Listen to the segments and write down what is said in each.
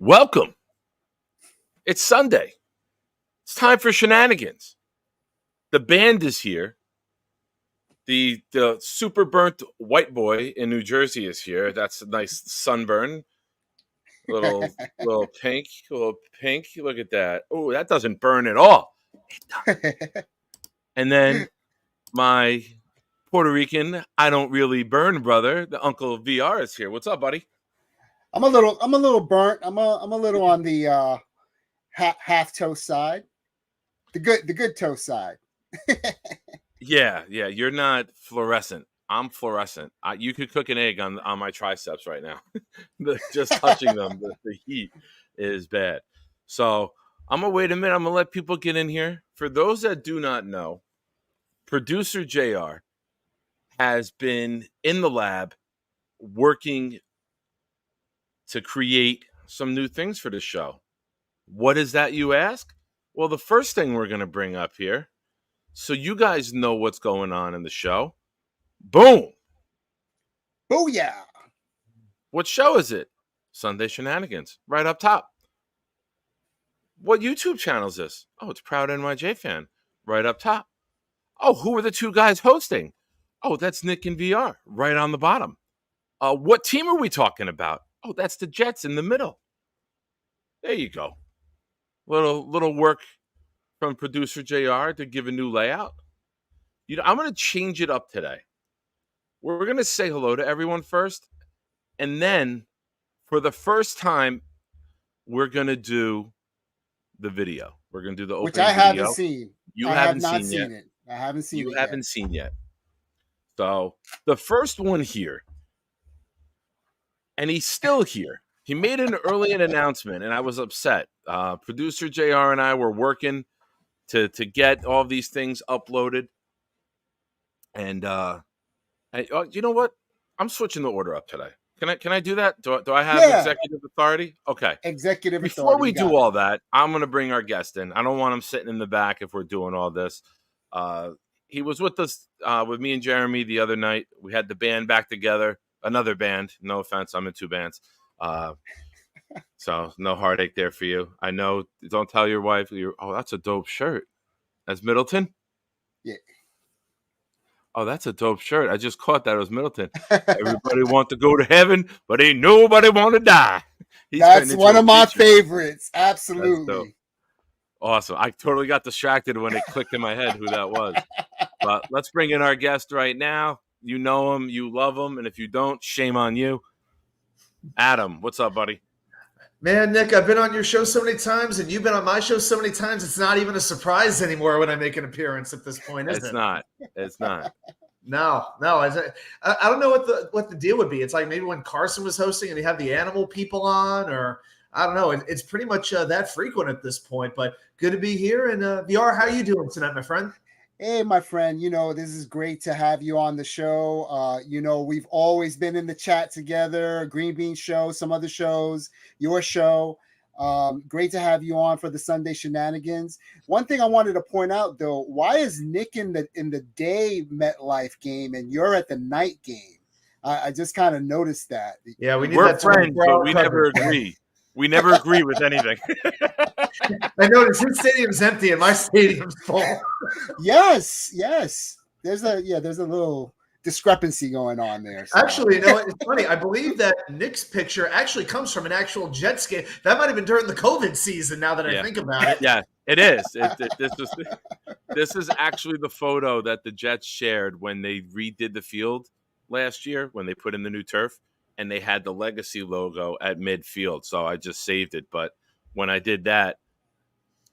Welcome. It's Sunday. It's time for Shenanigans. The band is here. The super burnt white boy in New Jersey is here. That's a nice sunburn. Little pink. Look at that. Oh, that doesn't burn at all. And then my Puerto Rican, I don't really burn brother, the Uncle VR is here. What's up, buddy? I'm a little burnt. I'm a little on the half toast side. The good toast side. Yeah. You're not fluorescent. I'm fluorescent. You could cook an egg on my triceps right now. Just touching them, the heat is bad. So I'm gonna wait a minute. I'm gonna let people get in here. For those that do not know, producer JR has been in the lab working to create some new things for the show. What is that, you ask? Well, the first thing we're going to bring up here, so you guys know what's going on in the show. Boom. Booyah. What show is it? Sunday Shenanigans, right up top. What YouTube channel is this? Oh, it's Proud NYJ Fan, right up top. Oh, who are the two guys hosting? Oh, that's Nick and VR, right on the bottom. What team are we talking about? Oh, that's the Jets in the middle. There you go. Little work from producer JR to give a new layout. I'm going to change it up today. We're going to say hello to everyone first, and then for the first time, we're going to do the video. We're going to do the opening video. Which I haven't seen. You haven't seen it. I haven't seen it. You haven't seen yet. So the first one here, and he's still here. He made an early announcement, and I was upset. Producer JR and I were working to get all these things uploaded. And you know what? I'm switching the order up today. Can I do that? Do I have executive authority? Okay. Executive authority. Before we do all that, I'm going to bring our guest in. I don't want him sitting in the back if we're doing all this. He was with us, with me and Jeremy the other night. We had the band back together. Another band. No offense. I'm in two bands. So no heartache there for you. I know. Don't tell your wife. That's a dope shirt. That's Middleton? Yeah. Oh, that's a dope shirt. I just caught that. It was Middleton. Everybody want to go to heaven, but ain't nobody want to die. That's one of my favorites. Absolutely. Awesome. I totally got distracted when it clicked in my head who that was. But let's bring in our guest right now. You know him. You love him. And if you don't, shame on you. Adam, what's up, buddy? Man, Nick, I've been on your show so many times, and you've been on my show so many times, it's not even a surprise anymore when I make an appearance at this point, is it? It's not. No. I don't know what the deal would be. It's like maybe when Carson was hosting and he had the animal people on, or I don't know. It's pretty much that frequent at this point, but good to be here. And VR, how are you doing tonight, my friend? Hey, my friend, this is great to have you on the show. We've always been in the chat together, Green Bean Show, some other shows, your show. Great to have you on for the Sunday Shenanigans. One thing I wanted to point out, though, why is Nick in the day MetLife game and you're at the night game? I just kind of noticed that. Yeah, we're friends, but we never agree. We never agree with anything. I noticed his stadium's empty and my stadium's full. Yes. There's a little discrepancy going on there. So. Actually, it's funny. I believe that Nick's picture actually comes from an actual Jets game. That might have been during the COVID season. Now that I think about it. Yeah, it is. This is actually the photo that the Jets shared when they redid the field last year when they put in the new turf. And they had the Legacy logo at midfield, so I just saved it. But when I did that,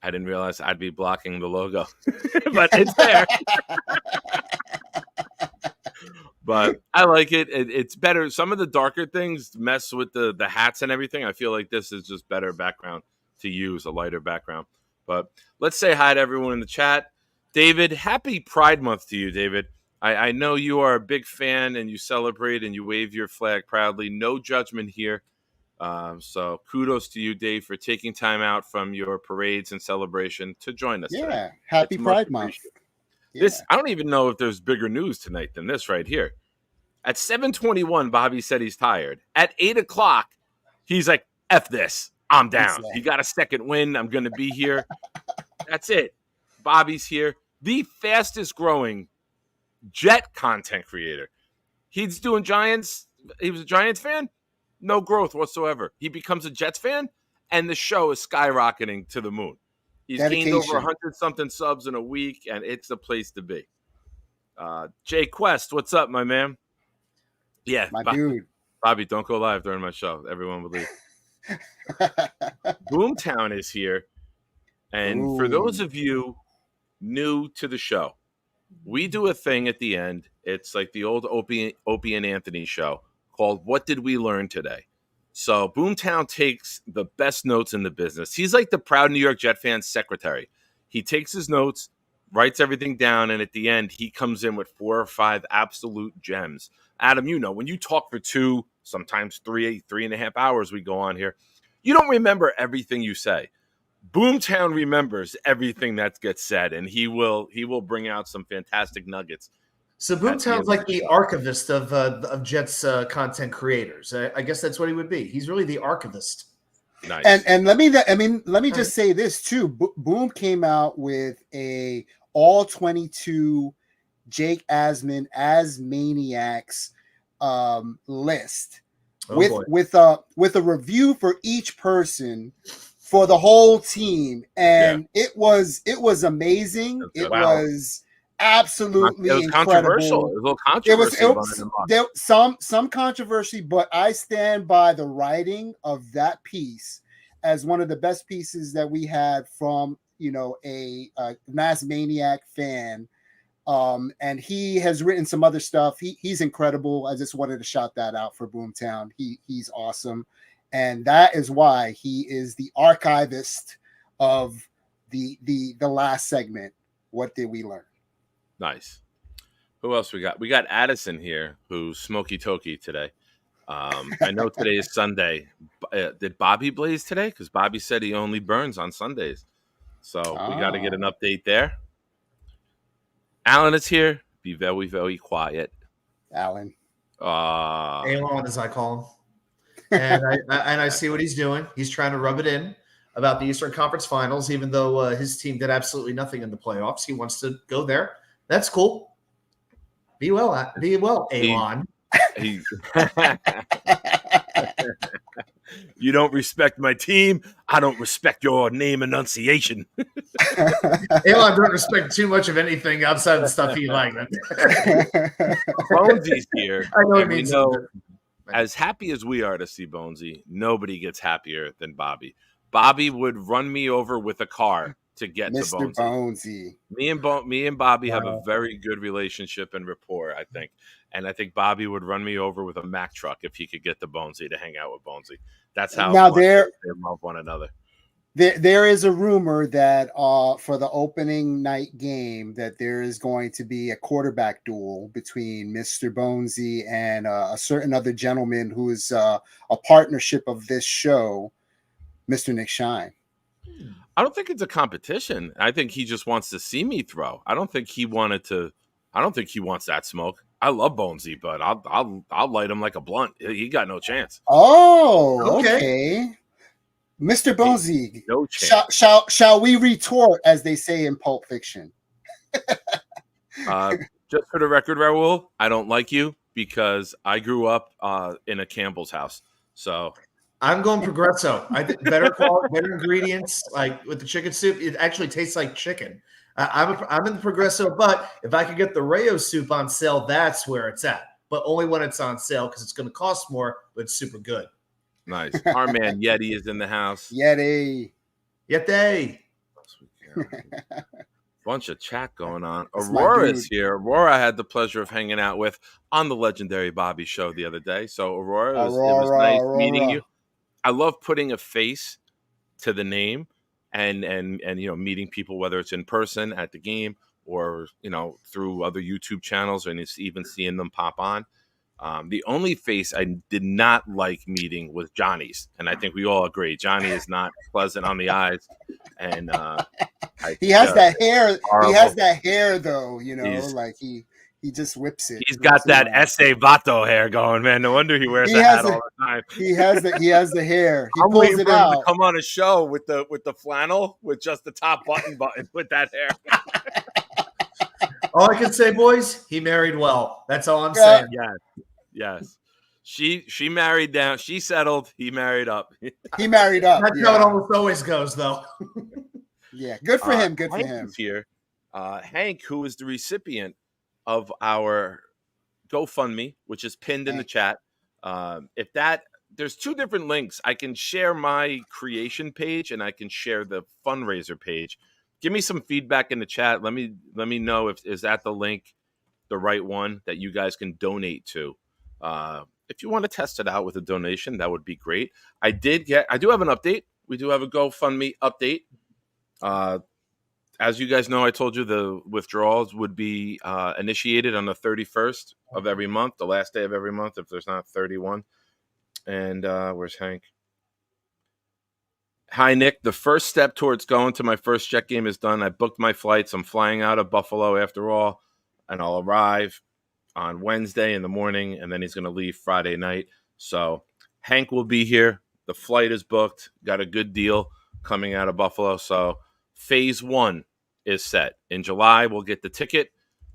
I didn't realize I'd be blocking the logo. But it's there. But I like it. It's better. Some of the darker things mess with the hats and everything. I feel like this is just better background to use, a lighter background. But let's say hi to everyone in the chat. David, happy Pride Month to you, David. I know you are a big fan and you celebrate and you wave your flag proudly. No judgment here. So kudos to you, Dave, for taking time out from your parades and celebration to join us. Yeah, today. happy Pride Month. Yeah. I don't even know if there's bigger news tonight than this right here. At 7:21, Bobby said he's tired. At 8 o'clock, he's like, F this. I'm down. Exactly. You got a second win. I'm going to be here. That's it. Bobby's here. The fastest growing Jet content creator. He's doing Giants. He was a Giants fan. No growth whatsoever. He becomes a Jets fan, and the show is skyrocketing to the moon. He's gained over 100-something subs in a week, and it's the place to be. Jay Quest, what's up, my man? Yeah, My dude. Bobby, don't go live during my show. Everyone would leave. Boomtown is here. And for those of you new to the show, we do a thing at the end. It's like the old Opie and Anthony show called What Did We Learn Today? So Boomtown takes the best notes in the business. He's like the proud New York Jet fan's secretary. He takes his notes, writes everything down, and at the end, he comes in with 4 or 5 absolute gems. Adam, you know, when you talk for 2, sometimes 3.5 hours we go on here, you don't remember everything you say. Boomtown remembers everything that gets said, and he will bring out some fantastic nuggets. So Boomtown's like the archivist of Jets content creators. I guess that's what he would be. He's really the archivist. Nice. And let me just say this too. Boom came out with a all 22 Jake Asman as Maniacs list with a review for each person for the whole team, and it was amazing. It was absolutely controversial. It was a little controversial. There some controversy, but I stand by the writing of that piece as one of the best pieces that we had from a Nas Maniac fan. And he has written some other stuff. He's incredible. I just wanted to shout that out for Boomtown. He's awesome. And that is why he is the archivist of the last segment. What did we learn? Nice. Who else we got? We got Addison here, who's smoky toky today. I know today is Sunday. Did Bobby blaze today? Because Bobby said he only burns on Sundays. So we got to get an update there. Alan is here. Be very, very quiet. Alan. Alon, as I call him. And I see what he's doing. He's trying to rub it in about the Eastern Conference Finals, even though his team did absolutely nothing in the playoffs. He wants to go there. That's cool. Be well, Alon. You don't respect my team. I don't respect your name enunciation. Alon don't respect too much of anything outside of the stuff he likes. Bonesy's here. I know it means as happy as we are to see Bonesy, nobody gets happier than Bobby. Bobby would run me over with a car to get Mr. to Bonesy. Me and Bobby have a very good relationship and rapport, I think. And I think Bobby would run me over with a Mack truck if he could get to Bonesy to hang out with Bonesy. That's how they love one another. There is a rumor that for the opening night game that there is going to be a quarterback duel between Mr. Bonesy and a certain other gentleman who is a partnership of this show, Mr. Nick Shine. I don't think it's a competition. I think he just wants to see me throw. I don't think he wants that smoke. I love Bonesy, but I'll light him like a blunt. He got no chance. Oh, okay. Mr. Bonesy, no chance. Shall we retort, as they say in Pulp Fiction? Just for the record, Raul, I don't like you because I grew up in a Campbell's house. So I'm going Progresso. I think better quality, better ingredients. Like with the chicken soup, it actually tastes like chicken. I'm in the Progresso, but if I could get the Rayo soup on sale, that's where it's at. But only when it's on sale because it's going to cost more, but it's super good. Nice. Our man Yeti is in the house. Yeti. Bunch of chat going on. Aurora is here. Aurora I had the pleasure of hanging out with on the legendary Bobby show the other day. So Aurora, it was nice meeting you. I love putting a face to the name and meeting people, whether it's in person at the game or through other YouTube channels, and it's even seeing them pop on. The only face I did not like meeting was Johnny's, and I think we all agree Johnny is not pleasant on the eyes, and he has that hair. He has that hair, though. Like He just whips it. He's got that Ese Vato hair going, man. No wonder he wears that hat all the time. He has the hair. He I'm pulls waiting it for him out. to come on a show with the flannel with just the top button with that hair. All I can say, boys, he married well. That's all I'm saying. Yes. She married down. She settled. He married up. He married up. That's how it almost always goes, though. Yeah, good for him. Good for Hank him. is here. Hank, who is the recipient of our GoFundMe, which is pinned in the chat. There's two different links. I can share my creation page and I can share the fundraiser page. Give me some feedback in the chat. Let me know is that the link, the right one that you guys can donate to. If you want to test it out with a donation, that would be great. I do have an update. We do have a GoFundMe update. As you guys know, I told you the withdrawals would be initiated on the 31st of every month, the last day of every month, if there's not 31. And where's Hank? Hi, Nick. The first step towards going to my first Jet game is done. I booked my flights. I'm flying out of Buffalo after all, and I'll arrive on Wednesday in the morning, and then he's going to leave Friday night. So Hank will be here. The flight is booked. Got a good deal coming out of Buffalo. So phase 1 is set. In July, we'll get the ticket.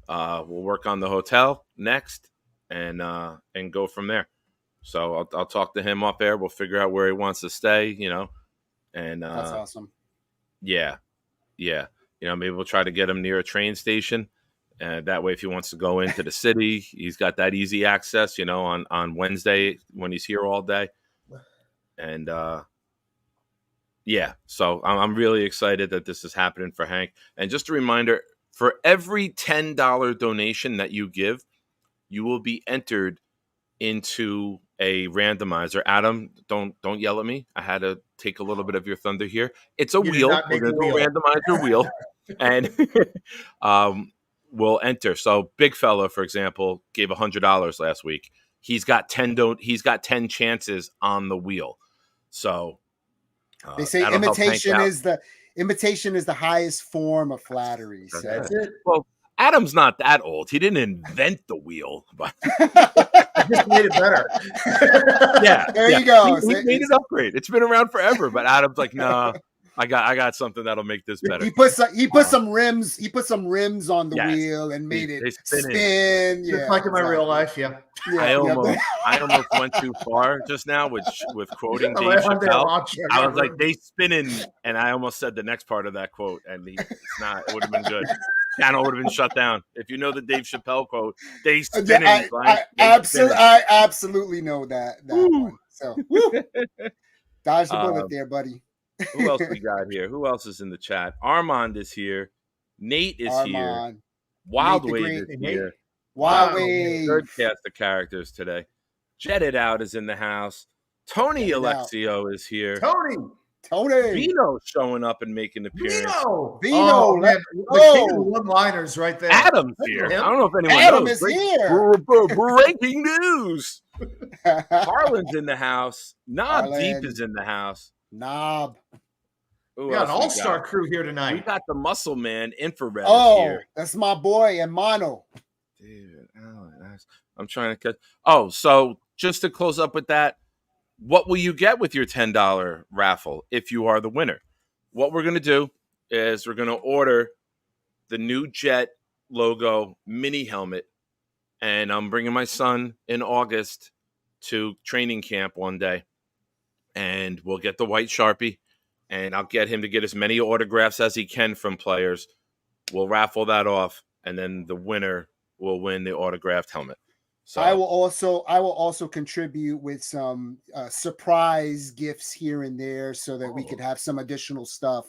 We'll work on the hotel next and go from there. So I'll talk to him up there. We'll figure out where he wants to stay, and that's awesome. Yeah. Maybe we'll try to get him near a train station. That way, if he wants to go into the city, he's got that easy access, on Wednesday when he's here all day. And so I'm really excited that this is happening for Hank. And just a reminder, for every $10 donation that you give, you will be entered into a randomizer. Adam, don't yell at me. I had to take a little bit of your thunder here. It's a wheel. We're going to do a randomizer wheel. And we'll enter. So Big Fella, for example, gave $100 last week. He's got 10 chances on the wheel. So they say imitation is the highest form of flattery. So. That's it. Well, Adam's not that old. He didn't invent the wheel, but I just made it better. There you go. He made it upgrade. It's been around forever, but Adam's like, no, I got something that'll make this better. He put some rims. He put some rims on the wheel and made it spin. Yeah, just like in my real life. Yeah. I almost went too far just now with quoting Dave Chappelle. I was like, they spinning, and I almost said the next part of that quote, and it's not. It would have been good. Channel would have been shut down. If you know the Dave Chappelle quote, they spinning. I absolutely know that one. So dodge the bullet there, buddy. Who else we got here? Who else is in the chat? Armand is here. Nate is here. Wild Wave is here. Wild Wave. Third cast of characters today. Jetted Out is in the house. Tony Alexio is here. Tony. Vino showing up and making an appearance. Vino. Man, the king of the one-liners right there. Adam's here. I don't know if anyone knows. Adam is here. Breaking news. Harlan's in the house. Knob Deep is in the house. Knob. We got an all-star crew here tonight. We got the Muscle Man Infrared here. That's my boy, and Mono. Dude, I'm trying to catch. Oh, so just to close up with that, what will you get with your $10 raffle if you are the winner? What we're going to do is we're going to order the new Jet logo mini helmet, and I'm bringing my son in August to training camp one day, and we'll get the white Sharpie, and I'll get him to get as many autographs as he can from players. We'll raffle that off, and then the winner will win the autographed helmet. So I will also contribute with some surprise gifts here and there so that we could have some additional stuff.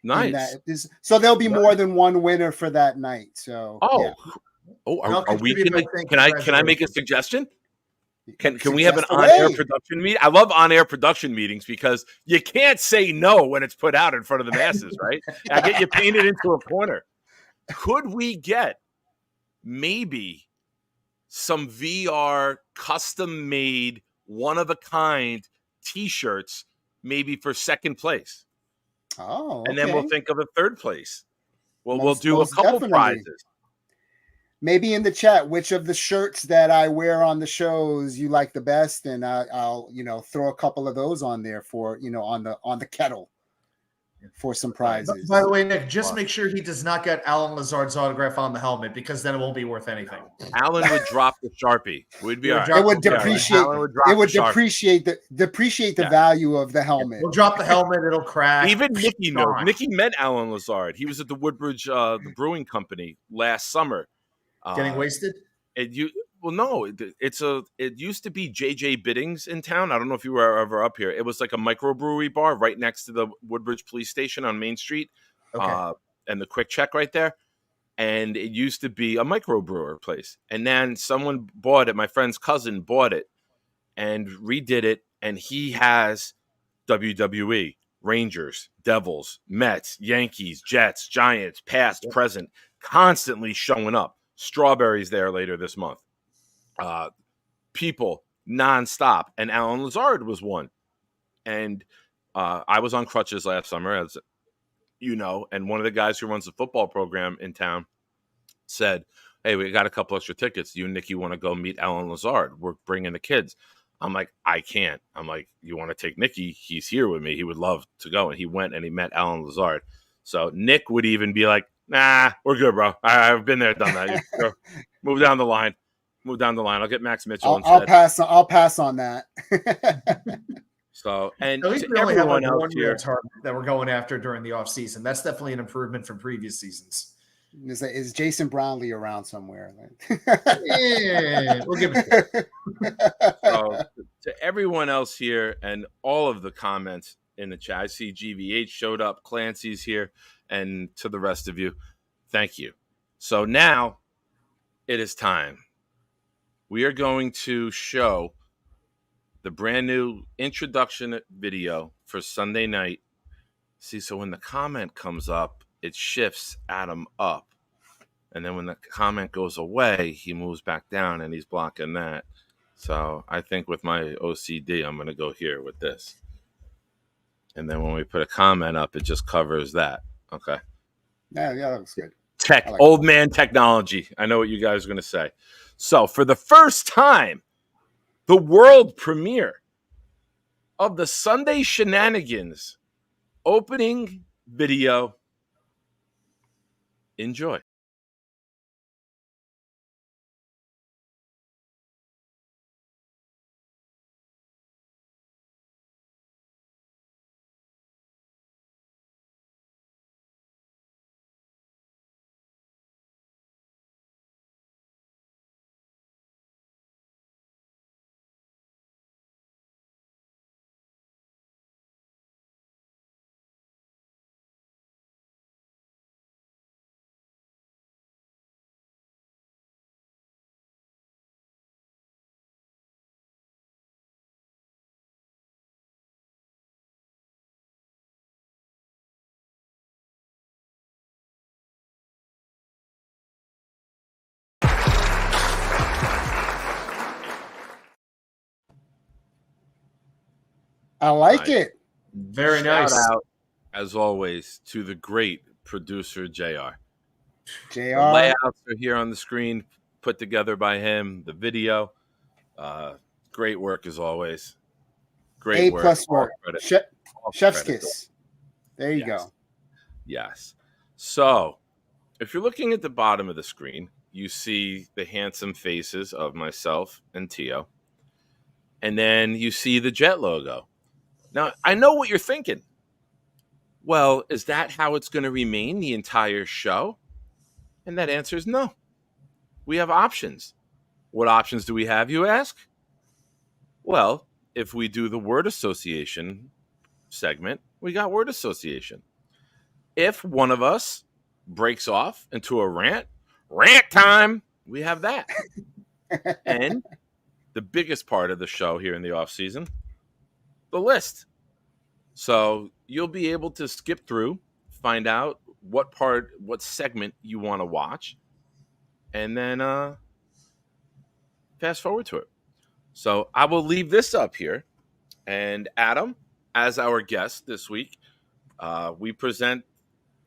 Nice. So there'll be more than one winner for that night. So are we gonna? Can I make a suggestion? Can we have an on-air production meeting? I love on-air production meetings because you can't say no when it's put out in front of the masses, right? I get you painted into a corner. Could we get maybe some VR custom-made, one-of-a-kind T-shirts, maybe for second place? Oh, okay. And then we'll think of a third place. Well, we'll do a couple prizes. maybe in the chat which of the shirts that I wear on the shows you like the best, and I'll throw a couple of those on there for on the kettle for some prizes. By the way, Nick, just make sure he does not get Alan Lazard's autograph on the helmet, because then it won't be worth anything. Alan would drop the Sharpie. We'd be all right. It would depreciate. It would depreciate the value of the helmet. We'll drop the helmet; it'll crack. Even Nikki knows. Nikki met Alan Lazard. He was at the Woodbridge, the brewing company, last summer. Getting wasted? No. It used to be JJ Biddings in town. I don't know if you were ever up here. It was like a microbrewery bar right next to the Woodbridge Police Station on Main Street, and the Quick Check right there. And it used to be a microbrewer place. And then someone bought it. My friend's cousin bought it and redid it. And he has WWE, Rangers, Devils, Mets, Yankees, Jets, Giants, past, present, constantly showing up. Strawberries there later this month. People nonstop. And Alan Lazard was one. And I was on crutches last summer, as and one of the guys who runs the football program in town said, "Hey, we got a couple extra tickets. You and Nikki want to go meet Alan Lazard? We're bringing the kids." I'm like, "I can't." I'm like, "You want to take Nikki? He's here with me. He would love to go." And he went and he met Alan Lazard. So Nick would even be like, "Nah, we're good, bro. I've been there, done that. Move down the line. I'll get Max Mitchell instead." I'll pass on that. So, and at least we only have one target that we're going after during the off season. That's definitely an improvement from previous seasons. Is Jason Brownlee around somewhere? Yeah, we'll give it. So, to everyone else here and all of the comments in the chat, I see GVH showed up, Clancy's here, and to the rest of you, thank you. So now it is time. We are going to show the brand new introduction video for Sunday night. See, so when the comment comes up, it shifts Adam up. And then when the comment goes away, he moves back down and he's blocking that. So I think with my OCD, I'm going to go here with this. And then when we put a comment up, it just covers that. Okay. Yeah, that looks good. Old man technology. I know what you guys are going to say. So for the first time, the world premiere of the Sunday Shenanigans opening video. Enjoy. I like it. Very nice. Shout out, as always, to the great producer, JR. The layouts are here on the screen, put together by him. The video, great work as always. Great work. A+ work. Chef's kiss. There you go. Yes. So, if you're looking at the bottom of the screen, you see the handsome faces of myself and Tio. And then you see the Jet logo. Now, I know what you're thinking. Well, is that how it's going to remain the entire show? And that answer is no. We have options. What options do we have, you ask? Well, if we do the word association segment, we got word association. If one of us breaks off into a rant time, we have that. And the biggest part of the show here in the off season, the list. So you'll be able to skip through, find out what segment you want to watch, and then fast forward to it. So I will leave this up here. And Adam, as our guest this week, we present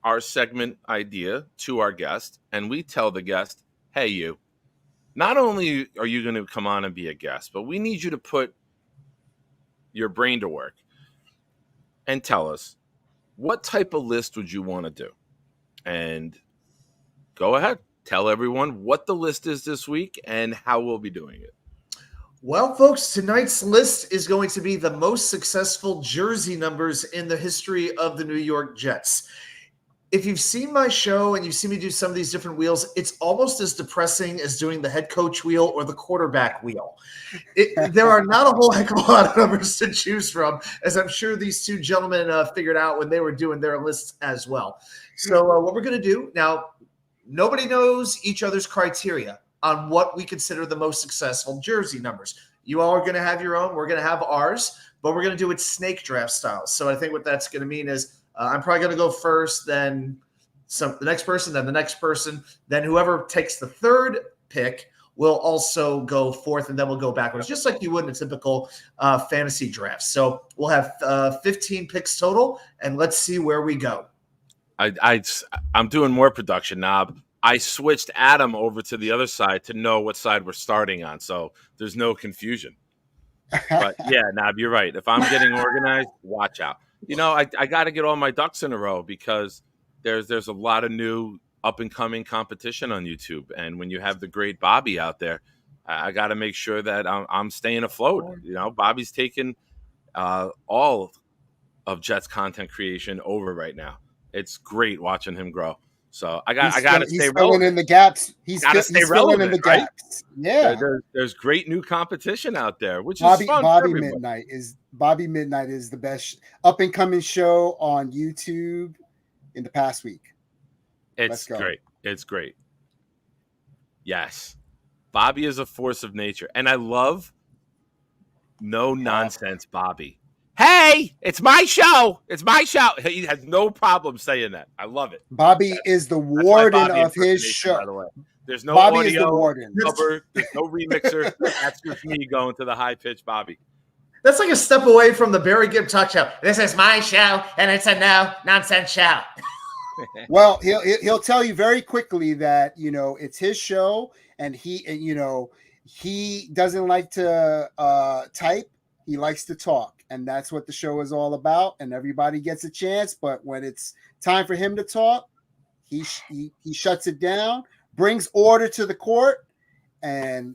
our segment idea to our guest, and we tell the guest, hey, you, not only are you going to come on and be a guest, but we need you to put your brain to work and tell us, what type of list would you want to do? And go ahead, tell everyone what the list is this week and how we'll be doing it. Well, folks, tonight's list is going to be the most successful jersey numbers in the history of the New York Jets. If you've seen my show and you've seen me do some of these different wheels, it's almost as depressing as doing the head coach wheel or the quarterback wheel. There are not a whole heck of a lot of numbers to choose from, as I'm sure these two gentlemen figured out when they were doing their lists as well. So what we're going to do now, nobody knows each other's criteria on what we consider the most successful jersey numbers. You all are going to have your own. We're going to have ours, but we're going to do it snake draft style. So I think what that's going to mean is I'm probably going to go first, then the next person, then the next person, then whoever takes the third pick will also go fourth, and then we'll go backwards, just like you would in a typical fantasy draft. So we'll have 15 picks total, and let's see where we go. I'm doing more production now. I switched Adam over to the other side to know what side we're starting on, so there's no confusion. But yeah, Nab, you're right. If I'm getting organized, watch out. You know, I got to get all my ducks in a row because there's a lot of new up-and-coming competition on YouTube. And when you have the great Bobby out there, I got to make sure that I'm staying afloat. You know, Bobby's taken all of Jets content creation over right now. It's great watching him grow. So I got to stay relevant. He's filling in the gaps. He's filling in the right? gaps. Yeah. There's great new competition out there, which is fun. Bobby Midnight is the best up and coming show on YouTube in the past week. It's great. It's great. Yes. Bobby is a force of nature. And I love no nonsense Bobby. Hey, it's my show. It's my show. He has no problem saying that. I love it. Bobby is the warden of his show. By the way, there's no Bobby audio, is the warden. Cover, there's no remixer. That's just me going to the high pitch, Bobby. That's like a step away from the Barry Gibb talk show. This is my show, and it's a no nonsense show. Well, he'll tell you very quickly that it's his show, and he doesn't like to type. He likes to talk. And that's what the show is all about. And everybody gets a chance. But when it's time for him to talk, he shuts it down, brings order to the court, and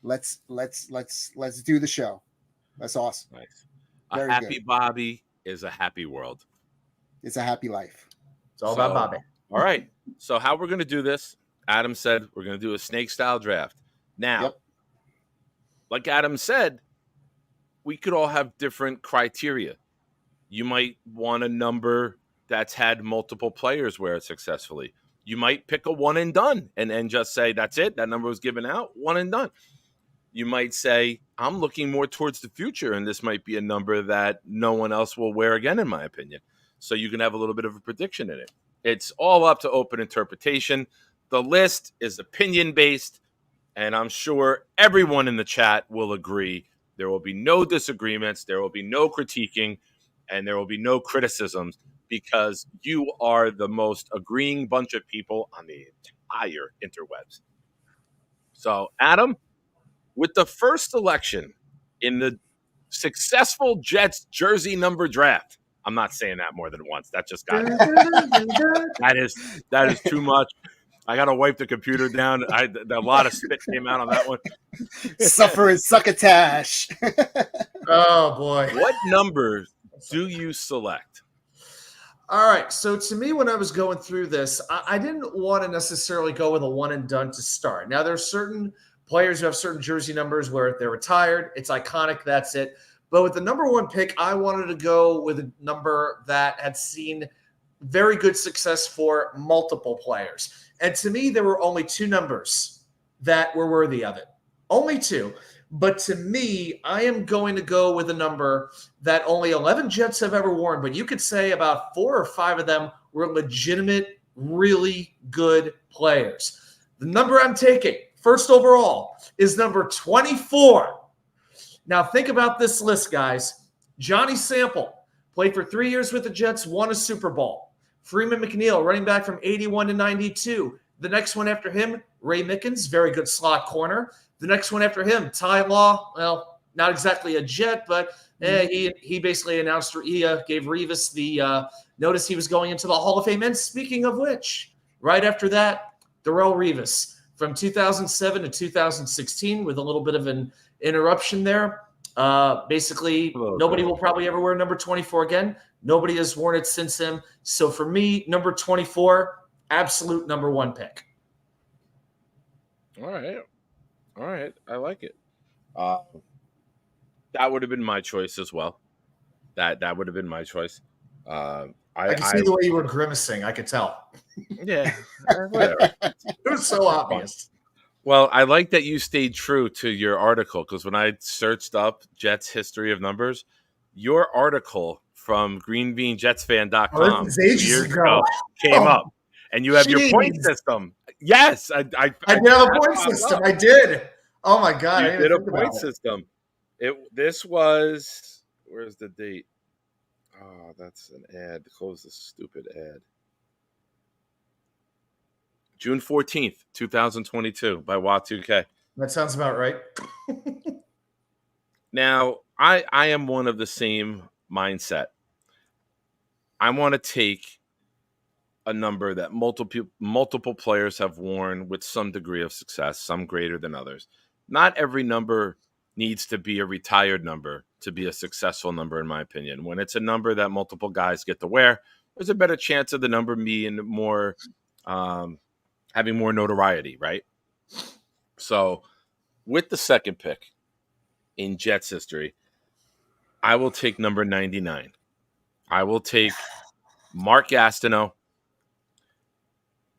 let's do the show. That's awesome. Nice. A happy Bobby is a happy world. It's a happy life. It's all about Bobby. All right. So how we're going to do this, Adam said we're going to do a snake style draft. Now, like Adam said, we could all have different criteria. You might want a number that's had multiple players wear it successfully. You might pick a one and done and just say, that's it. That number was given out, one and done. You might say, I'm looking more towards the future, and this might be a number that no one else will wear again, in my opinion. So you can have a little bit of a prediction in it. It's all up to open interpretation. The list is opinion-based, and I'm sure everyone in the chat will agree. There will be no disagreements, there will be no critiquing, and there will be no criticisms because you are the most agreeing bunch of people on the entire interwebs. So, Adam, with the first selection in the successful Jets jersey number draft, I'm not saying that more than once. That just got that is too much. I got to wipe the computer down. A lot of spit came out on that one. Suffer and succotash. Oh, boy. What number do you select? All right. So to me, when I was going through this, I didn't want to necessarily go with a one and done to start. Now, there's certain players who have certain jersey numbers where they're retired. It's iconic. That's it. But with the number one pick, I wanted to go with a number that had seen very good success for multiple players. And to me, there were only two numbers that were worthy of it. Only two. But to me, I am going to go with a number that only 11 Jets have ever worn. But you could say about 4 or 5 of them were legitimate, really good players. The number I'm taking, first overall, is number 24. Now, think about this list, guys. Johnny Sample played for 3 years with the Jets, won a Super Bowl. Freeman McNeil, running back from 81 to 92. The next one after him, Ray Mickens, very good slot corner. The next one after him, Ty Law. Well, not exactly a Jet, but he basically announced, he gave Revis the notice he was going into the Hall of Fame. And speaking of which, right after that, Darrelle Revis from 2007 to 2016 with a little bit of an interruption there. Basically, nobody will probably ever wear number 24 again. Nobody has worn it since him. So for me, number 24, absolute number one pick. All right. I like it. That would have been my choice as well. That would have been my choice. I can see the way you were grimacing. I could tell. Yeah, whatever. It was so obvious. Well, I like that you stayed true to your article, because when I searched up Jets history of numbers, your article from greenbeanjetsfan.com years ago came up, and you have your point system. Yes, I did have a point system. I did. Oh my God, you did a point system. This was, where's the date? Oh, that's an ad. Close this stupid ad. June 14th, 2022 by WA2K. That sounds about right. Now, I am one of the same mindset. I want to take a number that multiple players have worn with some degree of success, some greater than others. Not every number needs to be a retired number to be a successful number, in my opinion. When it's a number that multiple guys get to wear, there's a better chance of the number being more having more notoriety, right? So with the second pick in Jets history, I will take number 99. I will take Mark Gastineau.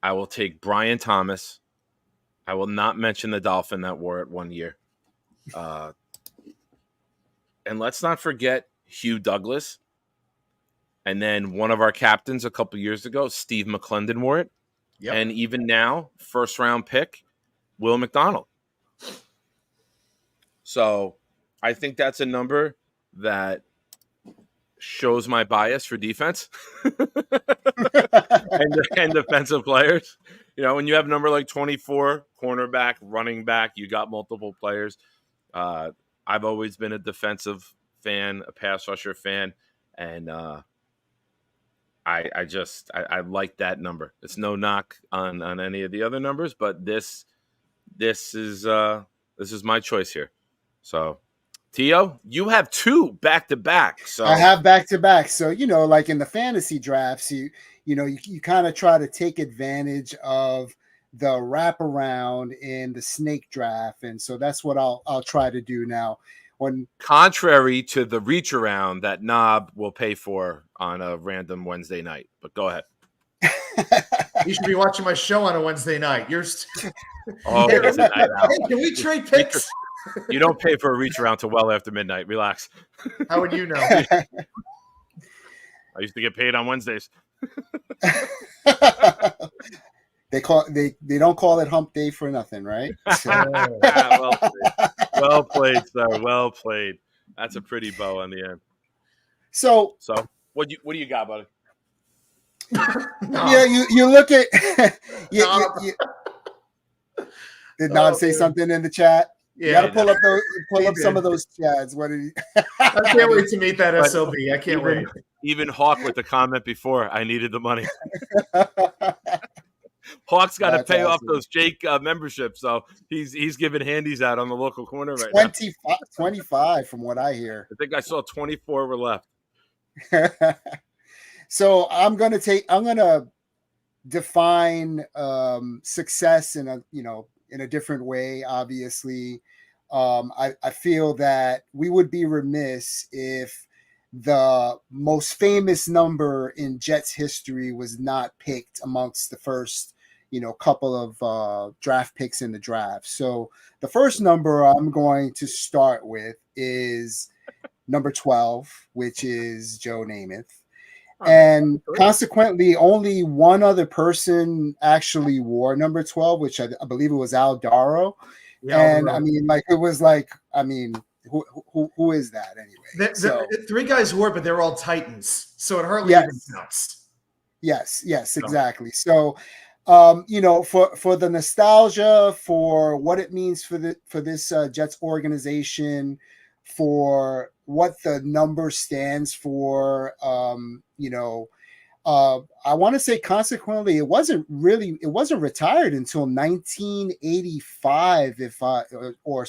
I will take Brian Thomas. I will not mention the Dolphin that wore it one year. And let's not forget Hugh Douglas. And then one of our captains a couple years ago, Steve McClendon, wore it. Yep. And even now, first round pick, Will McDonald. So I think that's a number that shows my bias for defense and defensive players. You know, when you have a number like 24, cornerback, running back, you got multiple players. I've always been a defensive fan, a pass rusher fan, and I like that number. It's no knock on any of the other numbers, but this is my choice here. So, Tio, you have two back-to-back. So I have back-to-back. So, you know, like in the fantasy drafts, you kind of try to take advantage of the wraparound in the snake draft. And so that's what I'll try to do now. Contrary to the reach around that Knob will pay for on a random Wednesday night. But go ahead. You should be watching my show on a Wednesday night. It's a night out. Hey, can we trade picks? You don't pay for a reach around till well after midnight. Relax. How would you know? I used to get paid on Wednesdays. They don't call it hump day for nothing, right? So. Well played, sir. Well played. That's a pretty bow on the end. So what do you got, buddy? Yeah, you look at did Don say something in the chat? Yeah, you got to pull up some of those chats. What did he? I can't wait to meet that SOB. I can't wait. Even Hawk with the comment before, I needed the money. Hawk's got to pay off those Jake memberships, so he's giving handies out on the local corner right now. 25 from what I hear. I think I saw 24 were left. So I'm gonna define success in a different way. Obviously, I feel that we would be remiss if the most famous number in Jets history was not picked amongst the first, couple of draft picks in the draft. So the first number I'm going to start with is number 12, which is Joe Namath. And consequently, only one other person actually wore number 12, which I believe it was Al Daro. Yeah, and who is that anyway? Three guys wore it, but they're all Titans, so it hardly even counts. Yes, exactly. So you know, for the nostalgia, for what it means for this Jets organization, for what the number stands for, you know, I want to say consequently, it wasn't retired until 1985, if or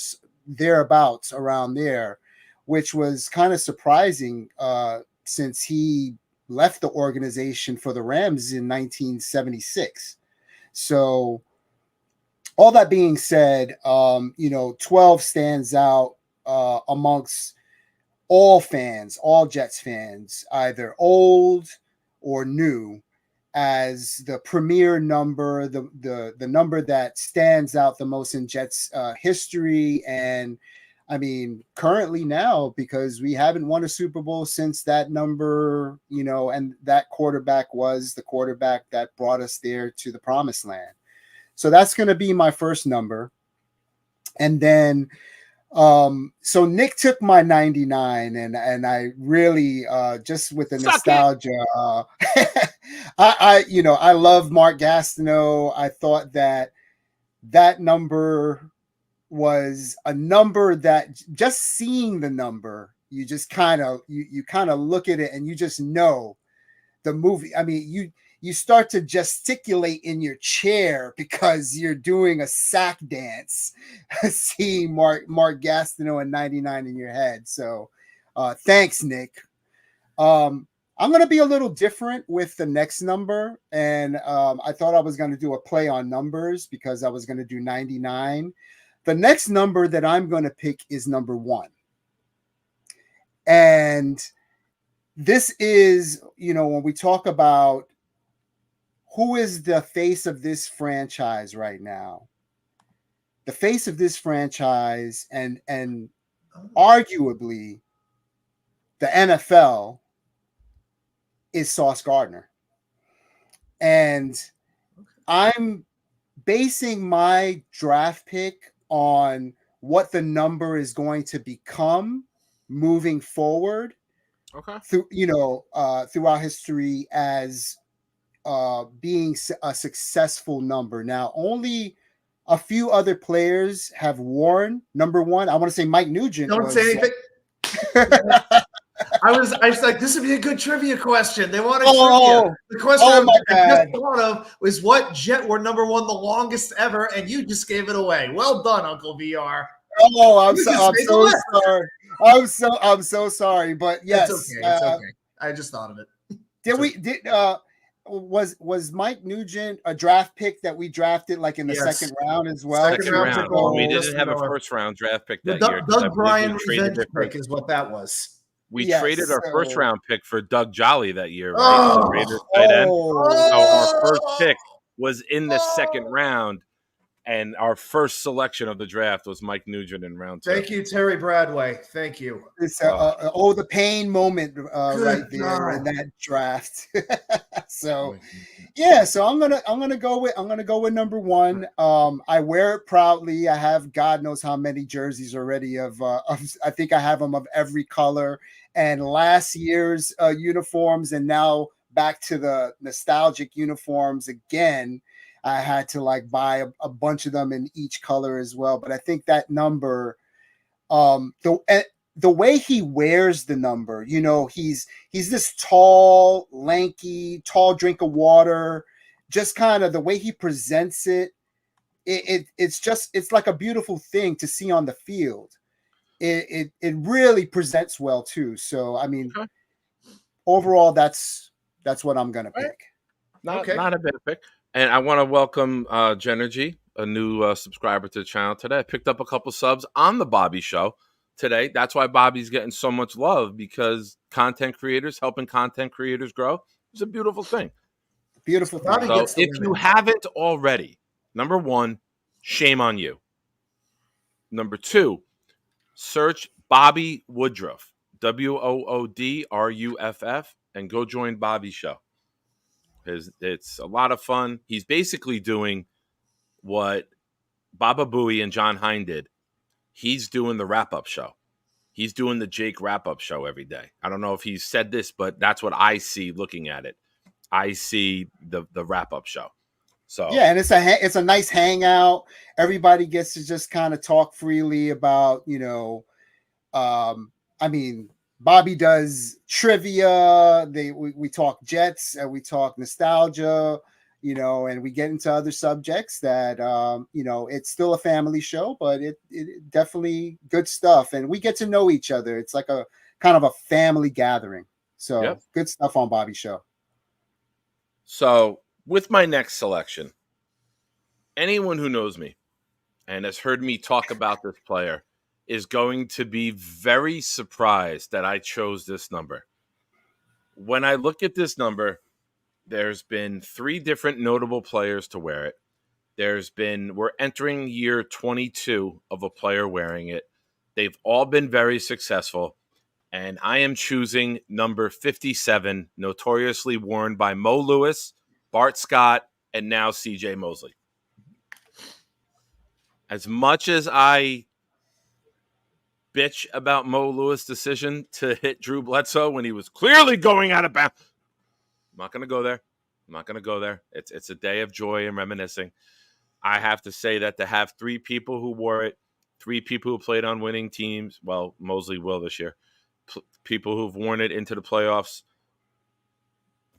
thereabouts around there, which was kind of surprising since he left the organization for the Rams in 1976. So all that being said, you know, 12 stands out amongst all fans, all Jets fans, either old or new, as the premier number, the number that stands out the most in Jets history. And I mean, currently now, because we haven't won a Super Bowl since that number, you know, and that quarterback was the quarterback that brought us there to the promised land. So that's going to be my first number. And then so Nick took my 99, and I really just with the nostalgia, I you know, I love Mark Gastineau. I thought that number was a number that, just seeing the number, you just kind of you kind of look at it and you just know the movie. I mean, you start to gesticulate in your chair because you're doing a sack dance, seeing Mark Gastineau and 99 in your head. So thanks, Nick. I'm going to be a little different with the next number. And I thought I was going to do a play on numbers because I was going to do 99. The next number that I'm going to pick is number 1. And this is, you know, when we talk about who is the face of this franchise right now, the face of this franchise and arguably the NFL is Sauce Gardner. And I'm basing my draft pick on what the number is going to become moving forward. Okay. Throughout history as being a successful number. Now, only a few other players have worn number 1. I want to say Mike Nugent. Don't say anything. I was like, this would be a good trivia question. They wanted trivia. The question I just thought of was what Jet were number 1 the longest ever, and you just gave it away. Well done, Uncle VR. Oh, I'm so sorry. I'm so sorry, but yes, it's okay. I just thought of it. Was Mike Nugent a draft pick that we drafted like in the second round as well? Second round. We didn't have a first round draft pick that year. Doug Bryan revenge pick is what that was. We traded our first round pick for Doug Jolly that year, right? The Raiders tight end. So our first pick was in the second round, and our first selection of the draft was Mike Nugent in round 2. Thank you, Terry Bradway. Thank you. It's the pain moment right there in that draft. So so I'm gonna go with number 1. I wear it proudly. I have God knows how many jerseys already of I think I have them of every color, and last year's uniforms, and now back to the nostalgic uniforms again. I had to like buy a bunch of them in each color as well. But I think that number, the way he wears the number, you know, he's this tall, lanky, tall drink of water, just kind of the way he presents it. It's like a beautiful thing to see on the field. It really presents well too. So, I mean, overall, that's what I'm going to pick. Not a bad pick. And I want to welcome Genergy, a new subscriber to the channel today. I picked up a couple subs on the Bobby Show today. That's why Bobby's getting so much love, because content creators helping content creators grow is a beautiful thing. Beautiful thing. So if you haven't already, number 1, shame on you. Number 2, search Bobby Woodruff, WOODRUFF, and go join Bobby's show. It's a lot of fun. He's basically doing what Baba Booey and John Hine did. He's doing the wrap-up show. He's doing the Jake wrap-up show every day. I don't know if he's said this, but that's what I see looking at it. I see the wrap-up show. So yeah, and it's a nice hangout. Everybody gets to just kind of talk freely about, I mean, Bobby does trivia. We talk Jets and we talk nostalgia, and we get into other subjects that it's still a family show, but it definitely good stuff, and we get to know each other. It's like a kind of a family gathering. So Yep. good stuff on Bobby's show. So with my next selection, anyone who knows me and has heard me talk about this player is going to be very surprised that I chose this number. When I look at this number, there's been 3 different notable players to wear it. We're entering year 22 of a player wearing it. They've all been very successful. And I am choosing number 57, notoriously worn by Mo Lewis, Bart Scott, and now CJ Mosley. As much as I bitch about Mo Lewis' decision to hit Drew Bledsoe when he was clearly going out of bounds, I'm not going to go there. It's a day of joy and reminiscing. I have to say that to have 3 people who wore it, 3 people who played on winning teams, well, Mosley will this year, people who've worn it into the playoffs,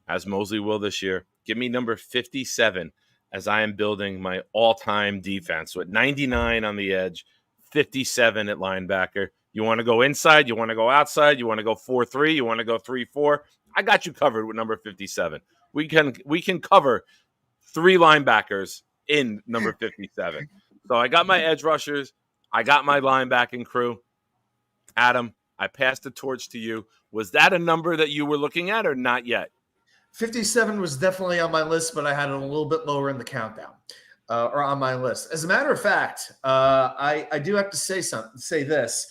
as Mosley will this year. Give me number 57 as I am building my all-time defense. So at 99 on the edge, 57 at linebacker. You want to go inside? You want to go outside? You want to go 4-3? You want to go 3-4? I got you covered with number 57. We can cover 3 linebackers in number 57. So I got my edge rushers. I got my linebacking crew. Adam, I passed the torch to you. Was that a number that you were looking at or not yet? 57 was definitely on my list, but I had it a little bit lower in the countdown or on my list. As a matter of fact, I do have to say this.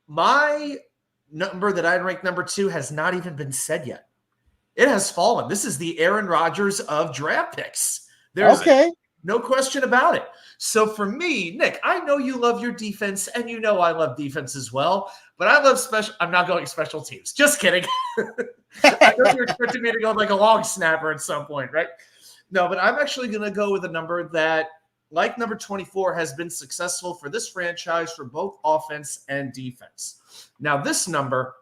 My number that I'd rank number 2 has not even been said yet. It has fallen. This is the Aaron Rodgers of draft picks. There's no question about it. So for me, Nick, I know you love your defense, and you know I love defense as well, but I love special. I'm not going special teams. Just kidding. I know you're expecting me to go like a long snapper at some point, right? No, but I'm actually going to go with a number that, like number 24, has been successful for this franchise for both offense and defense. Now, this number,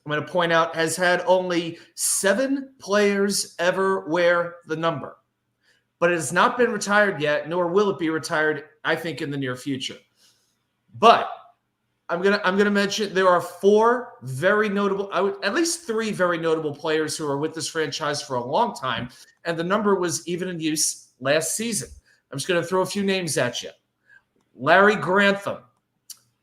I'm going to point out, has had only 7 players ever wear the number. But it has not been retired yet, nor will it be retired, I think, in the near future. But I'm gonna mention there are 4 very notable, at least 3 very notable players who are with this franchise for a long time, and the number was even in use last season. I'm just gonna throw a few names at you. Larry Grantham,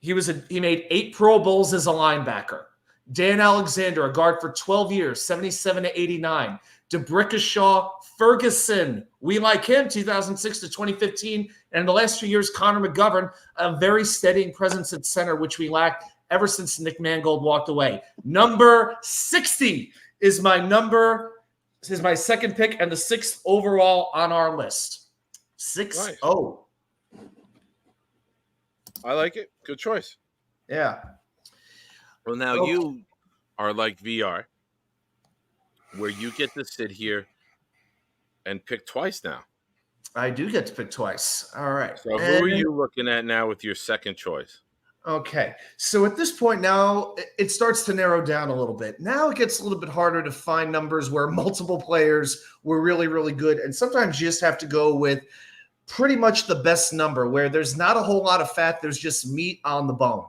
he made 8 Pro Bowls as a linebacker. Dan Alexander, a guard for 12 years, 77 to 89. DeBrickashaw Ferguson, we like him, 2006 to 2015. And in the last few years, Connor McGovern, a very steadying presence at center, which we lacked ever since Nick Mangold walked away. Number 60 is my second pick and the 6th overall on our list. 6-0. Nice. I like it. Good choice. Yeah. Well, now you are like VR, where you get to sit here and pick twice now. I do get to pick twice. All right. So who are you looking at now with your second choice? Okay. So at this point now, it starts to narrow down a little bit. Now it gets a little bit harder to find numbers where multiple players were really, really good. And sometimes you just have to go with pretty much the best number where there's not a whole lot of fat. There's just meat on the bone.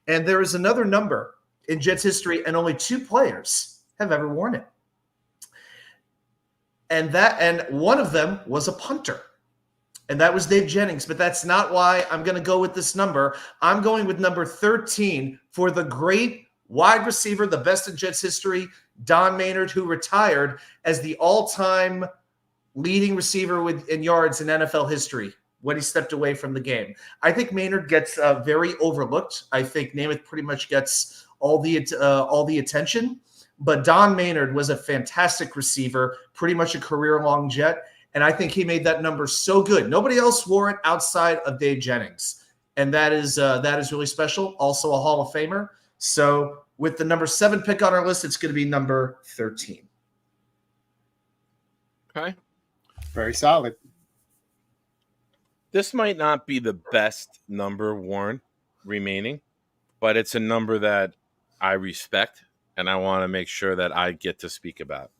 And there is another number in Jets history, and only 2 players have ever worn it. And one of them was a punter, and that was Dave Jennings. But that's not why I'm going to go with this number. I'm going with number 13 for the great wide receiver, the best in Jets history, Don Maynard, who retired as the all-time leading receiver in yards in NFL history when he stepped away from the game. I think Maynard gets very overlooked. I think Namath pretty much gets all the attention. But Don Maynard was a fantastic receiver, pretty much a career-long Jet, and I think he made that number so good. Nobody else wore it outside of Dave Jennings, and that is really special. Also a Hall of Famer. So with the number 7 pick on our list, it's going to be number 13. Okay. Very solid. This might not be the best number worn remaining, but it's a number that I respect and I want to make sure that I get to speak about.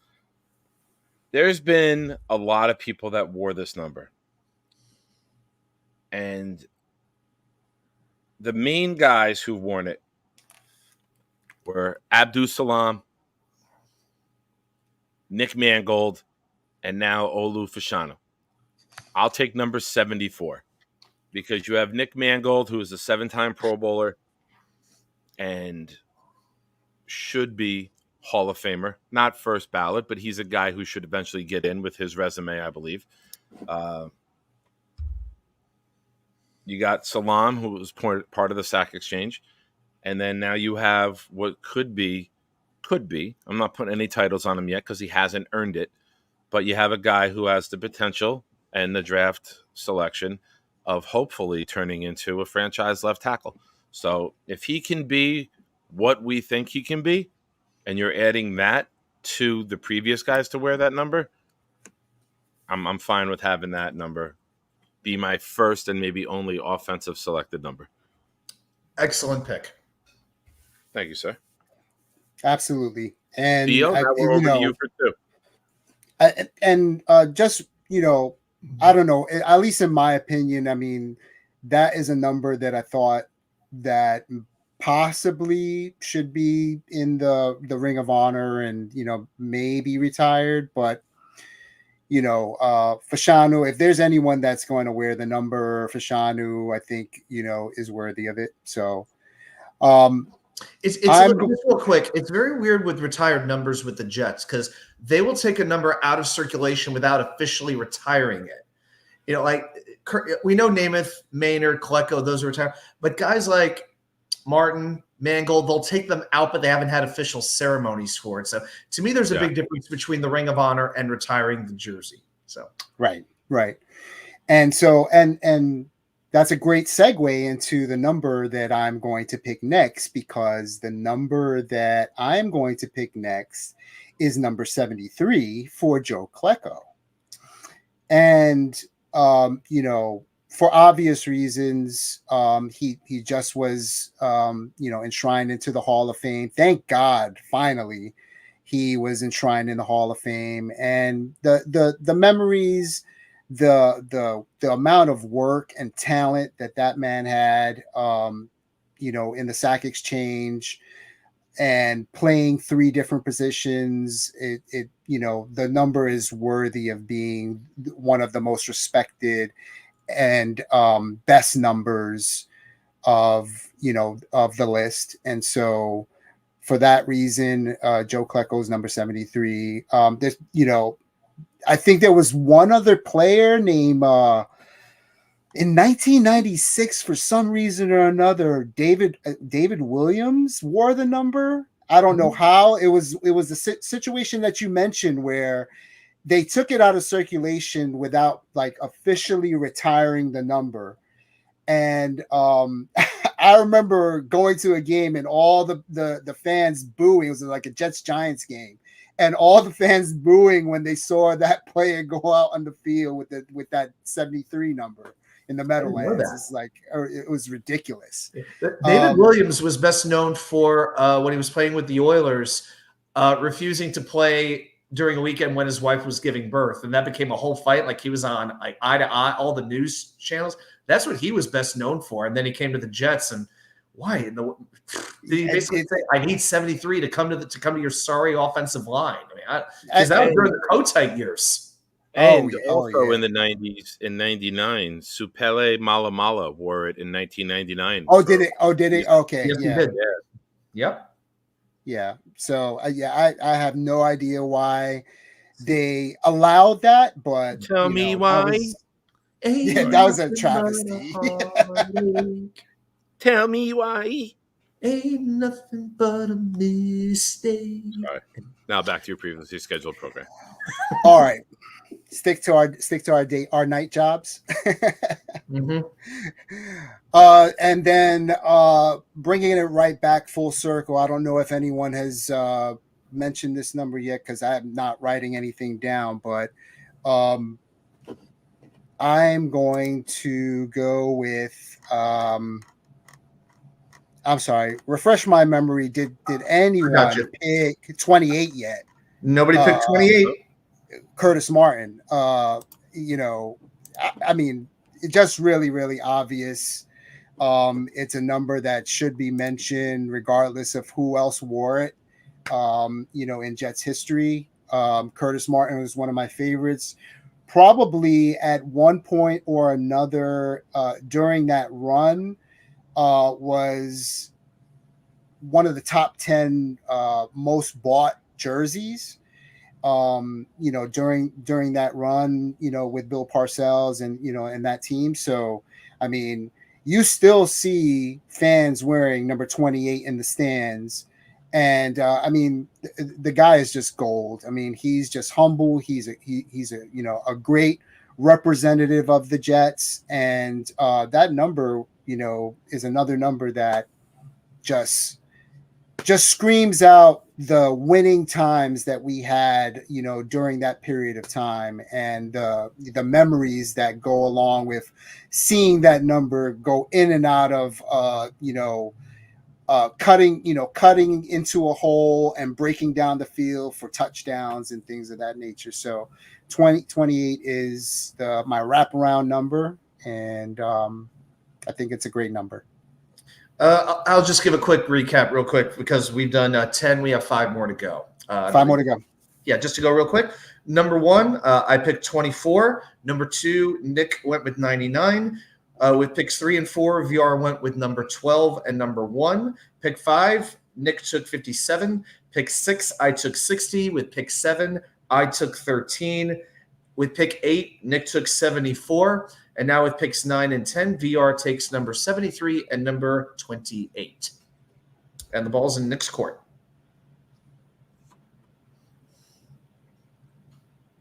There's been a lot of people that wore this number. And the main guys who've worn it were Abdus Salam, Nick Mangold, and now Olu Fashanu. I'll take number 74 because you have Nick Mangold, who is a 7-time Pro Bowler and should be Hall of Famer. Not first ballot, but he's a guy who should eventually get in with his resume, I believe. You got Salam, who was part of the sack exchange. And then now you have what could be, I'm not putting any titles on him yet because he hasn't earned it, but you have a guy who has the potential and the draft selection of hopefully turning into a franchise left tackle. So if he can be what we think he can be, and you're adding that to the previous guys to wear that number, I'm fine with having that number be my first and maybe only offensive selected number. Excellent pick. Thank you, sir. Absolutely. And Theo, now we're over to you for 2. And just, I don't know, at least in my opinion, I mean, that is a number that I thought that possibly should be in the Ring of Honor and, maybe retired. But, Fashanu, if there's anyone that's going to wear the number, Fashanu, I think, is worthy of it. So, It's just real quick. It's very weird with retired numbers with the Jets because they will take a number out of circulation without officially retiring it. Like we know Namath, Maynard, Klecko, those are retired, but guys like Martin, Mangold, they'll take them out, but they haven't had official ceremonies for it. So to me, there's a big difference between the Ring of Honor and retiring the jersey. So right, and so and that's a great segue into the number that I'm going to pick next, because the number that I'm going to pick next is number 73 for Joe Klecko. And, for obvious reasons, he just was, enshrined into the Hall of Fame. Thank God, finally, he was enshrined in the Hall of Fame. And the memories, the amount of work and talent that man had, in the sack exchange and playing 3 different positions, the number is worthy of being one of the most respected and best numbers of the list. And so for that reason, Joe Klecko's number 73. There's, I think there was one other player named in 1996, for some reason or another, David Williams wore the number. I don't know how. It was the situation that you mentioned where they took it out of circulation without like officially retiring the number. And I remember going to a game and all the fans booing. It was like a Jets-Giants game. And all the fans booing when they saw that player go out on the field with that 73 number in the Meadowlands. It's like, it was ridiculous. David Williams was best known for when he was playing with the Oilers, refusing to play during a weekend when his wife was giving birth, and that became a whole fight. Like he was on like Eye to Eye, all the news channels. That's what he was best known for. And then he came to the Jets, and why? Did he basically say, "I need 73 to come to your sorry offensive line"? I mean, because that was during the Kotite years. And also in the 90s, in 99, Supele Malamala wore it in 1999. Oh, did it? Okay. Yes, yeah. He did. Yeah. Yep. Yeah. So, I have no idea why they allowed that, but tell me why. That was a travesty. Tell me why. Ain't nothing but a mistake. All right. Now back to your previously scheduled program. All right. Stick to our night jobs. Mm-hmm. And then bringing it right back full circle. I don't know if anyone has mentioned this number yet because I'm not writing anything down, but I'm going to go with. I'm sorry. Refresh my memory. Did anyone you. pick 28 yet? Nobody picked 28. Curtis Martin. You know, I mean, it's just really, really obvious. It's a number that should be mentioned regardless of who else wore it. You know, in Jets history, Curtis Martin was one of my favorites. Probably at one point or another during that run was one of the top 10 most bought jerseys. You know, during that run, you know, with Bill Parcells and, you know, and that team. So, I mean, you still see fans wearing number 28 in the stands. And I mean, the guy is just gold. I mean, he's just humble. He's a you know, a great representative of the Jets. And that number, you know, is another number that just screams out the winning times that we had, you know, during that period of time, and the memories that go along with seeing that number go in and out of, you know, cutting into a hole and breaking down the field for touchdowns and things of that nature. So 28 is my wraparound number, and I think it's a great number. I'll just give a quick recap real quick because we've done 10. We have 5 more to go. 5 more to go. Yeah, just to go real quick. Number 1, I picked 24. Number 2, Nick went with 99. With picks 3 and 4, VR went with number 12 and number 1. Pick 5, Nick took 57. Pick 6, I took 60. With pick 7, I took 13. With pick 8, Nick took 74. And now with picks 9 and 10, VR takes number 73 and number 28. And the ball's in Nick's court.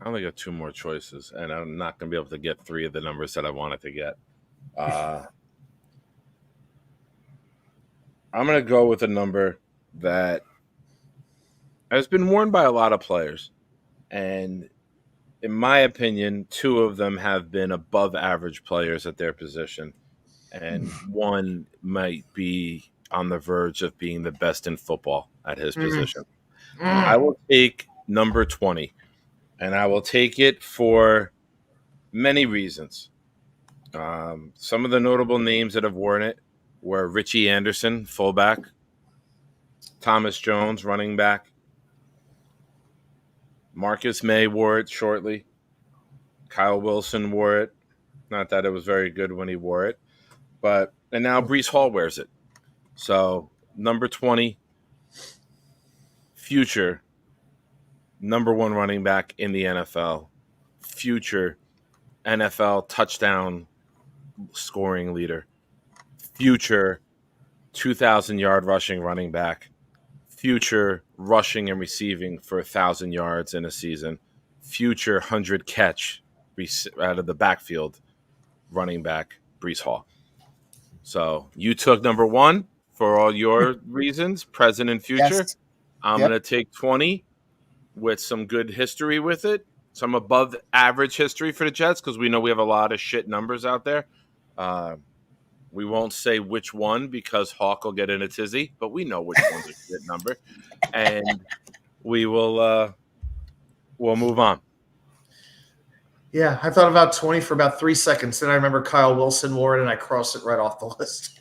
I only got 2 more choices, and I'm not going to be able to get 3 of the numbers that I wanted to get. I'm going to go with a number that has been worn by a lot of players. And in my opinion, 2 of them have been above average players at their position. And one might be on the verge of being the best in football at his position. I will take number 20, and I will take it for many reasons. Some of the notable names that have worn it were Richie Anderson, fullback, Thomas Jones, running back, Marcus May wore it shortly, Kyle Wilson wore it. Not that it was very good when he wore it, and now Breece Hall wears it. So number 20, future number 1 running back in the NFL, future NFL touchdown scoring leader, future 2,000-yard rushing running back, future rushing and receiving for 1,000 yards in a season, future 100-catch out of the backfield running back, Breece Hall. So you took number 1 for all your reasons, present and future. Yes. I'm going to take 20 with some good history with it, some above average history for the Jets, because we know we have a lot of shit numbers out there. We won't say which one because Hawk will get in a tizzy, but we know which one's a shit number. And we will we'll move on. Yeah, I thought about 20 for about 3 seconds. Then I remember Kyle Wilson wore it, and I crossed it right off the list.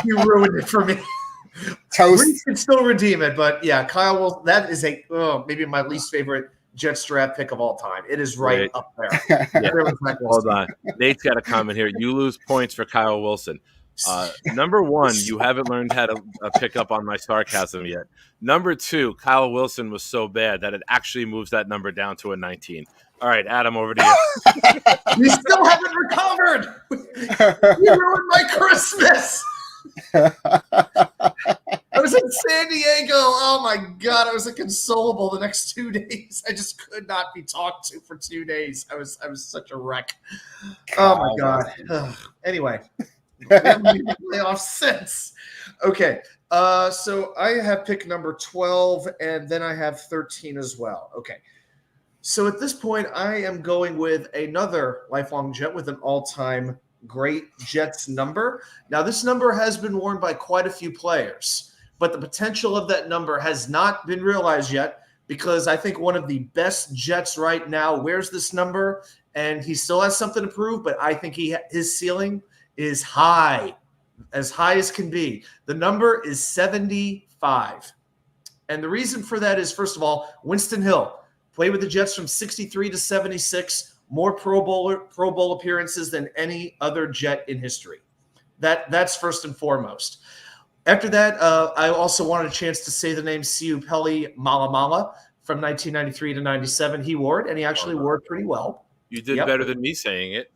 You ruined it for me. Toast. We can still redeem it, but yeah, Kyle Wilson, that is maybe my least favorite Jets draft pick of all time. It is right up there. Yeah. Hold on. Nate's got a comment here. You lose points for Kyle Wilson. Number 1, you haven't learned how to pick up on my sarcasm yet. Number 2, Kyle Wilson was so bad that it actually moves that number down to a 19. All right, Adam, over to you. You still haven't recovered. You ruined my Christmas. I was in San Diego. Oh my God, I was inconsolable the next 2 days. I just could not be talked to for 2 days. I was such a wreck. Oh my God. Anyway, we haven't been in playoffs since. Okay, so I have pick number 12, and then I have 13 as well. Okay, So at this point, I am going with another lifelong Jet with an all-time great Jets number. Now, this number has been worn by quite a few players, but the potential of that number has not been realized yet because I think one of the best Jets right now wears this number, and he still has something to prove, but I think his ceiling is high as can be. The number is 75. And the reason for that is, first of all, Winston Hill played with the Jets from 63 to 76, more Pro Bowl appearances than any other Jet in history. That's first and foremost. After that, I also wanted a chance to say the name Siupeli Malamala from 1993 to 97. He wore it, and he actually wore it pretty well. You did better than me saying it.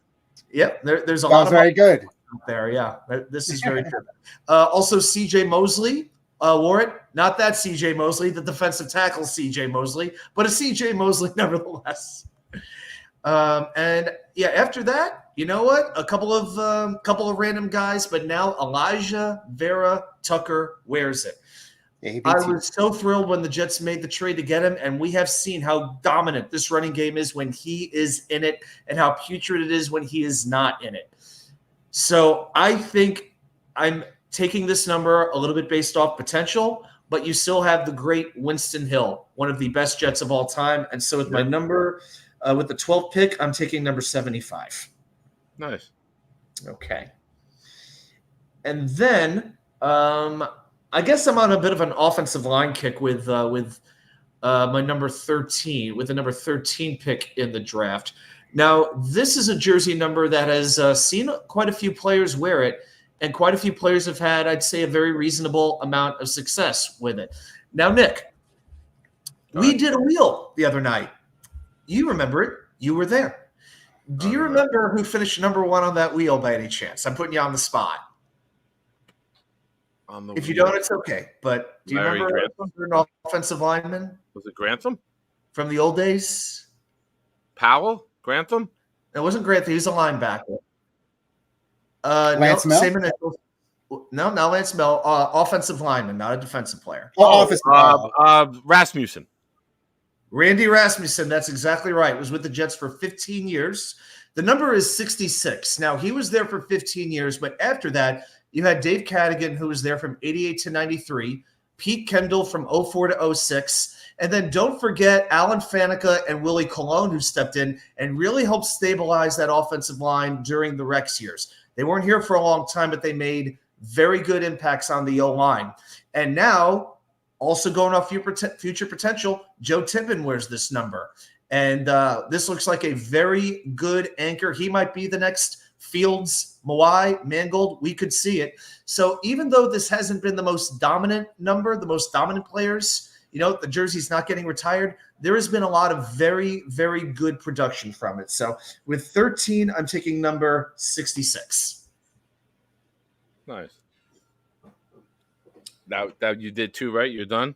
Yep, there's a lot of very good there. Yeah, this is very good. Also, C.J. Mosley wore it. Not that C.J. Mosley, the defensive tackle C.J. Mosley, but a C.J. Mosley nevertheless. And yeah, after that, you know what? A couple of random guys, but now Elijah Vera Tucker wears it. I was so thrilled when the Jets made the trade to get him, and we have seen how dominant this running game is when he is in it and how putrid it is when he is not in it. So I think I'm taking this number a little bit based off potential, but you still have the great Winston Hill, one of the best Jets of all time. And so with my number, with the 12th pick, I'm taking number 75. Nice. Okay. And then I guess I'm on a bit of an offensive line kick with my number 13, with the number 13 pick in the draft. Now, this is a jersey number that has seen quite a few players wear it, and quite a few players have had, I'd say, a very reasonable amount of success with it. Now, Nick, we did a wheel the other night. You remember it. You were there. Do you remember who finished number one on that wheel by any chance? I'm putting you on the spot. If you don't, it's okay. But do you remember an offensive lineman? Was it Grantham? From the old days? Powell? Grantham? It wasn't Grantham. He was a linebacker. Lance Mel? Same initials. No, not Lance Mel. Offensive lineman, not a defensive player. Rasmussen. Randy Rasmussen. That's exactly right. Was with the Jets for 15 years. The number is 66. Now, he was there for 15 years, but after that, you had Dave Cadigan, who was there from 88 to 93, Pete Kendall from 04 to 06, and then don't forget Alan Faneca and Willie Colon, who stepped in and really helped stabilize that offensive line during the Rex years. They weren't here for a long time, but they made very good impacts on the O-line. And now, also going off future potential, Joe Tippin wears this number. And this looks like a very good anchor. He might be the next Fields, Mawai, Mangold. We could see it. So even though this hasn't been the most dominant number, the most dominant players, the jersey's not getting retired, there has been a lot of very, very good production from it. So with 13, I'm taking number 66. Nice. That you did too, right? You're done?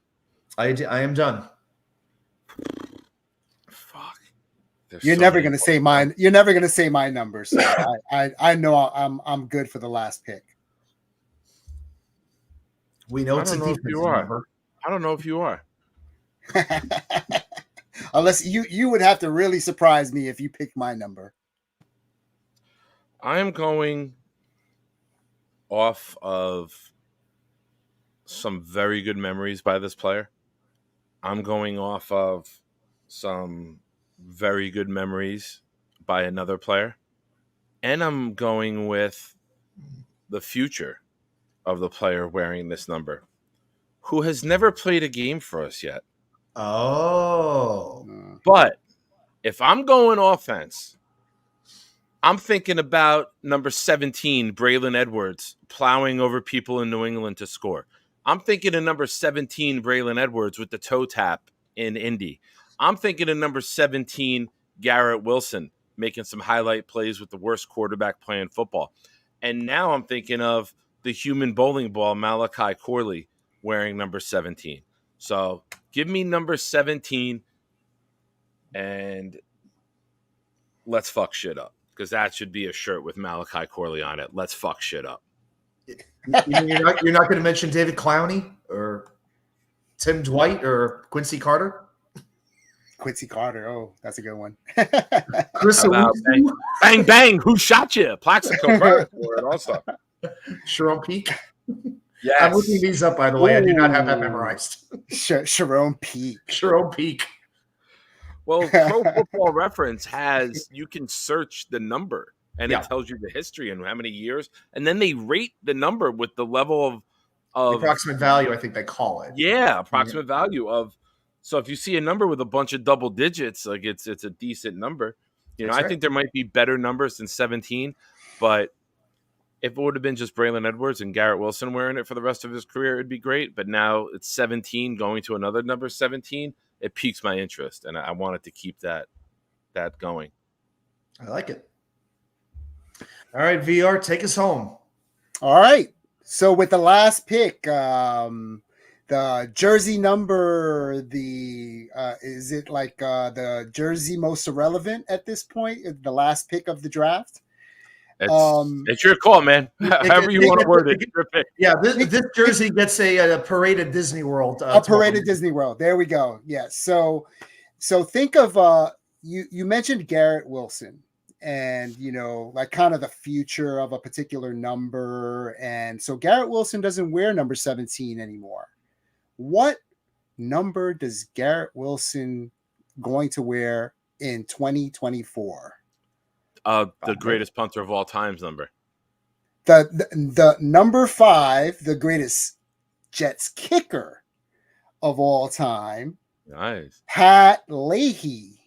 I am done. Fuck. You're never gonna say mine. You're never gonna say my number. So I know I'm good for the last pick. We know it's a defensive number. I don't know if you are. Unless you would have to really surprise me if you pick my number. I am going off of some very good memories by this player. I'm going off of some very good memories by another player. And I'm going with the future of the player wearing this number, who has never played a game for us yet. Oh. But if I'm going offense, I'm thinking about number 17, Braylon Edwards, plowing over people in New England to score. I'm thinking of number 17, Braylon Edwards, with the toe tap in Indy. I'm thinking of number 17, Garrett Wilson, making some highlight plays with the worst quarterback playing football. And now I'm thinking of the human bowling ball, Malachi Corley, wearing number 17. So give me number 17 and let's fuck shit up. Because that should be a shirt with Malachi Corley on it. Let's fuck shit up. You're not going to mention David Clowney or Tim Dwight or Quincy Carter? Quincy Carter. Oh, that's a good one. Chris How about bang, bang, who shot you? Plaxico Burress for it also. Sharon Peak. Yes. I'm looking these up, by the way. I do not have that Ooh. memorized. Sharon Peak. Sharon Peak. Well, Pro Football Reference has, you can search the number and Yeah. it tells you the history and how many years. And then they rate the number with the level The of approximate value, I think they call it. yeah, approximate value of. So if you see a number with a bunch of double digits, like it's a decent number. You know, That's I right. think there might be better numbers than 17, but if it would have been just Braylon Edwards and Garrett Wilson wearing it for the rest of his career, it'd be great. But now it's 17 going to another number 17. It piques my interest, and I wanted to keep that going. I like it. All right, VR, take us home. All right. So with the last pick, the jersey number, is it like the jersey most irrelevant at this point? The last pick of the draft. It's your call, man. However you want to word it. Yeah, this jersey gets a parade at Disney World. A parade at Disney World. There we go. Yes. So think of you mentioned Garrett Wilson, and like kind of the future of a particular number, and so Garrett Wilson doesn't wear number 17 anymore. What number does Garrett Wilson going to wear in 2024? The greatest punter of all times number. The number 5, the greatest Jets kicker of all time. Nice. Pat Leahy.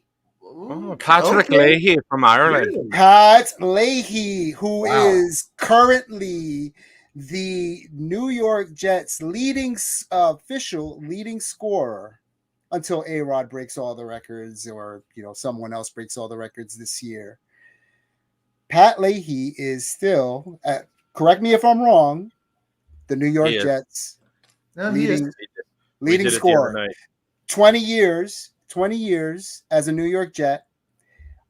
Oh, Patrick Leahy from Ireland. Really? Pat Leahy, who Wow. is currently the New York Jets leading scorer until A-Rod breaks all the records, or someone else breaks all the records this year. Pat Leahy is still, correct me if I'm wrong, the New York Jets No, he is. leading scorer. 20 years as a New York Jet.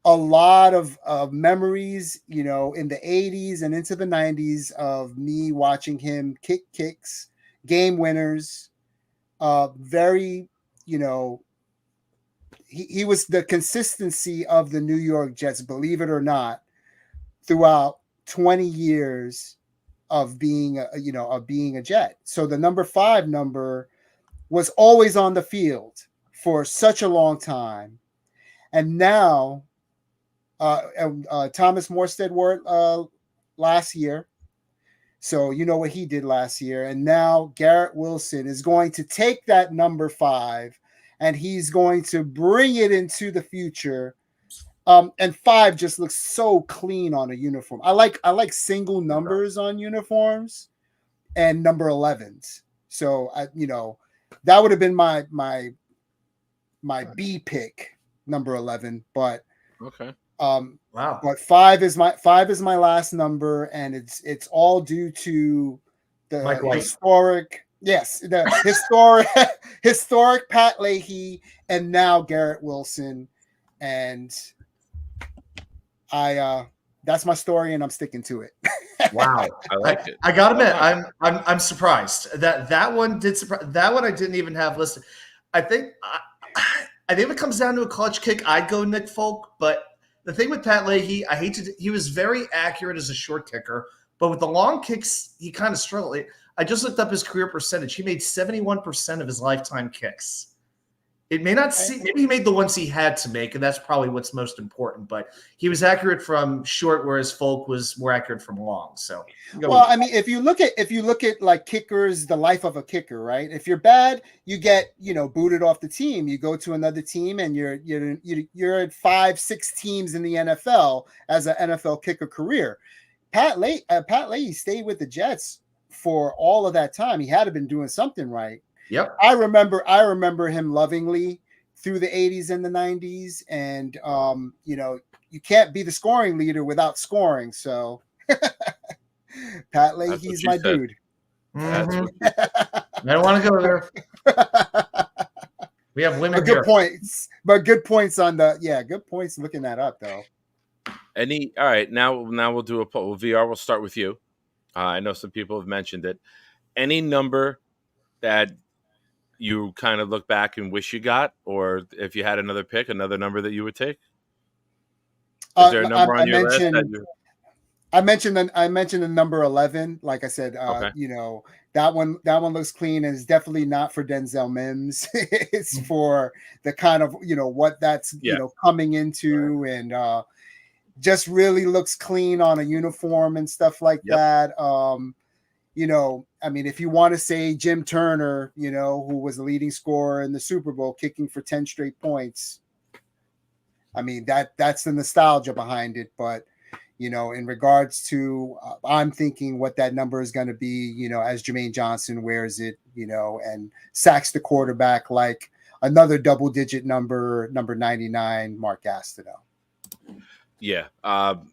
A lot of memories, in the 80s and into the 90s of me watching him kick kicks, game winners. Very, he was the consistency of the New York Jets, believe it or not, throughout 20 years of being a Jet. So the number 5 number was always on the field for such a long time. And now Thomas Morstead wore it last year. So you know what he did last year. And now Garrett Wilson is going to take that number 5 and he's going to bring it into the future. And 5 just looks so clean on a uniform. I like single numbers on uniforms and number 11s. So that would have been my B pick, number 11. But okay. Wow. But 5 is my last number, and it's all due to the historic. Yes, the historic Pat Leahy, and now Garrett Wilson, and that's my story, and I'm sticking to it. Wow, I like it. I gotta admit, I'm surprised that one did surprise. That one I didn't even have listed. I think if it comes down to a clutch kick, I'd go Nick Folk. But the thing with Pat Leahy, he was very accurate as a short kicker, but with the long kicks, he kind of struggled. I just looked up his career percentage. He made 71% of his lifetime kicks. It may not seem, maybe he made the ones he had to make, and that's probably what's most important. But he was accurate from short, whereas Folk was more accurate from long. So, well, I mean, if you look at like kickers, the life of a kicker, right? If you're bad, you get booted off the team. You go to another team, and you're at 5-6 teams in the NFL as an NFL kicker career. Pat Leahy stayed with the Jets for all of that time. He had to have been doing something right. Yep. I remember him lovingly through the 80s and the 90s, and you can't be the scoring leader without scoring. So Pat Leahy's my dude. Mm-hmm. I don't want to go there. We have women here. Good points on the good points looking that up though. All right, now we'll do a poll. VR, we'll start with you. I know some people have mentioned it. Any number that you kind of look back and wish you got, or if you had another pick, another number that you would take? Is there a number on your list that you? I mentioned the number 11. Like I said, Okay. that one looks clean, and it's definitely not for Denzel Mims. It's for the kind of what that's coming into, and just really looks clean on a uniform and stuff like that. I mean, if you want to say Jim Turner, who was the leading scorer in the Super Bowl, kicking for 10 straight points. I mean, that's the nostalgia behind it, but. In regards to, I'm thinking what that number is going to be, as Jermaine Johnson wears it, and sacks the quarterback like another double-digit number 99, Mark Gastineau. Yeah.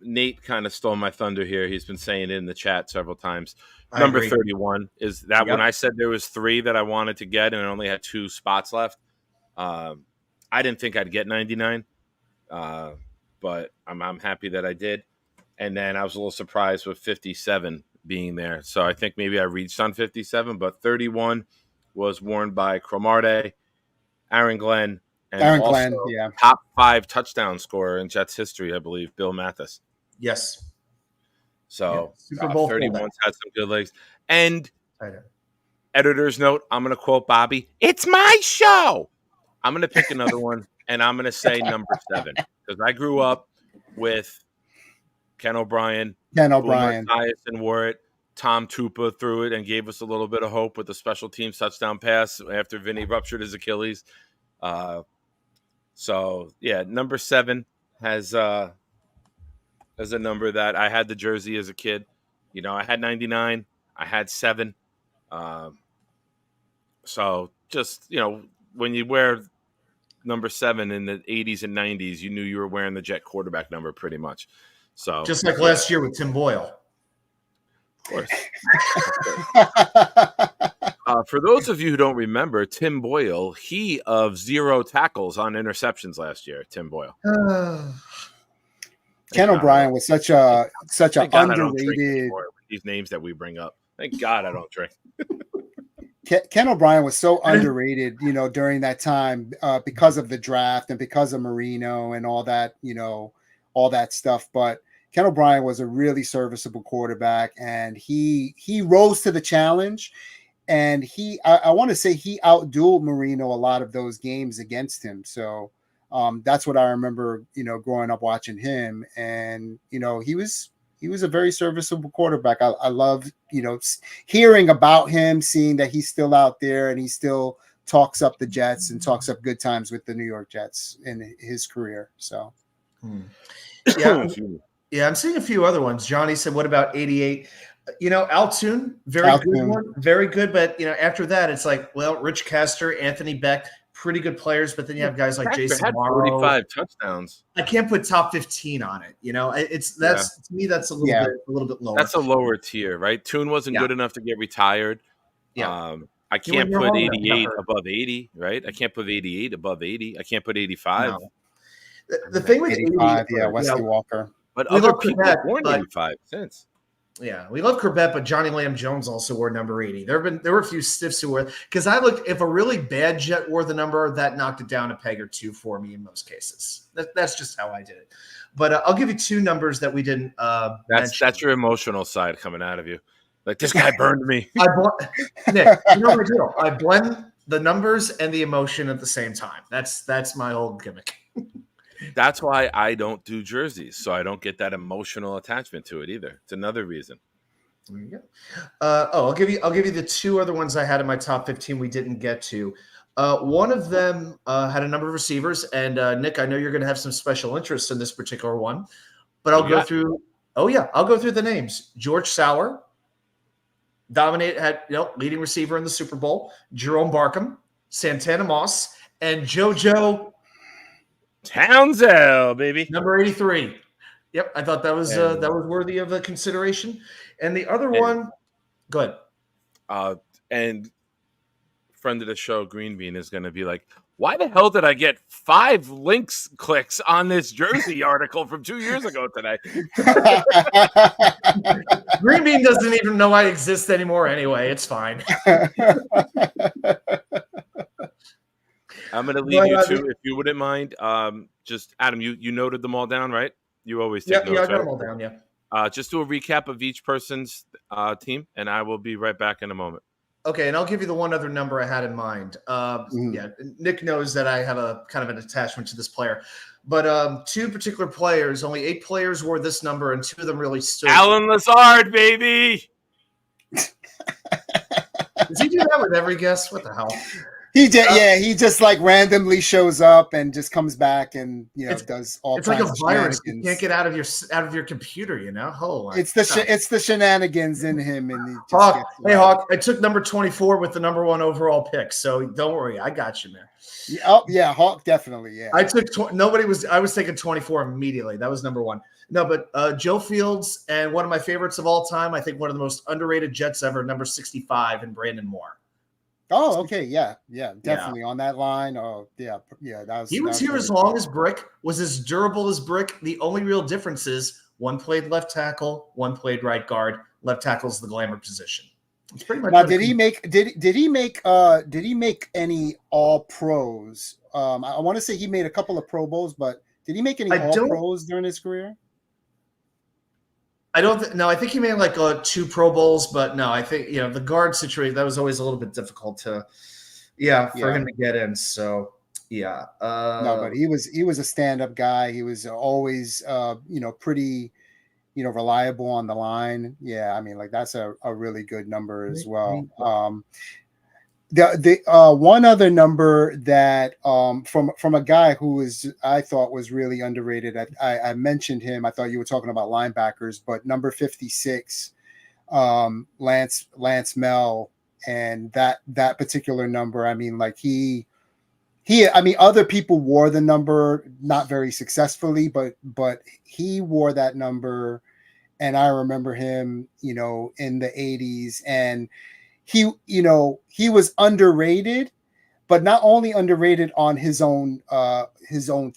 Nate kind of stole my thunder here. He's been saying it in the chat several times. Number 31 is that when I said there was 3 that I wanted to get and I only had 2 spots left. I didn't think I'd get 99, but I'm happy that I did. And then I was a little surprised with 57 being there. So I think maybe I reached on 57, but 31 was worn by Cromartie, Aaron Glenn, and top 5 touchdown scorer in Jets history, I believe, Bill Mathis. Yes. So Super Bowl 31's had some good legs. And editor's note, I'm going to quote Bobby, "It's my show." I'm going to pick another one, and I'm going to say number 7 because I grew up with Ken O'Brien, Tyson wore it. Tom Tupa threw it and gave us a little bit of hope with the special teams touchdown pass after Vinny ruptured his Achilles. Number 7 has a number that I had the jersey as a kid. I had 99, I had 7. So just when you wear number 7 in the 80s and 90s, you knew you were wearing the Jet quarterback number pretty much. So just like last year with Tim Boyle. Of course. For those of you who don't remember, Tim Boyle, he of 0 tackles on interceptions last year. Tim Boyle. Ken O'Brien was such an underrated. These names that we bring up. Thank God I don't drink. Ken O'Brien was so underrated, during that time because of the draft and because of Marino and all that, all that stuff. But Ken O'Brien was a really serviceable quarterback, and he rose to the challenge. And I want to say he outdueled Marino a lot of those games against him. So that's what I remember, growing up watching him. And, he was a very serviceable quarterback. I love, hearing about him, seeing that he's still out there and he still talks up the Jets and talks up good times with the New York Jets in his career. So. Yeah, I'm seeing a few other ones. Johnny said, what about 88? Altoon, good one, very good. But, after that, it's like, well, Rich Castor, Anthony Beck, pretty good players. But then you have guys like Jason Morrow. 45 touchdowns. I can't put top 15 on it. To me, that's a little bit lower. That's a lower tier, right? Toon wasn't good enough to get retired. Yeah. I can't put 88 above 80, right? I can't put 88 above 80. I can't put 85. No. The thing with 85, Wesley Walker. But other people have worn 85 since. Yeah, we love Corbett, but Johnny Lamb Jones also wore number 80. There were a few stiffs who wore, because I looked, if a really bad Jet wore the number, that knocked it down a peg or 2 for me in most cases. That's just how I did it. But I'll give you 2 numbers that we didn't mention. That's your emotional side coming out of you. Like, this guy burned me. Nick, you know what I do? I blend the numbers and the emotion at the same time. That's my whole gimmick. That's why I don't do jerseys, so I don't get that emotional attachment to it either. It's another reason. There you go. I'll give you the 2 other ones I had in my top 15 we didn't get to. One of them had a number of receivers, and Nick, I know you're going to have some special interest in this particular one, but I'll go through. Oh yeah, I'll go through the names. George Sauer, leading receiver in the Super Bowl. Jerome Barkham, Santana Moss, and JoJo Townsend, baby. Number 83. Yep, I thought that was worthy of a consideration. And the other one, go ahead. And friend of the show, Green Bean, is going to be like, why the hell did I get 5 clicks on this jersey article from 2 years ago today? Green Bean doesn't even know I exist anymore anyway. It's fine. I'm going to leave But, you to, if you wouldn't mind. Just Adam, you noted them all down, right? You always take yeah, notes, I got right? them all down. Yeah. Just do a recap of each person's team, and I will be right back in a moment. Okay, and I'll give you the one other number I had in mind. Yeah, Nick knows that I have a kind of an attachment to this player, but two particular players, only 8 players wore this number, and 2 of them really stood. Alan Lazard, baby. Does he do that with every guest? What the hell? He did, yeah. He just like randomly shows up and just comes back and does all. It's like a kinds of virus. You shenanigans. can't get out of your computer. Oh, it's the shenanigans in him, and he just Hawk. Hey, Hawk. I took number 24 with the number 1 overall pick, so don't worry, I got you, man. Yeah, Hawk definitely. Yeah, I took I was taking 24 immediately. That was number 1. No, but Joe Fields and one of my favorites of all time. I think one of the most underrated Jets ever, number 65, and Brandon Moore. Oh, okay, yeah, definitely on that line. Oh, yeah. He was here as long as Brick, was as durable as Brick. The only real difference is one played left tackle, one played right guard. Left tackle's the glamour position. It's pretty much. Now, did he make any All Pros? I want to say he made a couple of Pro Bowls, but did he make any All Pros during his career? I don't no, I think he made like 2 Pro Bowls, but no, I think the guard situation, that was always a little bit difficult to for him to get in. So no, but he was a stand-up guy. He was always pretty reliable on the line. Yeah, I mean, like that's a really good number as well. The one other number that from a guy who I thought was really underrated. I mentioned him. I thought you were talking about linebackers, but number 56, Lance Mel, and that particular number. I mean, like he. I mean, other people wore the number not very successfully, but he wore that number, and I remember him, in the 80s, and he was underrated, but not only underrated on his own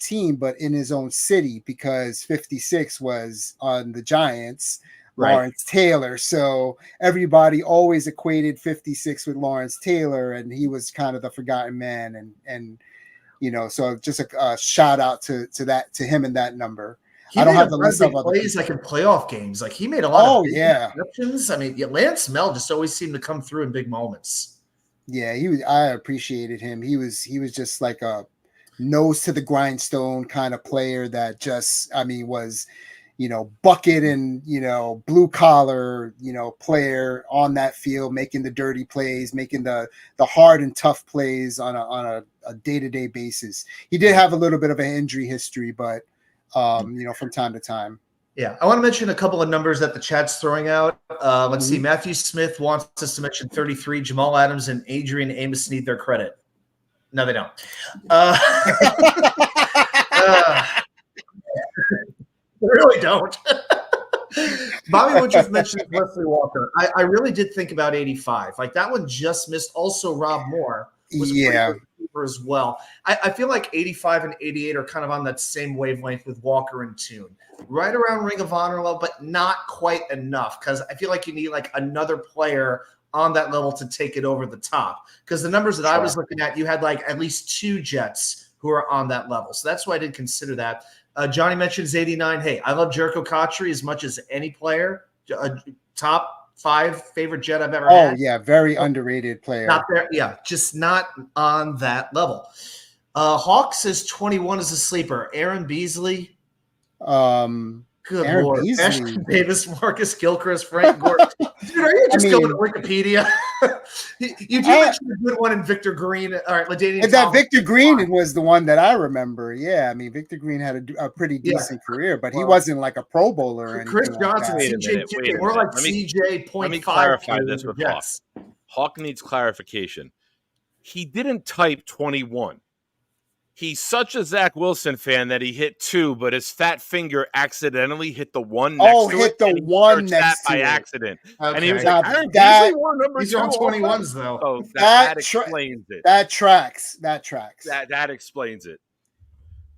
team, but in his own city, because 56 was on the Giants, right. Lawrence Taylor. So everybody always equated 56 with Lawrence Taylor, and he was kind of the forgotten man. And so just a shout out to him and that number. I don't have the list of plays like in playoff games. Like he made a lot of exceptions. I mean, Lance Mel just always seemed to come through in big moments. Yeah, I appreciated him. He was just like a nose to the grindstone kind of player that just, I mean, was bucket and blue collar player on that field, making the dirty plays, making the hard and tough plays on a day-to-day basis. He did have a little bit of an injury history, but from time to time. Yeah, I want to mention a couple of numbers that the chat's throwing out. Let's see. Matthew Smith wants us to mention 33. Jamal Adams and Adrian Amos need their credit. No, they don't. They really don't. Bobby Woodruff mentioned Wesley Walker. I really did think about 85. Like that one just missed. Also, Rob Moore was as well. I feel like 85 and 88 are kind of on that same wavelength with Walker and Tune. Right around Ring of Honor level, but not quite enough, because I feel like you need like another player on that level to take it over the top. Because the numbers that I was looking at, you had like at least 2 Jets who are on that level. So that's why I didn't consider that. Johnny mentions 89. Hey, I love Jerko Kotri as much as any player. Top 5 favorite Jet I've ever had. Oh, yeah. Very underrated player. Not there. Yeah. Just not on that level. Hawk says 21 is a sleeper. Aaron Beasley. Good Aaron Lord. Beasley. Ashton Davis, Marcus Gilchrist, Frank Gordon. Dude, are you just going to Wikipedia? you do mention a good one in Victor Green. All right, LaDainian. That Victor Green was the one that I remember. Yeah, I mean, Victor Green had a pretty decent career, but he wasn't like a Pro Bowler. Chris Johnson, CJ, more like CJ. Let me clarify this with Hawk. Hawk needs clarification. He didn't type 21. He's such a Zach Wilson fan that he hit 2, but his fat finger accidentally hit the 1 next to it. Hit the 1 next to by it. accident. Okay. And he was like, Aaron Beasley wore number 2. These are 21s, though. Oh, that explains it. That tracks. That explains it.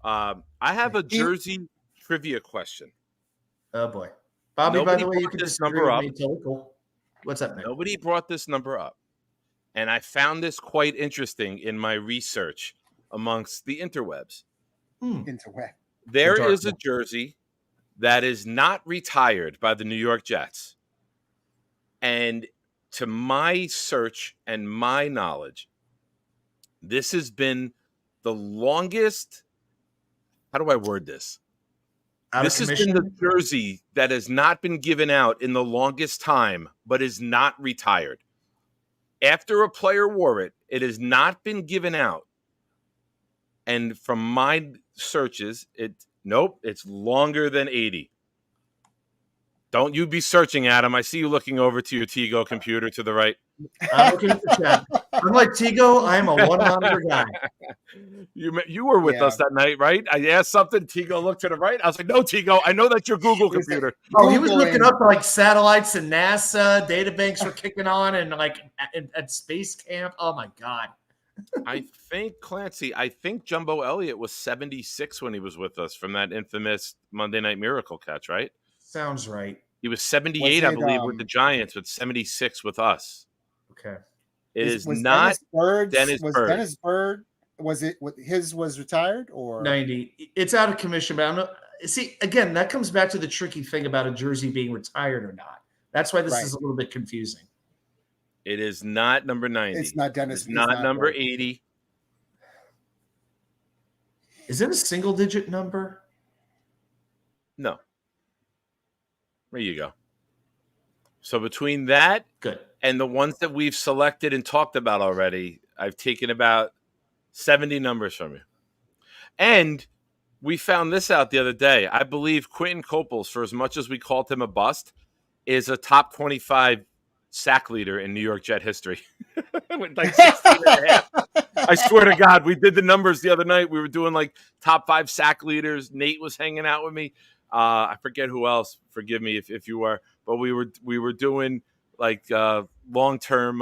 I have a Jersey trivia question. Oh, boy. Bobby, by the way, you can this number up. What's up, man? Nobody brought this number up. And I found this quite interesting in my research. amongst the interwebs. Interweb. There is a jersey that is not retired by the New York Jets. And to my search and my knowledge, this has been the longest. How do I word this? This has been the jersey that has not been given out in the longest time, but is not retired. After a player wore it, it has not been given out. And from my searches, it's longer than 80. Don't you be searching, Adam. I see you looking over to your Tigo computer to the right. I'm looking at the chat. I'm like, Tigo, I'm a one-monitor guy. You were with us that night, right? I asked something. Tigo looked to the right. I was like, no, Tigo, I know that's your Google computer. He was looking up like satellites and NASA. Databanks were kicking on and like at space camp. Oh, my God. I think Jumbo Elliott was 76 when he was with us from that infamous Monday Night Miracle catch, right? Sounds right. He was 78, I believe, with the Giants, but 76 with us. Okay. It is not Dennis Bird. Dennis Bird, his was retired or 90? It's out of commission, but I'm not. See, again, that comes back to the tricky thing about a jersey being retired or not. That's why this is a little bit confusing. It is not number 90. It's not Dennis. It's not number 80. Is it a single-digit number? No. There you go. So between that and the ones that we've selected and talked about already, I've taken about 70 numbers from you. And we found this out the other day. I believe Quentin Copels, for as much as we called him a bust, is a top 25 sack leader in New York Jet history. With like 16 and a half. I swear to God, we did the numbers the other night. We were doing like top 5 sack leaders. Nate was hanging out with me. I forget who else. Forgive me if you were, but we were doing like long-term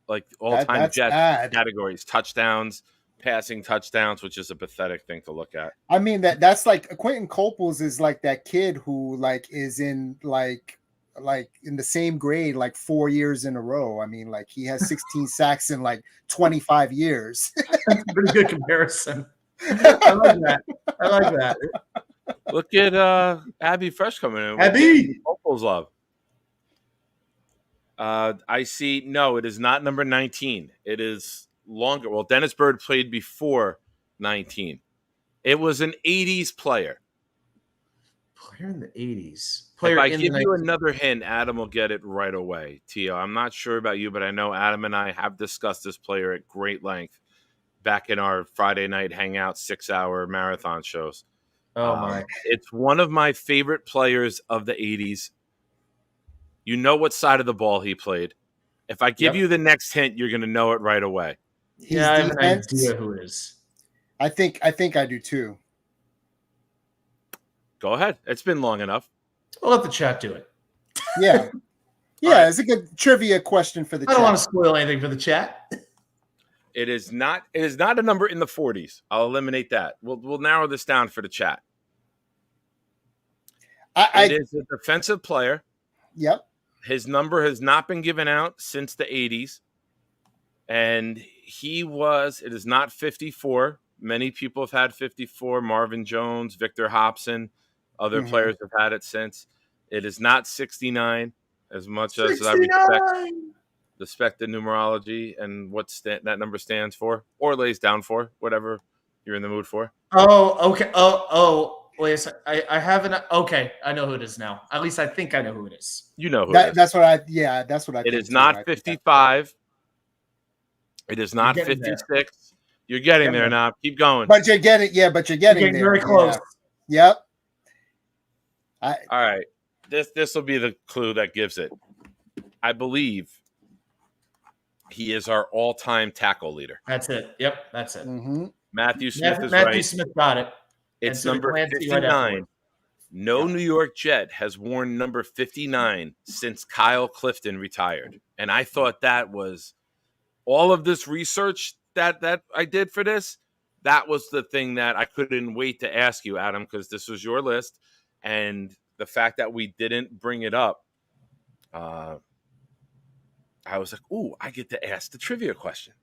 like all-time Jet categories, touchdowns, passing touchdowns, which is a pathetic thing to look at. I mean that's like Quentin Copels is like that kid who like is in like in the same grade like 4 years in a row. I mean, like he has 16 sacks in like 25 years. That's a pretty good comparison. I like that. Look at Abby Fresh coming in. Abby, Copels love. I see. No, it is not number 19. It is longer. Well, Dennis Bird played before 19. It was an 80s player. Player in the 80s. If I give you another hint, Adam will get it right away. Tio, I'm not sure about you, but I know Adam and I have discussed this player at great length back in our Friday night hangout 6-hour marathon shows. Oh, my. It's one of my favorite players of the 80s. You know what side of the ball he played. If I give you the next hint, you're going to know it right away. I have an idea who it is. I think I do too. Go ahead. It's been long enough. I'll let the chat do it. Yeah. Yeah, it's a good trivia question for the chat. I don't want to spoil anything for the chat. It is not a number in the 40s. I'll eliminate that. We'll narrow this down for the chat. It is a defensive player. Yep. His number has not been given out since the 80s. And it is not 54. Many people have had 54. Marvin Jones, Victor Hobson, other players have had it since. It is not 69, as much as I respect the numerology and what that number stands for or lays down for, whatever you're in the mood for. Oh, okay. Wait a second. I haven't. Okay, I know who it is now. At least I think I know who it is. You know who it is. That's what I It is not 55. It is not 56. You're getting there now. Keep going. But you're getting there. Very close. Yeah. Yep. All right. This will be the clue that gives it. I believe he is our all-time tackle leader. That's it. Yep, that's it. Mm-hmm. Matthew Smith is right. Matthew Smith got it. It's number 59. No New York Jet has worn number 59 since Kyle Clifton retired. And I thought that was all of this research that I did for this. That was the thing that I couldn't wait to ask you, Adam, because this was your list. And the fact that we didn't bring it up, I was like, ooh, I get to ask the trivia question.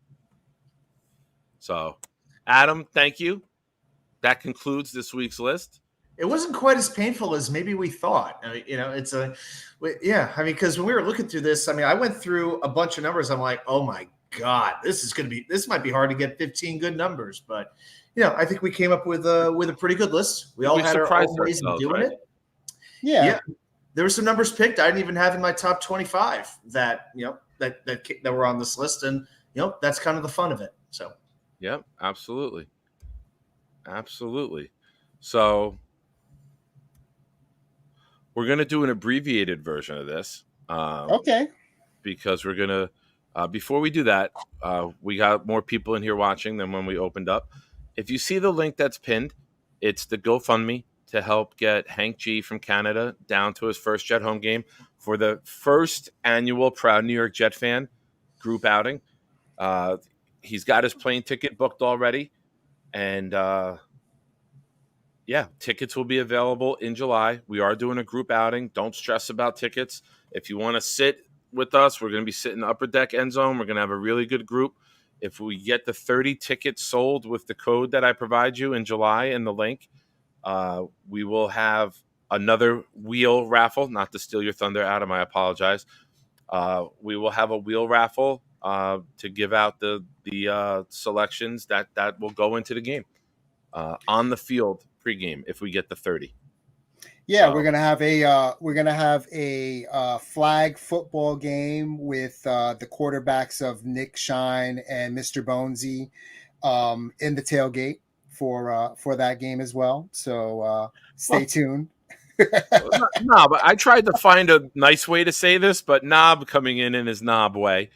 So, Adam, thank you. That concludes this week's list. It wasn't quite as painful as maybe we thought. I mean, yeah. I mean, because when we were looking through this, I mean, I went through a bunch of numbers. I'm like, oh my God, this might be hard to get 15 good numbers. But, I think we came up with a pretty good list. We all had our own ways of doing it. Yeah. There were some numbers picked I didn't even have in my top 25 that were on this list. And, that's kind of the fun of it. So. Yep, absolutely. Absolutely. So we're going to do an abbreviated version of this. Okay. Because we're going to, before we do that, we got more people in here watching than when we opened up. If you see the link that's pinned, it's the GoFundMe to help get Hank G from Canada down to his first Jet home game for the first annual Proud New York Jet fan group outing. He's got his plane ticket booked already. And tickets will be available in July. We are doing a group outing. Don't stress about tickets. If you want to sit with us, we're going to be sitting in the upper deck end zone. We're going to have a really good group. If we get the 30 tickets sold with the code that I provide you in July and the link, we will have another wheel raffle. Not to steal your thunder, Adam, I apologize. We will have a wheel raffle to give out the selections that will go into the game on the field pregame if we get the 30. Yeah, so we're gonna have a flag football game with the quarterbacks of Nick Shine and Mr. Bonesy in the tailgate for that game as well. So stay tuned. No, but I tried to find a nice way to say this, but Knob coming in his knob way,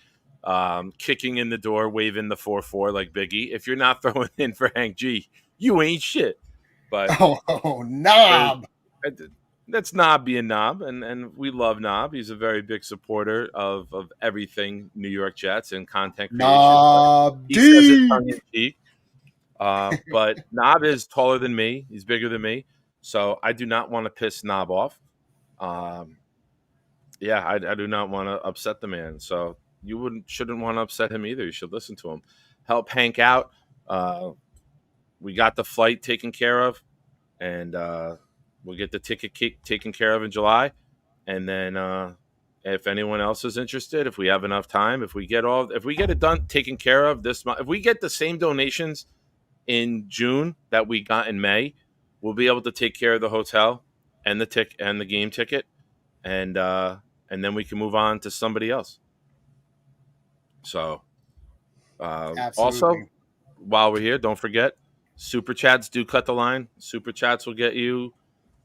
kicking in the door, waving the 4-4 like Biggie. If you're not throwing in for Hank G, you ain't shit. But Knob. That's Knob being Knob, and we love Knob. He's a very big supporter of everything New York Jets and content creation. Knob he says it tongue in cheek. But Knob is taller than me. He's bigger than me. So I do not want to piss Knob off. I do not want to upset the man. So you shouldn't want to upset him either. You should listen to him. Help Hank out. We got the flight taken care of, and we'll get the ticket taken care of in July. And then if anyone else is interested, if we have enough time, if we get it done, taken care of this month, if we get the same donations in June that we got in May, we'll be able to take care of the hotel and the game ticket, and then we can move on to somebody else. So also, while we're here, don't forget, Super Chats do cut the line. Super Chats will get you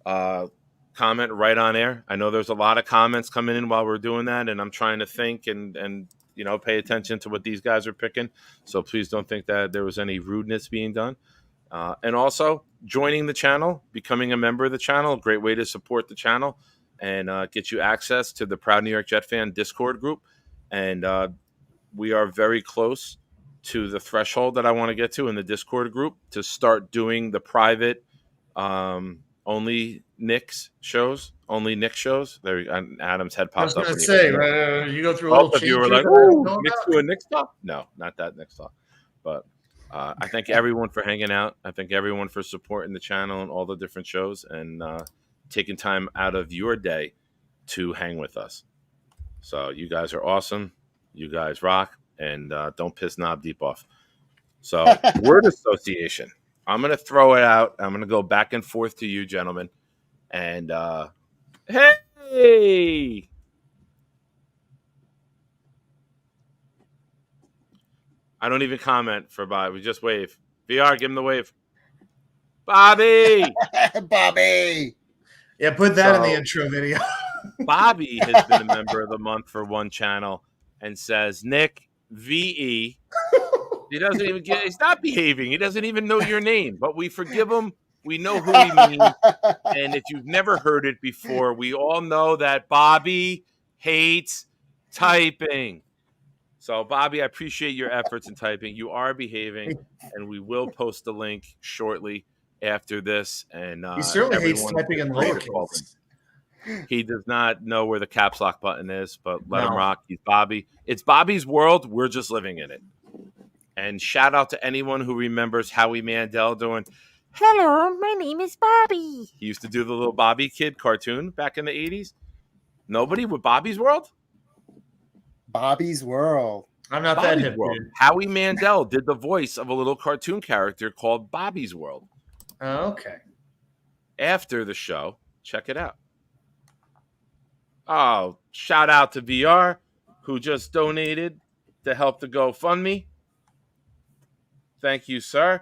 comment right on air. I know there's a lot of comments coming in while we're doing that, and I'm trying to think and pay attention to what these guys are picking. So please don't think that there was any rudeness being done. And also, joining the channel, becoming a member of the channel, a great way to support the channel and get you access to the Proud New York Jet Fan Discord group. And we are very close to the threshold that I want to get to in the Discord group to start doing the private only Nick shows. There, Adam's head popped up. I was going to say, you go through a little change. You were like, "Ooh, Nick's doing Nick stuff." No, not that Nick stuff. But I thank everyone for hanging out. I thank everyone for supporting the channel and all the different shows and taking time out of your day to hang with us. So you guys are awesome. You guys rock. And don't piss Knob Deep off. So word association. I'm going to throw it out. I'm going to go back and forth to you, gentlemen. And hey! I don't even comment for Bobby. We just wave. VR, give him the wave. Bobby! Bobby! Yeah, put that in the intro video. Bobby has been a member of the month for one channel and says, Nick, VE. He doesn't even he's not behaving. He doesn't even know your name, but we forgive him. We know who he means. And if you've never heard it before, we all know that Bobby hates typing. So, Bobby, I appreciate your efforts in typing. You are behaving, and we will post the link shortly after this. And he certainly hates typing in lowercase. He does not know where the caps lock button is, but let him rock. He's Bobby. It's Bobby's world. We're just living in it. And shout out to anyone who remembers Howie Mandel doing, "Hello, my name is Bobby." He used to do the little Bobby Kid cartoon back in the 80s. Nobody with Bobby's World? Bobby's World. I'm not Bobby's that hip, World. dude. Howie Mandel did the voice of a little cartoon character called Bobby's World. Oh, okay. After the show, check it out. Oh, shout out to VR who just donated to help the GoFundMe. Thank you, sir.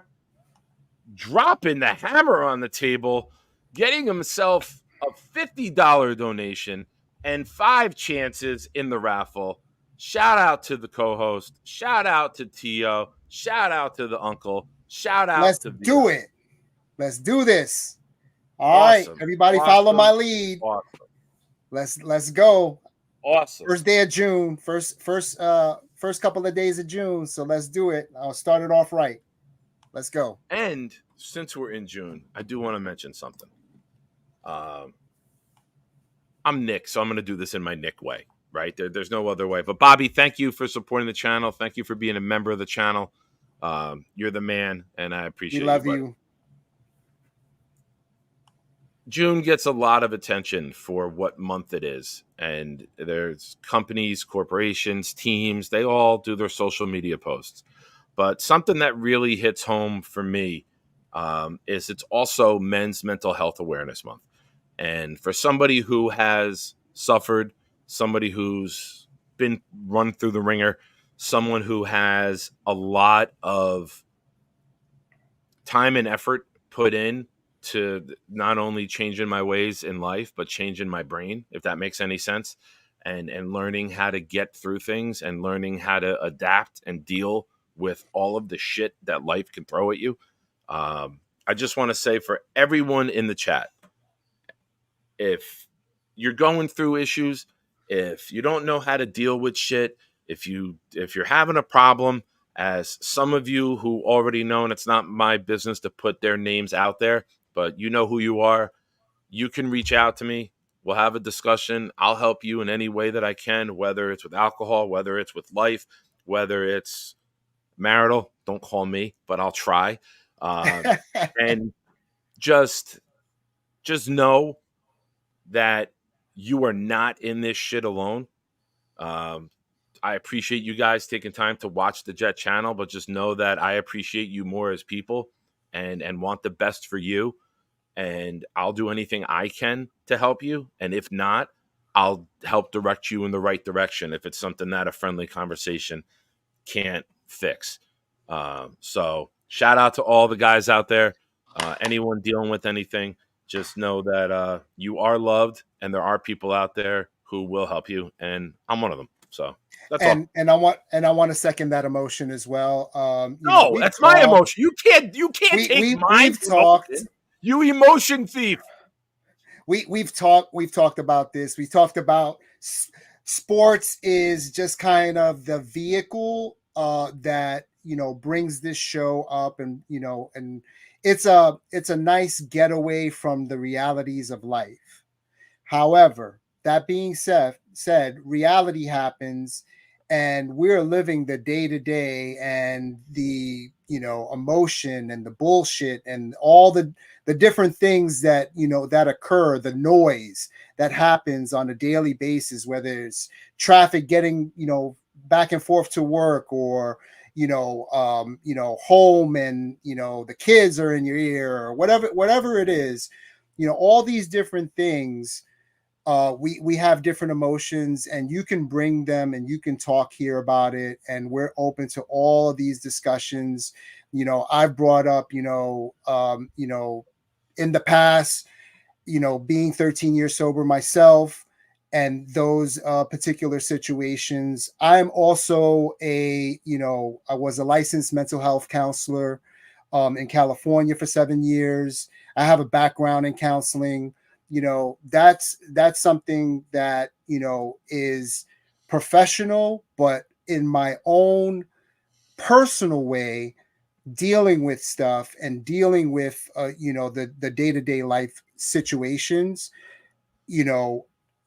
Dropping the hammer on the table, getting himself a $50 donation and 5 chances in the raffle. Shout out to the co-host. Shout out to Tio. Shout out to the uncle. Shout out Let's to do VR. it. Let's do this. All right, Awesome. everybody, Awesome. follow my lead. Awesome. Let's go. Awesome. First day of June. First couple of days of June. So let's do it. I'll start it off right. Let's go. And since we're in June, I do want to mention something. I'm Nick, so I'm going to do this in my Nick way, right? There's no other way. But Bobby, thank you for supporting the channel. Thank you for being a member of the channel. You're the man, and I appreciate We love you. you. June gets a lot of attention for what month it is. And there's companies, corporations, teams, they all do their social media posts. But something that really hits home for me is it's also Men's Mental Health Awareness Month. And for somebody who has suffered, somebody who's been run through the ringer, someone who has a lot of time and effort put in to not only changing my ways in life, but changing my brain, if that makes any sense, and learning how to get through things and learning how to adapt and deal with all of the shit that life can throw at you. I just want to say for everyone in the chat, if you're going through issues, if you don't know how to deal with shit, if you're having a problem, as some of you who already know, and it's not my business to put their names out there, but you know who you are, you can reach out to me. We'll have a discussion. I'll help you in any way that I can, whether it's with alcohol, whether it's with life, whether it's marital. Don't call me, but I'll try. And just know that you are not in this shit alone. I appreciate you guys taking time to watch the Jet channel, but just know that I appreciate you more as people and want the best for you. And I'll do anything I can to help you. And if not, I'll help direct you in the right direction if it's something that a friendly conversation can't fix. So shout out to all the guys out there. Anyone dealing with anything, just know that you are loved and there are people out there who will help you. And I'm one of them. So that's all. And I want to second that emotion as well. No, that's my emotion. You can't take mine. We've talked. You emotion thief. We've talked about this. We talked about sports is just kind of the vehicle that brings this show up, and and it's a nice getaway from the realities of life. However, that being said, reality happens, and we're living the day to day and the emotion and the bullshit and all the different things that that occur, the noise that happens on a daily basis, whether it's traffic getting back and forth to work, or home, and the kids are in your ear, or whatever it is, all these different things. We have different emotions, and you can bring them and you can talk here about it, and we're open to all of these discussions. I've brought up in the past, being 13 years sober myself, and those particular situations. I'm also I was a licensed mental health counselor in California for 7 years. I have a background in counseling. That's something that is professional, but in my own personal way, dealing with stuff and dealing with the day-to-day life situations.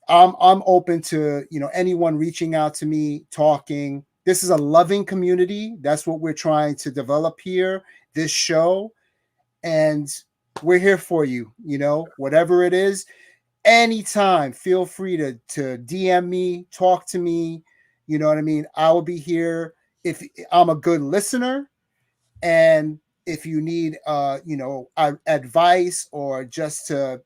I'm open to anyone reaching out to me, talking, This is a loving community. That's what we're trying to develop here, this show. And we're here for you, whatever it is. Anytime, feel free to DM me, talk to me. You know what I mean? I will be here if I'm a good listener, and if you need advice or just to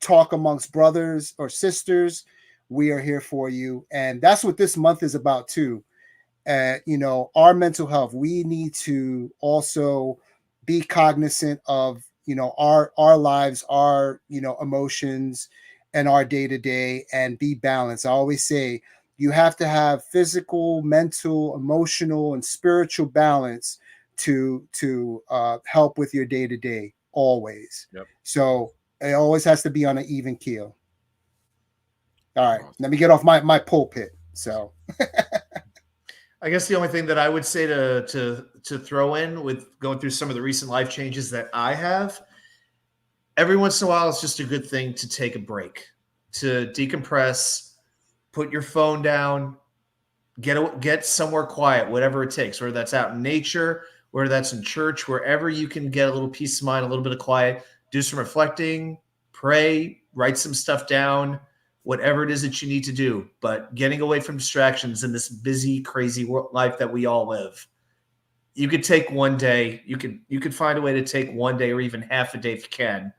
talk amongst brothers or sisters, we are here for you. And that's what this month is about too. Our mental health. We need to also be cognizant of our lives, our emotions, and our day to day, and be balanced. I always say you have to have physical, mental, emotional, and spiritual balance to help with your day to day. Always. Yep. So it always has to be on an even keel. All right, let me get off my pulpit. So. I guess the only thing that I would say to throw in with going through some of the recent life changes that I have, every once in a while, it's just a good thing to take a break, to decompress, put your phone down, get somewhere quiet, whatever it takes, whether that's out in nature, whether that's in church, wherever you can get a little peace of mind, a little bit of quiet, do some reflecting, pray, write some stuff down, whatever it is that you need to do. But getting away from distractions in this busy, crazy life that we all live, you could take one day, you could find a way to take one day or even half a day if you can,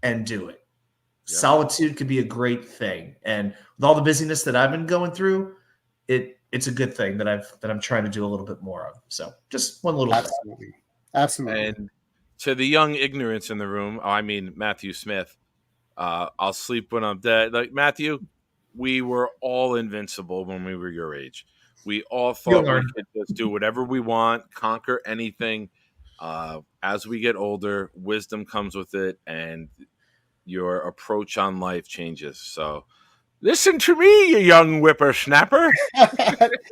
and do it. Yep. Solitude could be a great thing. And with all the busyness that I've been going through, it's a good thing that I'm trying to do a little bit more of. So just one little Absolutely. Absolutely. And to the young ignorance in the room, I mean Matthew Smith, I'll sleep when I'm dead. Like, Matthew, we were all invincible when we were your age. We all thought we could just do whatever we want, conquer anything. As we get older, wisdom comes with it, and your approach on life changes. So listen to me, you young whippersnapper.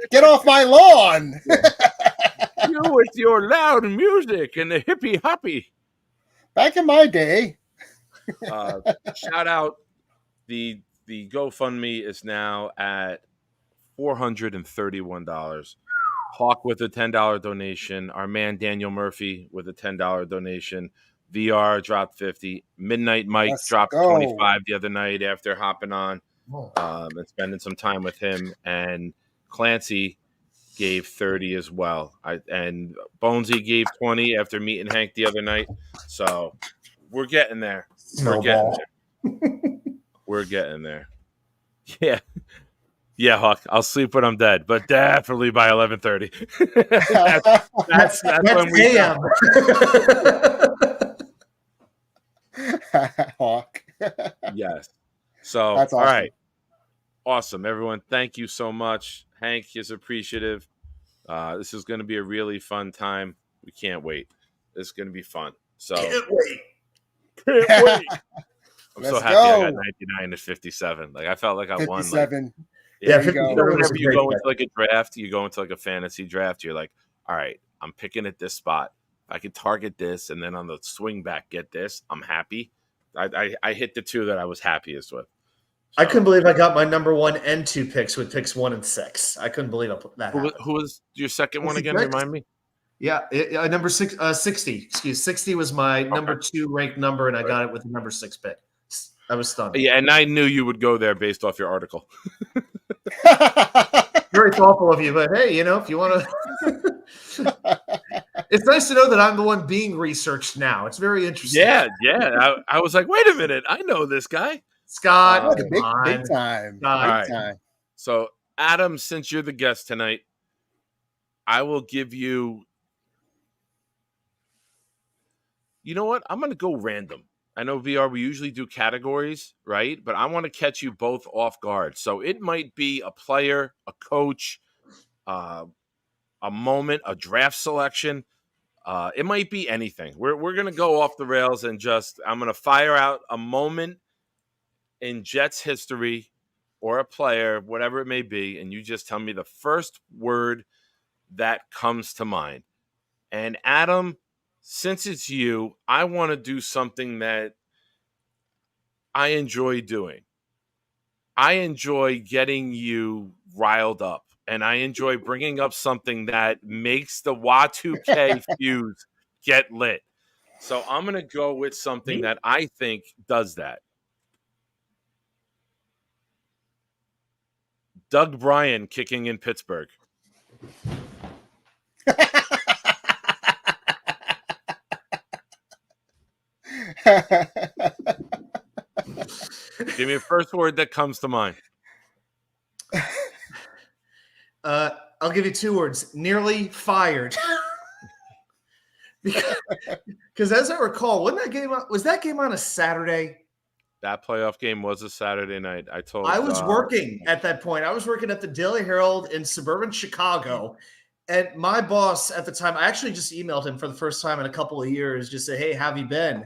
Get off my lawn. You with your loud music and the hippie hoppy. Back in my day. Shout out, the GoFundMe is now at $431. Hawk with a $10 donation. Our man Daniel Murphy with a $10 donation. VR dropped 50. Midnight Mike dropped 25 the other night after hopping on and spending some time with him. And Clancy gave 30 as well. And Bonesy gave 20 after meeting Hank the other night. So we're getting there. We're getting there. Yeah. Yeah, Hawk. I'll sleep when I'm dead, but definitely by 11:30. that's when we AM. Hawk. Yes. So that's awesome. All right. Awesome, everyone. Thank you so much. Hank is appreciative. This is going to be a really fun time. We can't wait. This is going to be fun. So can't wait. I'm so happy I got 99 to 57. Like, I felt like I 57. Won. 57. Yeah, whenever you go into like a draft, you go into like a fantasy draft, you're like, all right, I'm picking at this spot. I could target this, and then on the swing back, get this. I'm happy. I hit the two that I was happiest with. So, I couldn't believe I got my number 1 and 2 picks with picks 1 and 6. I couldn't believe that. Who was your second one again? Remind me. Yeah, number 60. Excuse 60 was my number 2 ranked number, and I got it with the number 6 pick. I was stunned. Yeah, and I knew you would go there based off your article. Very thoughtful of you, but hey, if you want to, it's nice to know that I'm the one being researched now. It's very interesting. Yeah. I was like, wait a minute, I know this guy, Scott. Big time. All right. So, Adam, since you're the guest tonight, I will give you. You know what? I'm going to go random. I know VR, we usually do categories, right? But I want to catch you both off guard. So it might be a player, a coach, a moment, a draft selection. It might be anything. We're going to go off the rails and I'm going to fire out a moment in Jets history or a player, whatever it may be, and you just tell me the first word that comes to mind. And Adam, since it's you, I want to do something that I enjoy doing. I enjoy getting you riled up and I enjoy bringing up something that makes the Y2K fuse get lit. So I'm going to go with something that I think does that. Doug Bryan kicking in Pittsburgh. Give me a first word that comes to mind. I'll give you 2 words. Nearly fired. Because as I recall, was that game on a Saturday? That playoff game was a Saturday night. I was working at that point. I was working at the Daily Herald in suburban Chicago. And my boss at the time, I actually just emailed him for the first time in a couple of years, just say, hey, how have you been?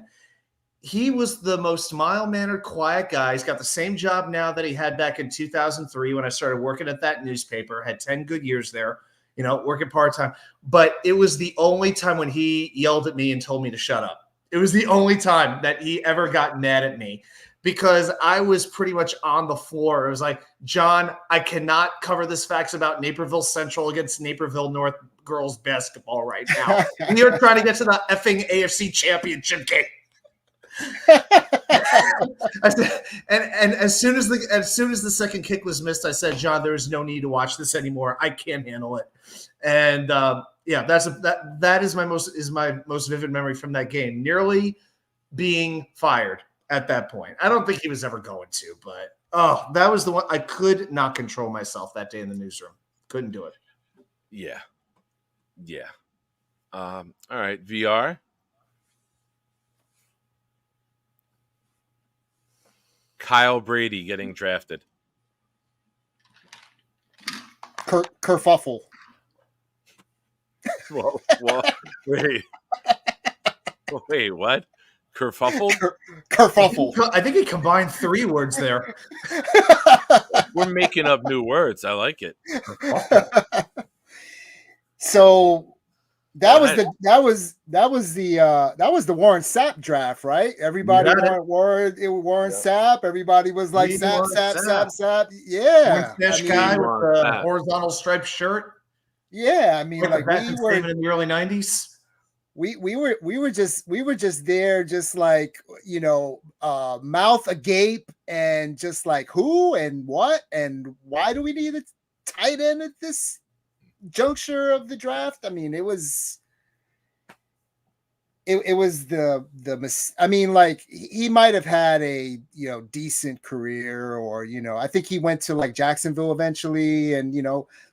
He was the most mild-mannered, quiet guy. He's got the same job now that he had back in 2003 when I started working at that newspaper. Had 10 good years there, working part-time. But it was the only time when he yelled at me and told me to shut up. It was the only time that he ever got mad at me because I was pretty much on the floor. It was like, John, I cannot cover this facts about Naperville Central against Naperville North girls basketball right now. We are trying to get to the effing AFC championship game. I said, and as soon as the second kick was missed, I said, John, there is no need to watch this anymore. I can't handle it. And that is my most vivid memory from that game. Nearly being fired at that point. I don't think he was ever going to, but that was the one. I could not control myself that day in the newsroom. Couldn't do it. Yeah. All right, VR. Kyle Brady getting drafted. Kerfuffle. Whoa, wait, what? Kerfuffle? Kerfuffle. I think he combined 3 words there. We're making up new words. I like it. So that was the Warren Sapp draft, right? Everybody wanted Warren Sapp. Everybody was like Sapp. Yeah, Guy with the horizontal striped shirt. Yeah, I mean, like we were in the early 90s. We were just there, just like mouth agape and just like who and what and why do we need a tight end at this juncture of the draft? I mean, it was I mean, like he might have had a decent career, or I think he went to like Jacksonville eventually and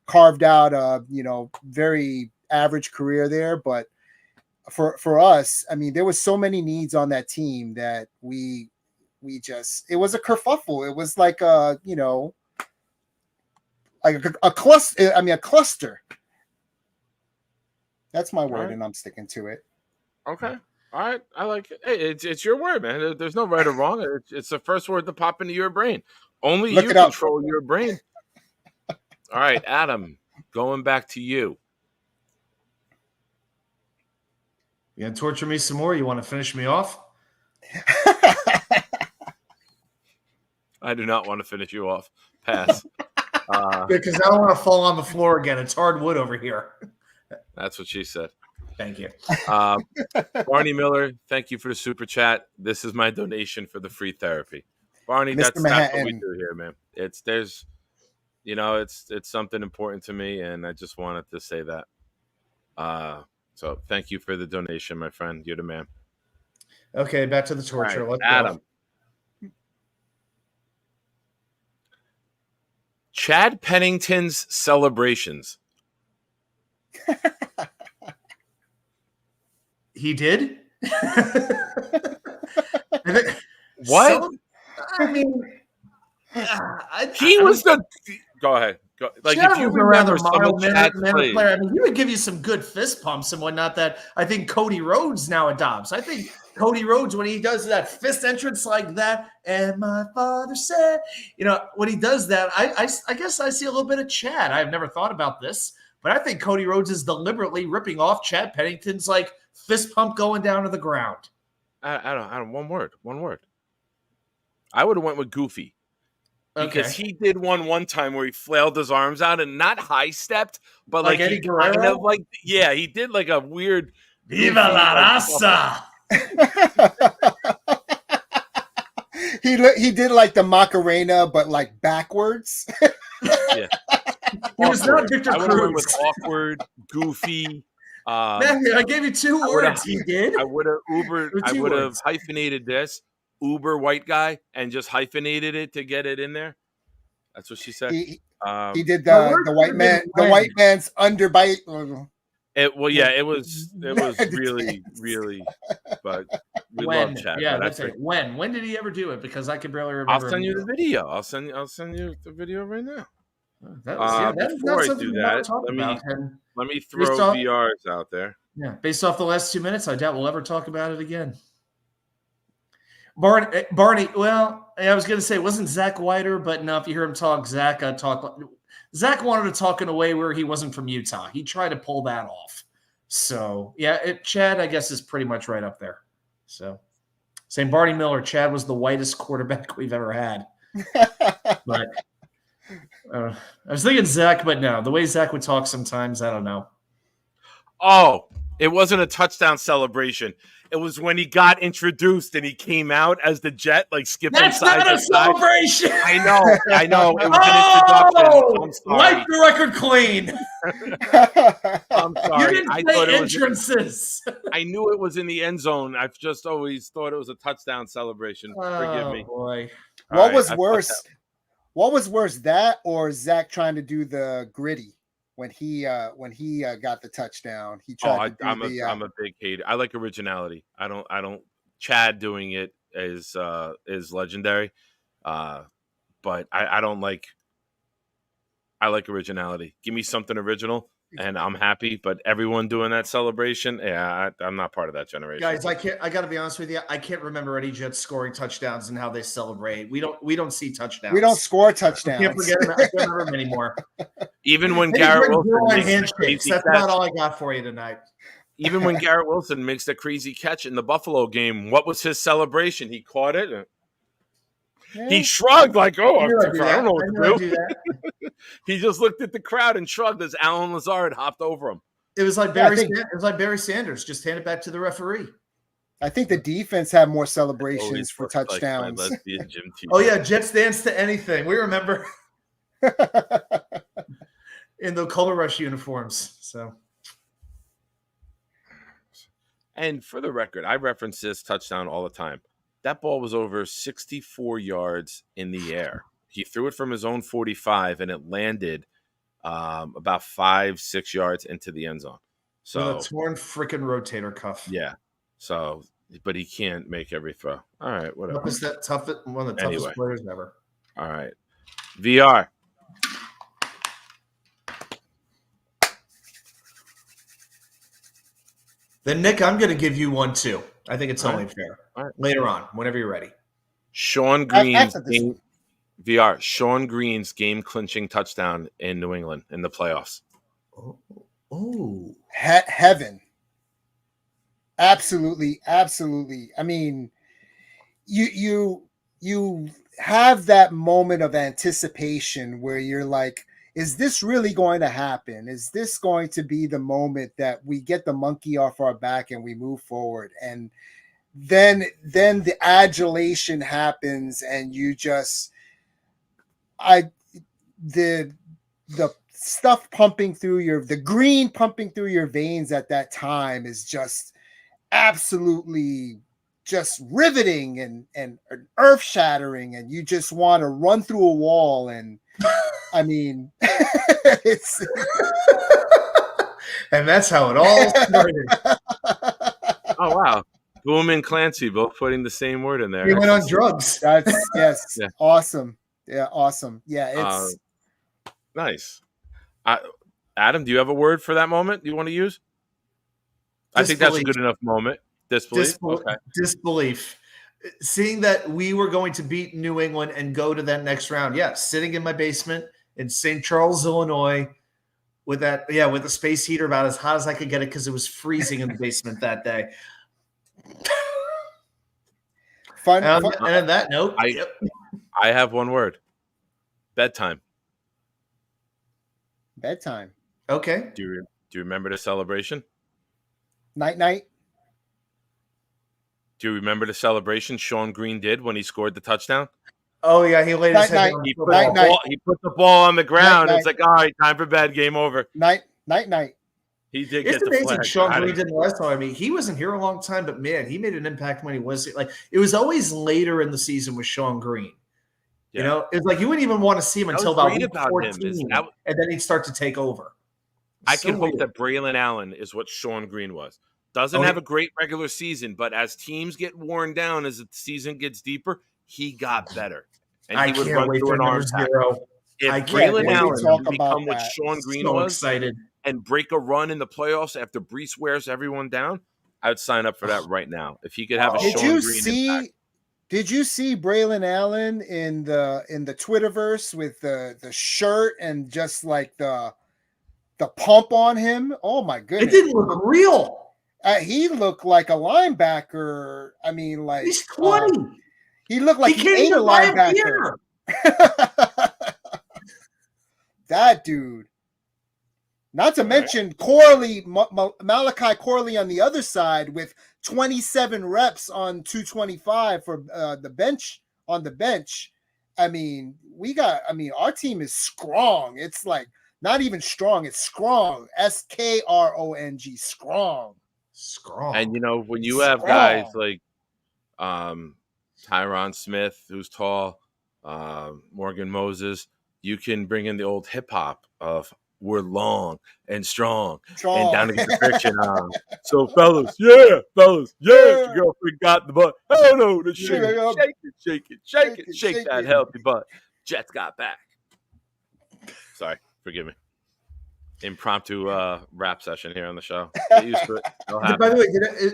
carved out a very average career there. But for us, I mean, there was so many needs on that team that we just, it was a kerfuffle. It was like a cluster. I mean, a cluster. That's my word, and I'm sticking to it. Okay. All right. I like it. Hey, it's your word, man. There's no right or wrong. It's the first word to pop into your brain. Only you control your brain. All right, Adam, going back to you. You gonna torture me some more? You want to finish me off? I do not want to finish you off. Pass. Because I don't want to fall on the floor again. It's hard wood over here. That's what she said. Thank you. Barney Miller, thank you for the super chat. This is my donation for the free therapy. Barney, that's what we do here, man. It's something important to me, and I just wanted to say that. So thank you for the donation, my friend. You're the man. Okay, back to the torture. Right, Adam. Chad Pennington's celebrations. He did? What? I mean, he was the. Go ahead. Like Chad if you was remember a some of Chad's plays, player. I mean, he would give you some good fist pumps and whatnot that I think Cody Rhodes now adopts. I think Cody Rhodes, when he does that fist entrance like that, and my father said, when he does that, I guess I see a little bit of Chad. I've never thought about this, but I think Cody Rhodes is deliberately ripping off Chad Pennington's like fist pump going down to the ground. I don't. One word. I would have went with Goofy. because he did one time where he flailed his arms out and not high stepped, but Like like Eddie he kind Guerrero? of like he did like a weird Viva goofy, la like, raza! He did like the Macarena, but like backwards. yeah. He was not Victor I would have went Cruz. with awkward, goofy. Matthew, I gave you 2 words. He did. I would have Or 2 words. hyphenated this uber white guy and just hyphenated it to get it in there. That's what she said. He did the white man's underbite. It was really, really, but we love Chad. Yeah, that's it. When did he ever do it? Because I can barely remember. I'll send you the video. I'll send you the video right now. Before I do that, let me throw VRs out there. Yeah, based off the last 2 minutes, I doubt we'll ever talk about it again. Barney. Well, I was going to say it wasn't Zach Whiter, but no, if you hear him talk, Zach wanted to talk in a way where he wasn't from Utah. He tried to pull that off. So yeah, Chad, I guess, is pretty much right up there. So same Barney Miller. Chad was the whitest quarterback we've ever had. But I was thinking Zach, but no, the way Zach would talk sometimes, I don't know. Oh, it wasn't a touchdown celebration. It was when he got introduced and he came out as the Jet, like skipping That's side not to a side. celebration. I know. It was an introduction. I'm sorry. Wipe the record clean. I'm sorry. You didn't say entrances. I knew it was in the end zone. I've just always thought it was a touchdown celebration. Forgive me. Boy. What was worse? What was worse, that or Zach trying to do the gritty when he got the touchdown? He tried to do I'm a big hater. I like originality. I don't. Chad doing it is legendary, but I don't like. I like originality. Give me something original, and I'm happy. But everyone doing that celebration, I'm not part of that generation. Guys, I got to be honest with you. I can't remember any Jets scoring touchdowns and how they celebrate. We don't see touchdowns. We don't score touchdowns. I can't forget them. I can't remember them anymore. Even when Garrett Wilson makes that's about all I got for you tonight. Even when Garrett Wilson makes the crazy catch in the Buffalo game, what was his celebration? He caught it. He shrugged like, I don't know what to do. He just looked at the crowd and shrugged as Alan Lazard hopped over him. It was like Barry Sanders. Just hand it back to the referee. I think the defense had more celebrations for touchdowns. Jets dance to anything. We remember in the Color Rush uniforms. So, and for the record, I reference this touchdown all the time. That ball was over 64 yards in the air. He threw it from his own 45, and it landed about 5-6 yards into the end zone. So a torn freaking rotator cuff. Yeah. So, but he can't make every throw. All right, whatever. One of the toughest players ever. All right, VR. Then Nick, I'm going to give you one too. I think it's only fair. Later on, whenever you're ready. Sean Green's VR. Sean Green's game-clinching touchdown in New England in the playoffs. Oh, heaven! Absolutely. I mean, you have that moment of anticipation where you're like, is this really going to happen? Is this going to be the moment that we get the monkey off our back and we move forward? And then the adulation happens, and you just, the stuff pumping through the green pumping through your veins at that time is just absolutely just riveting and earth shattering, and you just want to run through a wall. And I mean, it's and that's how it all started. Oh wow. Boom and Clancy both putting the same word in there. We went on drugs. That's yeah. Awesome. Yeah, awesome. Yeah, it's nice. Adam, do you have a word for that moment you want to use? I think that's a good enough moment. Disbelief. Okay. Disbelief. Seeing that we were going to beat New England and go to that next round. Yeah, sitting in my basement in St. Charles, Illinois, with the space heater about as hot as I could get it because it was freezing in the basement that day. Fun. And on that note, I have one word. bedtime. Bedtime. Okay. Do you remember the celebration? Night night. Do you remember the celebration Sean Green did when he scored the touchdown? Oh yeah, he laid his head Night, down. He on put, the the football. night. ball, he put the ball on the ground. Night, It's like, all right, time for bed, game over. Night night. He did It's get the amazing flag. Sean Green did the last time. I mean, he wasn't here a long time, but man, he made an impact when he was like. It was always later in the season with Sean Green. Yeah. You know, it's like you wouldn't even want to see him That until was about great week about him 14, is and then he'd start to take over. I So can hope weird. that Braylon Allen is what Sean Green was. Doesn't Oh, have a great regular season, but as teams get worn down, as the season gets deeper, he got better. And I he would can't run wait through for an number arm tackle. zero. If I can't Braylon wait. Allen talk can about become what that. Sean Green So was excited. and break a run in the playoffs after Brees wears everyone down, I would sign up for that right now. If he could have a Oh. Did Sean you Green see? impact. Did you see Braylon Allen in the Twitterverse with the shirt and just like the pump on him? Oh my It goodness! didn't look real. He looked like a linebacker. I mean, like He's 20. he looked like he he can't ain't a even buy a linebacker. beer. That dude. Not to All mention Corley, Malachi Corley on the other side with 27 reps on 225 for the bench on the bench. I mean, our team is strong. It's like not even strong, it's strong. SKRONG, strong. Strong. And you know, when you have Strong. guys like Tyron Smith, who's tall, Morgan Moses, you can bring in the old hip hop of we're long and strong and down to get the friction on. So fellas, yeah, your girlfriend got the butt. Oh no, the shake it, shake that healthy butt. Jets got back. Sorry, forgive me. Impromptu rap session here on the show. Get used to it. It'll happen. By the way,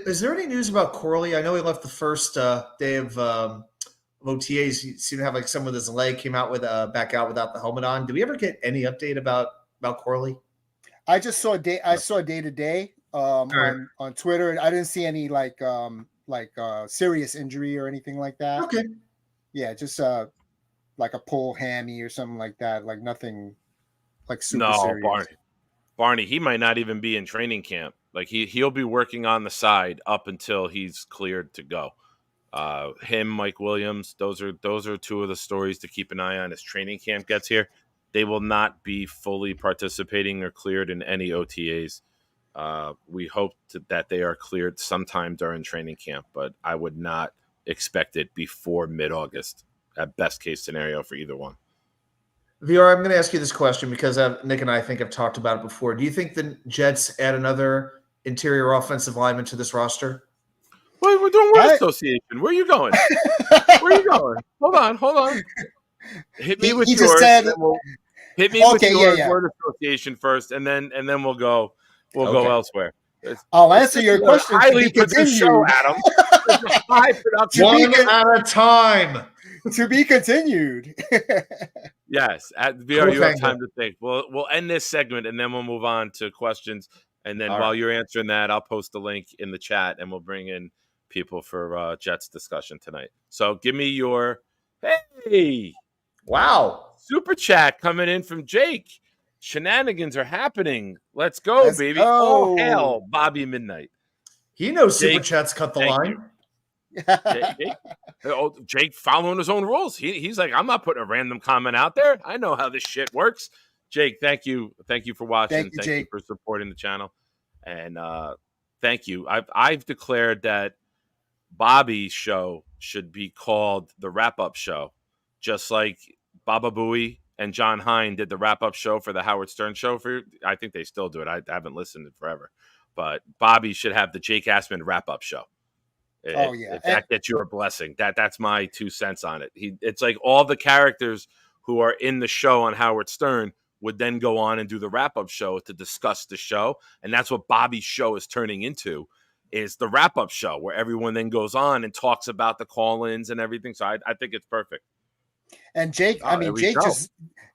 is there any news about Corley? I know he left the first day of OTAs. He seemed to have like some with his leg came out with back out without the helmet on. Do we ever get any update about Corley? I just saw day to day right. on Twitter. I didn't see any like serious injury or anything like that. Okay. Yeah, just like a pull hammy or something like that. Like nothing like super No, serious. Barney, he might not even be in training camp. Like he'll be working on the side up until he's cleared to go. Him, Mike Williams, those are two of the stories to keep an eye on as training camp gets here. They will not be fully participating or cleared in any OTAs. We hope that they are cleared sometime during training camp, but I would not expect it before mid-August at best case scenario for either one. VR, I'm going to ask you this question because Nick and I think have talked about it before. Do you think the Jets add another interior offensive lineman to this roster? Wait, we're doing word association. Where are you going? Where are you going? Hold on. Hit me with yours. Hit me with your word association first, and then we'll go. We'll go elsewhere. I'll answer your question. Highly produced show, Adam. It's a high production. One at a time. To be continued. Yes, at VR, you have time to think. We'll end this segment, and then we'll move on to questions. And then while you're answering that, I'll post the link in the chat, and we'll bring in people for Jets discussion tonight. So give me your wow super chat coming in from Jake. Shenanigans are happening. Let's go, baby. Oh, hell, Bobby Midnight. He knows Jake, super chats cut the line. Jake following his own rules. He's like, I'm not putting a random comment out there. I know how this shit works. Jake, thank you for watching. Thank you for supporting the channel, and thank you. I've declared that Bobby's show should be called the wrap-up show, just like Baba Booey and John Hine did the wrap-up show for the Howard Stern show. I think they still do it. I haven't listened to it forever, but Bobby should have the Jake Assman wrap-up show. If that gets your blessing, that's my 2 cents on it. It's like all the characters who are in the show on Howard Stern would then go on and do the wrap-up show to discuss the show, and that's what Bobby's show is turning into, is the wrap-up show where everyone then goes on and talks about the call-ins and everything. So I think it's perfect. And Jake,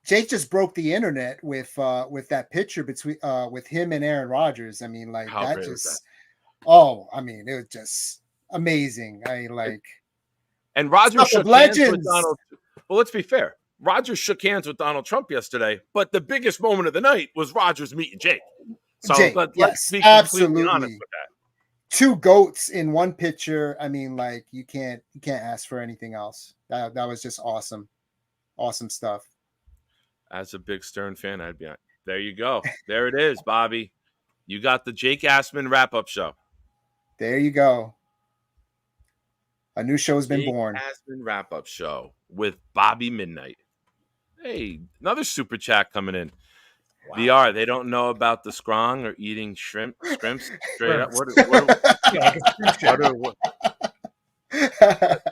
Jake just broke the internet with that picture between with him and Aaron Rodgers. I mean, like How that great just was it was just amazing. I mean, like, and Rodgers shook hands with Donald. Well, let's be fair. Rogers shook hands with Donald Trump yesterday, but the biggest moment of the night was Rogers meeting Jake. So Jake, let's yes, be completely honest absolutely. with that. Two goats in one picture. I mean, like you can't ask for anything else. That was just awesome. Awesome stuff. As a big Stern fan, I'd be like, there you go. There it is, Bobby. You got the Jake Assman wrap-up show. There you go. A new show's been Jake born. Assman wrap-up show with Bobby Midnight. Hey, another super chat coming in. Wow. VR, they don't know about the scrong or eating shrimps straight up.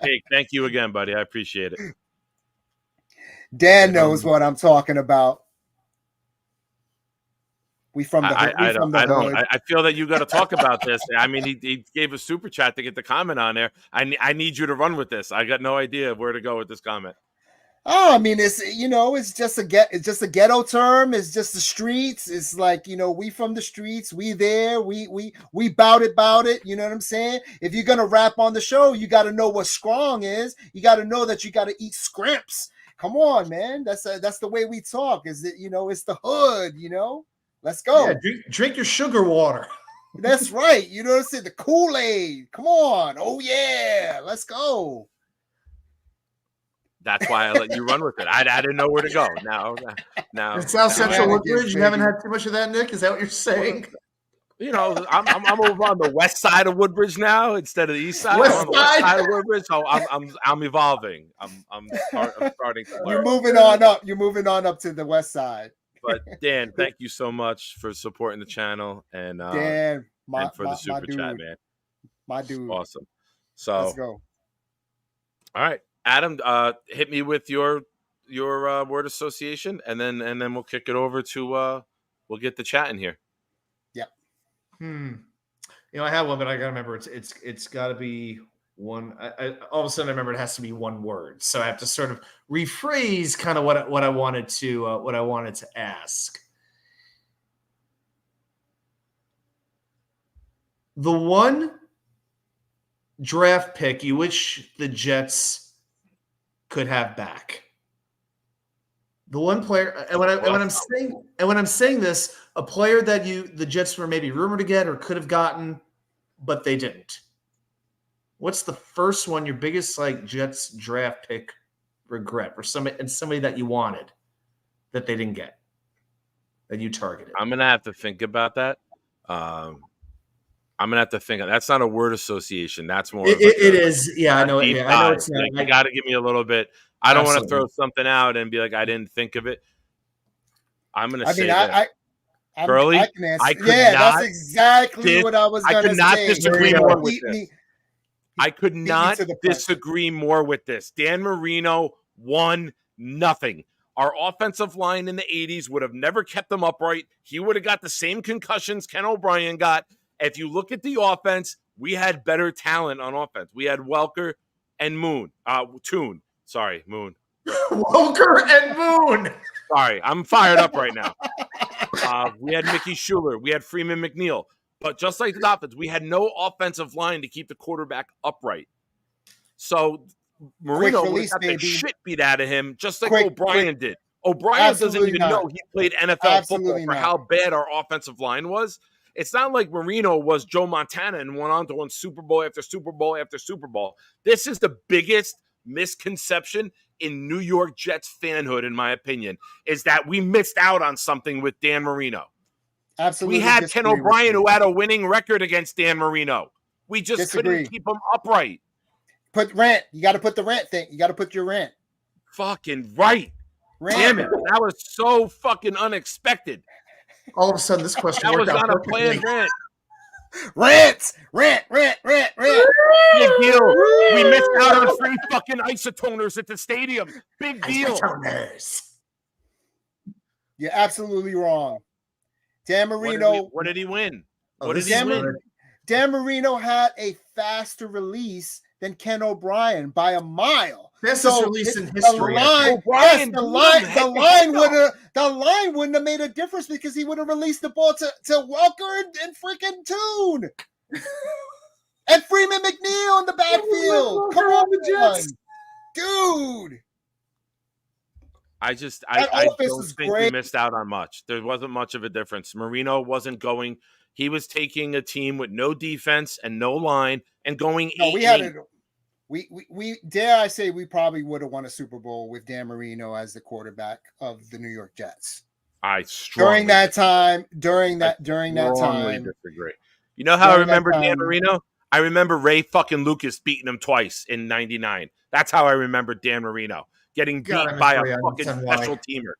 Hey, thank you again, buddy. I appreciate it. Dan knows what I'm talking about. We from the hood. I feel that you got to talk about this. I mean, he gave a super chat to get the comment on there. I need you to run with this. I got no idea where to go with this comment. Oh, I mean, it's just a ghetto term. It's just the streets. It's like, we from the streets. We there. We bout it. You know what I'm saying? If you're gonna rap on the show, you got to know what scrong is. You got to know that you got to eat scrimps. Come on, man. That's the way we talk. Is it? It's the hood. Let's go. Yeah, drink your sugar water. That's right. You know what I'm saying? The Kool-Aid. Come on. Oh yeah. Let's go. That's why I let you run with it. I didn't know where to go. Now. In South Central Woodbridge, you haven't had too much of that, Nick? Is that what you're saying? I'm over on the west side of Woodbridge now instead of the east side. I'm on the west side of Woodbridge, so I'm evolving. I'm starting to learn. You're moving on up. You're moving on up to the west side. But Dan, thank you so much for supporting the channel and Dan, and for the super chat, man. My dude, awesome. So let's go. All right, Adam, hit me with your word association, and then we'll kick it over to we'll get the chat in here. Yep. I have one, but I gotta remember it's got to be one. I all of a sudden I remember it has to be one word, so I have to sort of rephrase kind of what I wanted to ask. The one draft pick you wish the Jets could have back. The one player, and when I'm saying this, a player that the Jets were maybe rumored to get or could have gotten, but they didn't. What's the first one, your biggest Jets draft pick regret, or somebody that you wanted that they didn't get, that you targeted? I'm gonna have to think about that. I'm gonna have to think. That's not a word association. That's more. It is. Yeah, I know. Yeah, I know it's not. You got to give me a little bit. I don't want to throw something out and be like, I didn't think of it. I'm gonna say that. Curly, I can answer. That's exactly what I was going to say. I could not disagree more with this. I could not disagree more with this. Dan Marino won nothing. Our offensive line in the 80s would have never kept them upright. He would have got the same concussions Ken O'Brien got. If you look at the offense, we had better talent on offense. We had Welker and Moon. Moon. Welker and Moon. Sorry, I'm fired up right now. We had Mickey Schuler. We had Freeman McNeil. But just like the Dolphins, we had no offensive line to keep the quarterback upright. So Marino would have got the shit beat out of him, just like O'Brien did. O'Brien doesn't even know he played NFL football for how bad our offensive line was. It's not like Marino was Joe Montana and went on to win Super Bowl after Super Bowl after Super Bowl. This is the biggest misconception in New York Jets fanhood, in my opinion, is that we missed out on something with Dan Marino. Absolutely. We had Ken O'Brien who had a winning record against Dan Marino. We just couldn't keep him upright. Put rant. You got to put the rant thing. You got to put your rant. Fucking right. Rant. Damn it. That was so fucking unexpected. All of a sudden, this question that was not a planned rant. Rant. Big deal. We missed out on free fucking isotoners at the stadium. Big deal. Isotoners. You're absolutely wrong. Dan Marino. What did he win? Dan Marino had a faster release than Ken O'Brien by a mile. Fastest release in history. The line wouldn't have made a difference because he would have released the ball to Welker and freaking Toon. And Freeman McNeil in the backfield. Come on, Jets. Dude. I That don't offense is think we great. missed out on much. There wasn't much of a difference. Marino wasn't going. He was taking a team with no defense and no line and going No, 8 we and had 8. it. We dare I say we probably would have won a Super Bowl with Dan Marino as the quarterback of the New York Jets. I strongly During that time, strongly disagree. You know how I remember Dan Marino? I remember Ray fucking Lucas beating him twice in '99. That's how I remember Dan Marino getting beat by a fucking special teamer.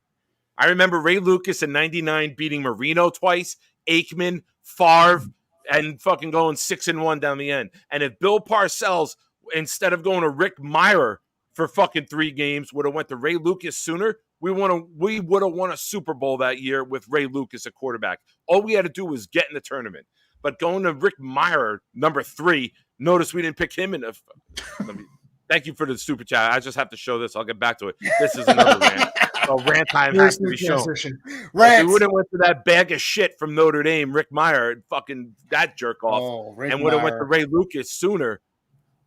I remember Ray Lucas in '99 beating Marino twice, Aikman, Favre, and fucking going 6-1 down the end. And if Bill Parcells, instead of going to Rick Meyer for fucking 3 games, would have went to Ray Lucas sooner, we would have won a Super Bowl that year with Ray Lucas at quarterback. All we had to do was get in the tournament. But going to Rick Meyer, number 3, notice we didn't pick him in the. Thank you for the super chat. I just have to show this. I'll get back to it. This is another rant. So rant time has to be shown. If we would have went to that bag of shit from Notre Dame, Rick Meyer, fucking that jerk off, and would have went to Ray Lucas sooner,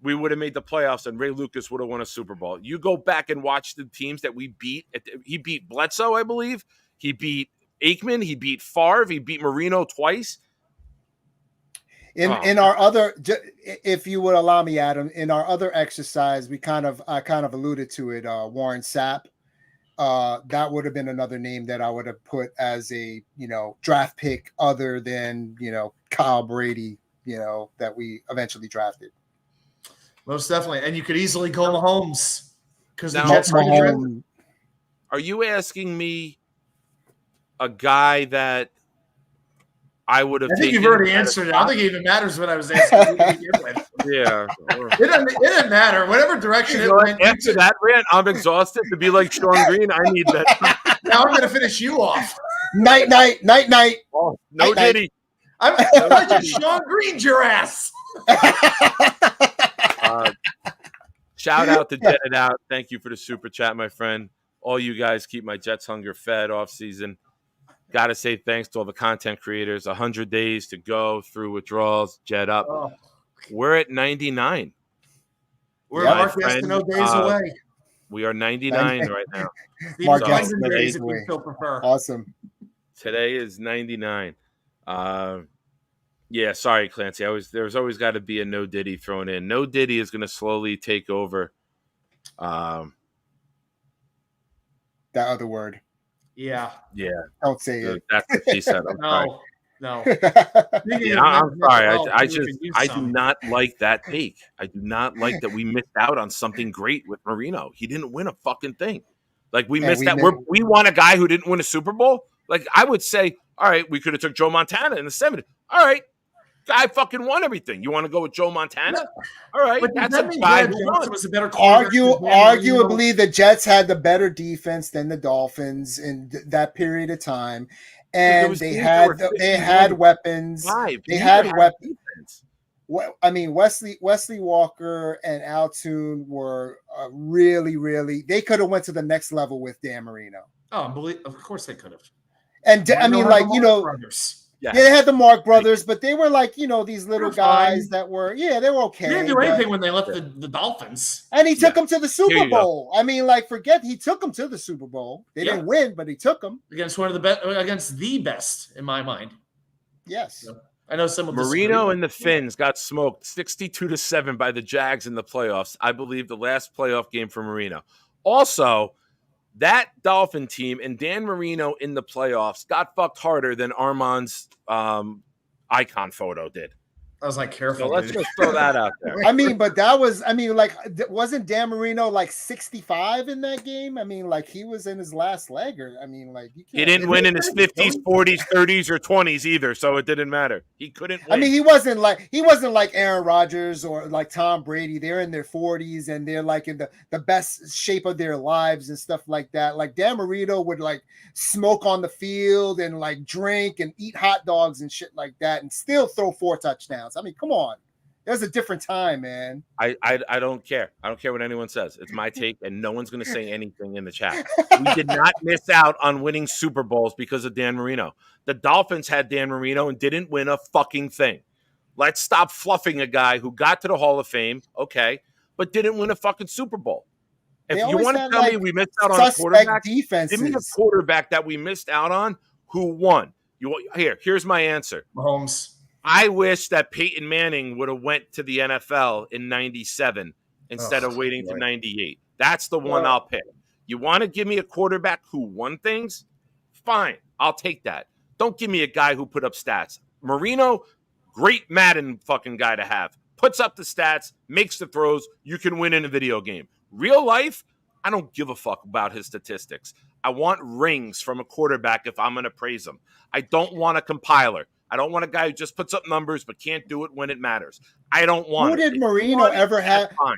we would have made the playoffs, and Ray Lucas would have won a Super Bowl. You go back and watch the teams that we beat. He beat Bledsoe, I believe. He beat Aikman. He beat Favre. He beat Marino twice. In our other, if you would allow me, Adam, in our other exercise, I kind of alluded to it. Warren Sapp, that would have been another name that I would have put as a draft pick other than Kyle Brady, that we eventually drafted. Most definitely, and you could easily go Mahomes because the Now, Jets are you asking me a guy that I would have taken? I think you've already answered it. I don't think it even matters what I was asking you to begin with. Yeah. It doesn't matter. Whatever direction it went. After that rant, I'm exhausted. To be like Sean Green, I need that. Now I'm going to finish you off. Night. Oh, no Diddy. I just Sean Green'd your ass. Shout out to Jet It Out. Thank you for the super chat, my friend. All you guys keep my Jets hunger fed off season. Got to say thanks to all the content creators. 100 days to go through withdrawals. Jet up. Oh. We're at 99. We're Mark days away. We are 99 right now. Mark days if we still prefer. Awesome. Today is 99. Yeah, sorry, Clancy. There's always got to be a No Diddy thrown in. No Diddy is going to slowly take over. That other word. Yeah. Don't say it. That's what she said. No. Yeah, I'm sorry. I do not like that take. I do not like that we missed out on something great with Marino. He didn't win a fucking thing. Like we missed that. We won a guy who didn't win a Super Bowl. Like I would say, all right, we could have took Joe Montana in the 70s. All right. Guy fucking won everything. You want to go with Joe Montana? All right, but that's a guy who was a better arguably, the Jets had the better defense than the Dolphins in that period of time, and they had weapons. They had weapons. I mean, Wesley Walker and Al Toon were really. They could have went to the next level with Dan Marino. Oh, of course they could have. And I mean, like brothers. Yeah, they had the Mark brothers, but they were like, these little guys that were, they were okay. They didn't do anything when they left the Dolphins. And he took them to the Super Bowl. I mean, like, he took them to the Super Bowl. They didn't win, but he took them. Against one of the best, against the best, in my mind. Yes. So, I know some of Marino and the Finns got smoked 62-7 by the Jags in the playoffs. I believe the last playoff game for Marino. Also, that Dolphin team and Dan Marino in the playoffs got fucked harder than Armand's icon photo did. I was like, careful. So let's just throw that out there. I mean, but wasn't Dan Marino like 65 in that game? I mean, like he was in his last leg, or I mean, like he didn't win in his 50s, 40s, 30s, or 20s either, so it didn't matter. He couldn't win. I mean, he wasn't like Aaron Rodgers or like Tom Brady. They're in their 40s and they're like in the best shape of their lives and stuff like that. Like Dan Marino would like smoke on the field and like drink and eat hot dogs and shit like that and still throw 4 touchdowns. I mean, come on. There's a different time, man. I don't care. I don't care what anyone says. It's my take, and no one's going to say anything in the chat. We did not miss out on winning Super Bowls because of Dan Marino. The Dolphins had Dan Marino and didn't win a fucking thing. Let's stop fluffing a guy who got to the Hall of Fame, okay, but didn't win a fucking Super Bowl. If They you always want to had, tell me like, we missed out on a suspect quarterback, give me a defenses. quarterback that we missed out on who won. Here's my answer. Mahomes. I wish that Peyton Manning would have went to the NFL in 97 instead of waiting to 98. That's the one I'll pick. You want to give me a quarterback who won things? Fine. I'll take that. Don't give me a guy who put up stats. Marino, great Madden fucking guy to have. Puts up the stats, makes the throws. You can win in a video game. Real life, I don't give a fuck about his statistics. I want rings from a quarterback if I'm going to praise him. I don't want a compiler. I don't want a guy who just puts up numbers but can't do it when it matters. I don't want Who it. did Marino ever have? Fine.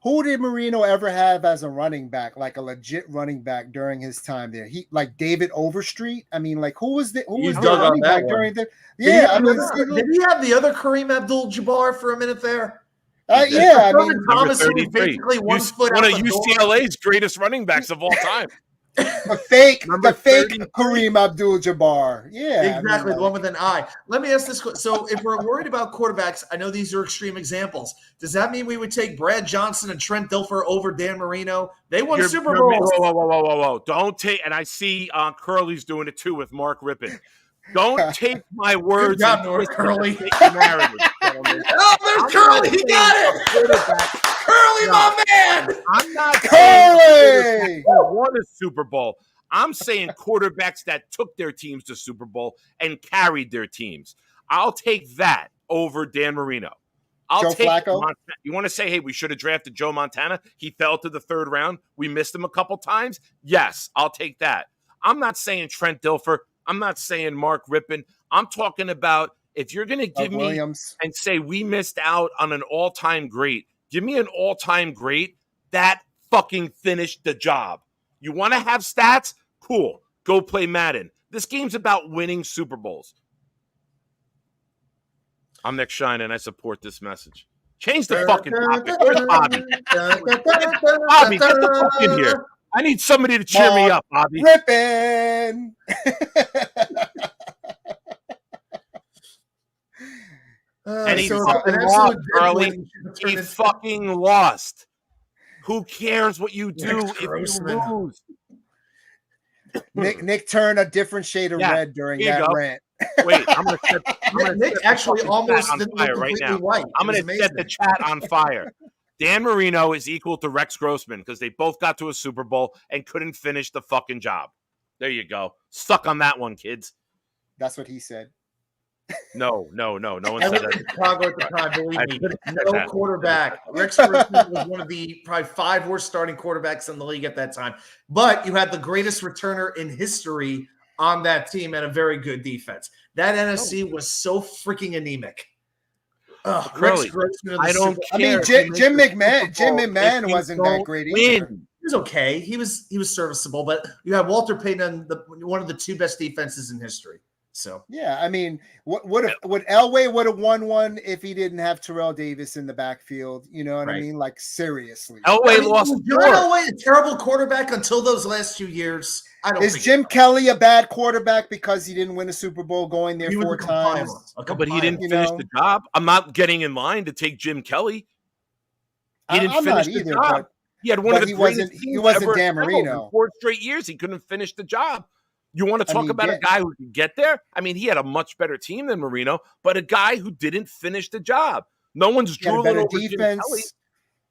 Who did Marino ever have as a running back, like a legit running back during his time there? He like David Overstreet. I mean, like who was the running back during the? Yeah, I mean, did he have the other Kareem Abdul-Jabbar for a minute there? Yeah, I mean, Thomas was basically 1 foot one out of the door. UCLA's greatest running backs of all time. the fake 33. Kareem Abdul-Jabbar. Yeah, exactly, I mean, the one with an eye. Let me ask this question. So if we're worried about quarterbacks, I know these are extreme examples. Does that mean we would take Brad Johnson and Trent Dilfer over Dan Marino? They won Super Bowls. Whoa. Don't take, and I see Curly's doing it too with Mark Rippon. Don't take my words. Good job, North Curly. Oh, there's Curly. He got it. Curly, my man. I'm not Curly won a Super Bowl. I'm saying quarterbacks that took their teams to Super Bowl and carried their teams. I'll take that over Dan Marino. Joe Flacco. You want to say, hey, we should have drafted Joe Montana? He fell to the 3rd round. We missed him a couple times. Yes, I'll take that. I'm not saying Trent Dilfer. I'm not saying Mark Rippon. I'm talking about if you're going to give me Williams and say we missed out on an all-time great, give me an all-time great that fucking finished the job. You want to have stats? Cool. Go play Madden. This game's about winning Super Bowls. I'm Nick Shine, and I support this message. Change the fucking topic. Where's Bobby? Bobby, get the fuck in here. I need somebody to cheer me up, Bobby. Rippin'. And he fucking lost, Early. He fucking lost. Who cares what you do if you lose? Nick turned a different shade of red during that rant. Wait, I'm gonna Nick actually almost on fire right now. White. I'm gonna set the chat on fire. Dan Marino is equal to Rex Grossman because they both got to a Super Bowl and couldn't finish the fucking job. There you go. Stuck on that one, kids. That's what he said. No one I said lived in that. Chicago at the time, believe me. No quarterback. Rex Grossman was one of the probably 5 worst starting quarterbacks in the league at that time. But you had the greatest returner in history on that team and a very good defense. That NFC was so freaking anemic. Rex Grossman. I don't care. I mean, Jim McMahon wasn't that great either. He was okay. He was serviceable, but you have Walter Payton, one of the 2 best defenses in history. So yeah, I mean, would Elway would have won one if he didn't have Terrell Davis in the backfield? You know what I mean? Like seriously, Elway lost. John Elway, a terrible quarterback until those last few years. I don't. Is Jim Kelly a bad quarterback because he didn't win a Super Bowl going there 4 times? But he didn't finish the job. I'm not getting in line to take Jim Kelly. He didn't finish the job. He had one of the greatest teams he wasn't ever Dan Marino. In 4 straight years, he couldn't finish the job. You want to talk about a guy who could get there? I mean, he had a much better team than Marino, but a guy who didn't finish the job. No one's drooling over Jim Kelly.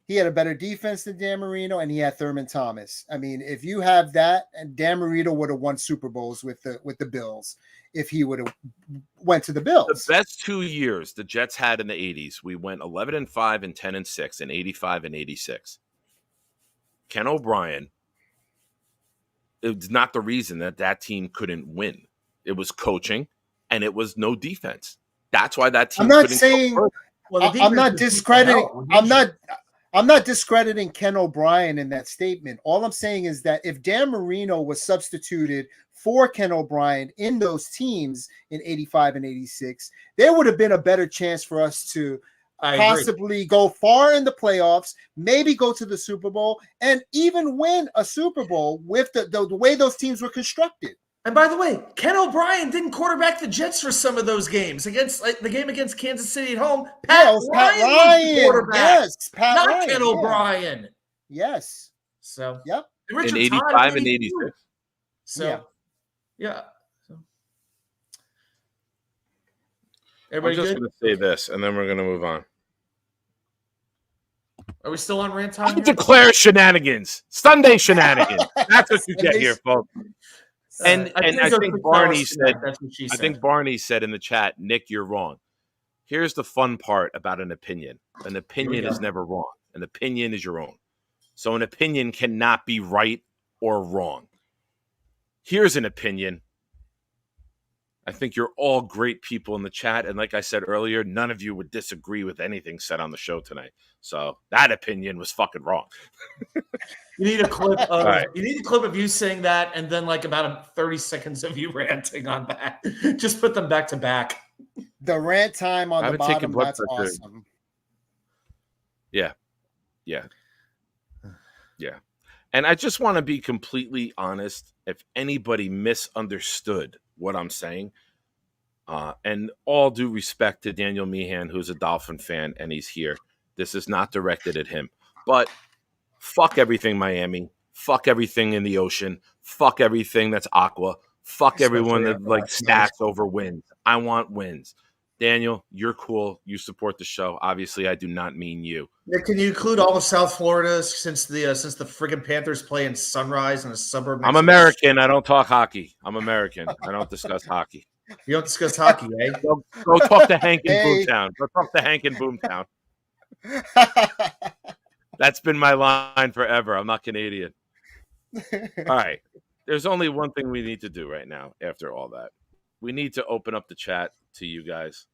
He had a better defense than Dan Marino, and he had Thurman Thomas. I mean, if you have that, and Dan Marino would have won Super Bowls with the Bills if he would have went to the Bills. The best 2 years the Jets had in the 80s, we went 11-5 and 10-6 in 85 and 86. Ken O'Brien. It's not the reason that team couldn't win. It was coaching, and it was no defense. That's why that team. I'm not saying. I'm not discrediting. I'm not discrediting Ken O'Brien in that statement. All I'm saying is that if Dan Marino was substituted for Ken O'Brien in those teams in 85 and 86, there would have been a better chance for us to possibly go far in the playoffs, maybe go to the Super Bowl, and even win a Super Bowl with the way those teams were constructed. And by the way, Ken O'Brien didn't quarterback the Jets for some of those games against the game against Kansas City at home. Pat Ryan was the quarterback. Yes, not Ken O'Brien. Yes. So Yep. And Richard in Todd 85 and 82. 86. So yeah. So, I'm everybody just good? going to say this, and then we're going to move on. Are we still on rant I time here? declare shenanigans. Sunday shenanigans. That's what you get here, folks. And I think Barney said, that's what she I said. think Barney said in the chat, Nick, you're wrong. Here's the fun part about an opinion. An opinion is never wrong. An opinion is your own. So an opinion cannot be right or wrong. Here's an opinion. I think you're all great people in the chat. And like I said earlier, none of you would disagree with anything said on the show tonight. So that opinion was fucking wrong. You need a clip of Right. you need a clip of you saying that, and then like about 30 seconds of you ranting on that. Just put them back to back. The rant time on I the haven't taken bottom, blood that's pressure. awesome. Yeah. And I just want to be completely honest. If anybody misunderstood what I'm saying, and all due respect to Daniel Meehan, who's a Dolphin fan, and he's here, this is not directed at him. But fuck everything Miami. Fuck everything in the ocean. Fuck everything that's Aqua. Fuck everyone that like stats over wins. I want wins. Daniel, you're cool. You support the show. Obviously, I do not mean you. Nick, can you include all of South Florida since the friggin' Panthers play in Sunrise in a suburb? I'm American. I don't talk hockey. I'm American. I don't discuss hockey. You don't discuss hockey, eh? Go talk to Hank in Boomtown. Go talk to Hank in Boomtown. That's been my line forever. I'm not Canadian. All right. There's only one thing we need to do right now after all that. We need to open up the chat to you guys.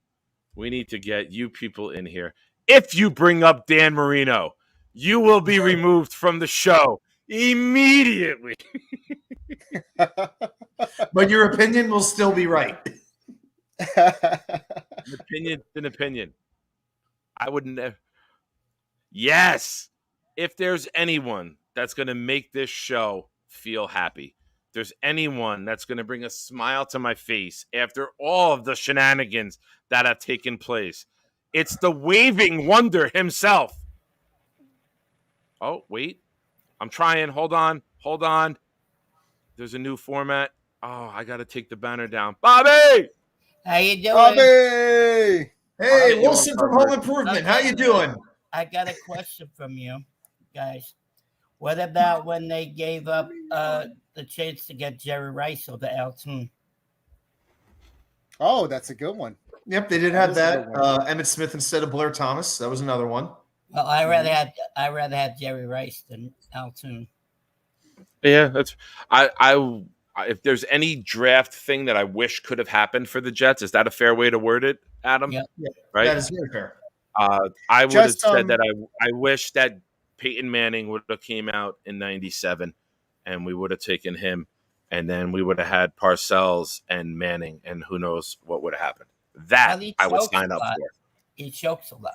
We need to get you people in here. If you bring up Dan Marino, you will be removed from the show immediately. But your opinion will still be right. An opinion's an opinion. I would never. Yes. If there's anyone that's going to make this show feel happy, there's anyone that's going to bring a smile to my face after all of the shenanigans that have taken place, it's the waving wonder himself. Oh, wait. I'm trying. Hold on. There's a new format. Oh, I got to take the banner down. Bobby! How you doing? Bobby! Hey, Wilson from Home Improvement. How you doing? I got a question from you guys. What about when they gave up the chance to get Jerry Rice or the Altoon? Oh, that's a good one. Yep, they did have that. Emmett Smith instead of Blair Thomas. That was another one. Well, I rather have Jerry Rice than Altoon. Yeah, that's I if there's any draft thing that I wish could have happened for the Jets, is that a fair way to word it, Adam? Yeah. Right. That is very fair. I would have said that I wish that Peyton Manning would have came out in '97, and we would have taken him, and then we would have had Parcells and Manning, and who knows what would have happened. That I would sign up for. He chokes a lot.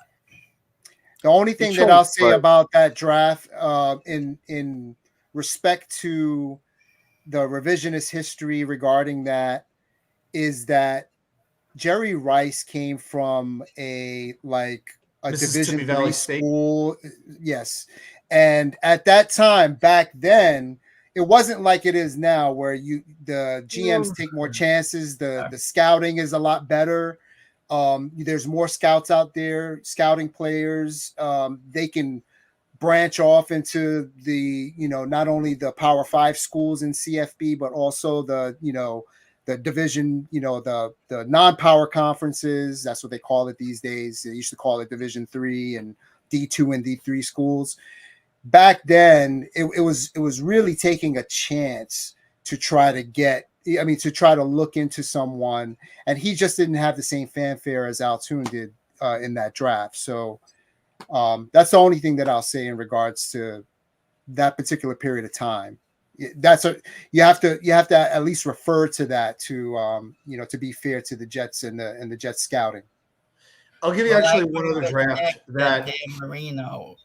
The only thing that I'll say about that draft, in respect to the revisionist history regarding that, is that Jerry Rice came from a Division III school. Yes. And at that time, back then, it wasn't like it is now where the GMs take more chances. The scouting is a lot better. There's more scouts out there, scouting players. They can branch off into the, not only the Power 5 schools in CFB, but also the division, the non-power conferences. That's what they call it these days. They used to call it Division 3 and D2 and D3 schools. Back then, it was really taking a chance to try to look into someone, and he just didn't have the same fanfare as Altoon did in that draft. So that's the only thing that I'll say in regards to that particular period of time. You have to at least refer to that to be fair to the Jets and the Jets scouting. I'll give you one other draft that Dan Marino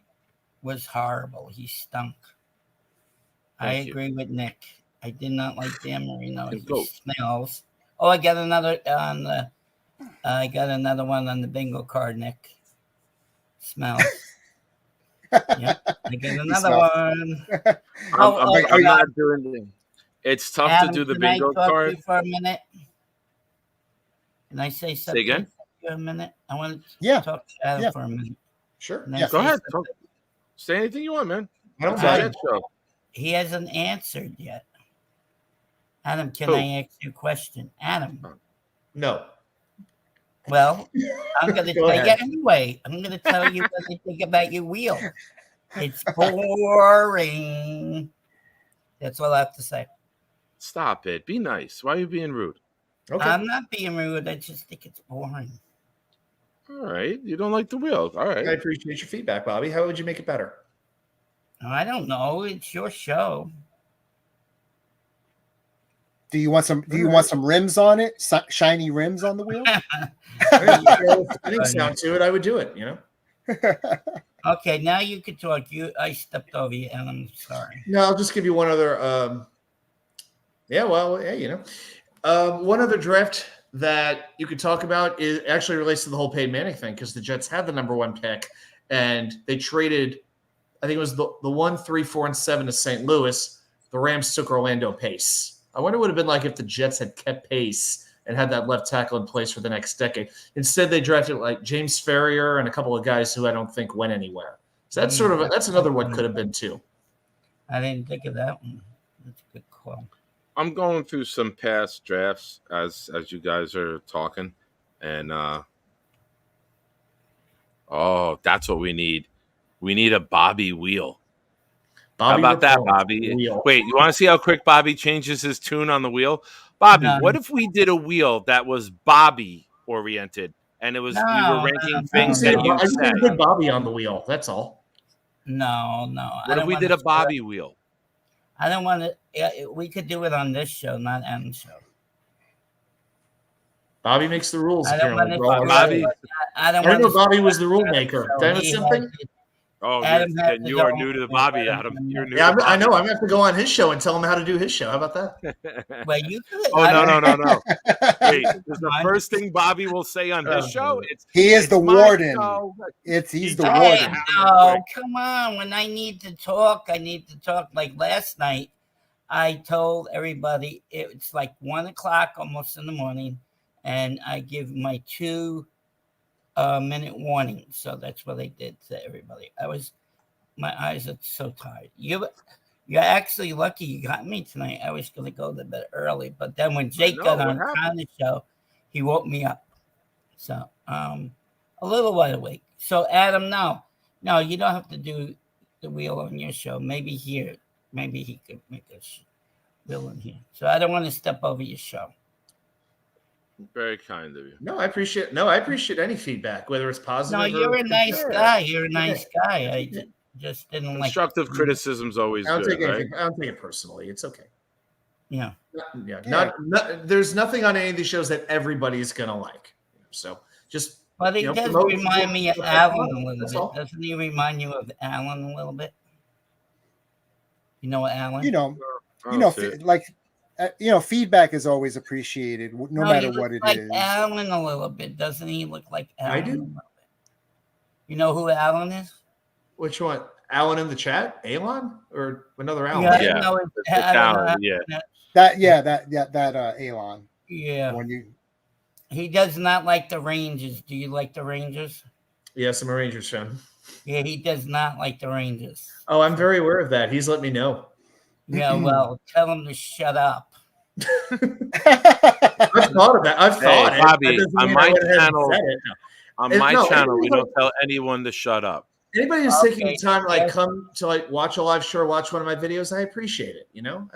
was horrible. He stunk. I agree with Nick. I did not like Dan Marino. He smells. Oh, I got another one on the bingo card, Nick. Smells. Yep. I got another one. I'm not doing it. It's tough Adam, to do the can I bingo talk to card. you for a minute? Can I say something? Say again? For a minute. I want to talk to Adam for a minute. Sure. Yeah. Go ahead. Say anything you want, man. I don't mind. He hasn't answered yet. Adam, can I ask you a question? Adam. No. Well, I'm going to tell you anyway. I'm going to tell you what I think about your wheel. It's boring. That's all I have to say. Stop it. Be nice. Why are you being rude? Okay. I'm not being rude. I just think it's boring. All right. You don't like the wheel. All right. I appreciate your feedback, Bobby. How would you make it better? I don't know. It's your show. Do you want some rims on it? Shiny rims on the wheel? Any sound to it, I would do it, you know? Okay, now you can talk. I stepped over you, and I'm sorry. No, I'll just give you one other one other draft that you could talk about is actually relates to the whole Peyton Manning thing, because the Jets had the number 1 pick and they traded, I think it was the 1, 3, 4, and 7 to St. Louis. The Rams took Orlando Pace. I wonder what it would have been like if the Jets had kept Pace and had that left tackle in place for the next decade. Instead, they drafted like James Ferrier and a couple of guys who I don't think went anywhere. So that's that's another one could have been too. I didn't think of that one. That's a good call. I'm going through some past drafts as you guys are talking, and that's what we need. We need a Bobby wheel. How about that, Bobby? Wait, you want to see how quick Bobby changes his tune on the wheel? Bobby, what if we did a wheel that was Bobby oriented, and it was we were ranking things that you I just said? need a good Bobby on the wheel. That's all. No. What if we did a Bobby wheel? I don't want to. We could do it on this show, not M's show. Bobby makes the rules. I don't apparently. Bobby. I didn't know Bobby was the rule maker. Did I miss something? Oh, you are new to the Bobby, Adam. You're new. Yeah, I know. I'm gonna have to go on his show and tell him how to do his show. How about that? Well, you could. Oh no! Wait, is the first thing Bobby will say on his show? He is the warden. He's the warden. No, come on. When I need to talk, I need to talk. Like last night, I told everybody it's like 1:00 almost in the morning, and I give my 2-minute warning. So that's what I did to everybody. My eyes are so tired. You're actually lucky you got me tonight. I was going to go to bed early, but then when Jake got on the show, he woke me up. So a little wide awake. So Adam, no, you don't have to do the wheel on your show. Maybe here, maybe he could make a wheel in here. So I don't want to step over your show. Very kind of you. No, I appreciate any feedback, whether it's positive. No, you're a nice guy. You're a nice guy. I just didn't like constructive criticism's always good. Right? I don't take it personally. It's okay. Yeah. Not there's nothing on any of these shows that everybody's gonna like. So just. But he does remind me of Alan a little bit. Doesn't he remind you of Alan a little bit? You know Alan? Feedback is always appreciated, no matter what it is. Alan a little bit, doesn't he look like Alan? I do. You know who Alan is? Which one? Alan in the chat? Alon or another Alan? Yeah, no, Alan. That Alon. Yeah. He does not like the Rangers. Do you like the Rangers? Yes, I'm a Rangers fan. Yeah, he does not like the Rangers. Oh, I'm very aware of that. He's let me know. Yeah, well, tell him to shut up. I've thought about. Hey, Bobby, on my channel, we don't tell anyone to shut up. Anybody who's taking the time to come to watch a live show or watch one of my videos, I appreciate it. You know,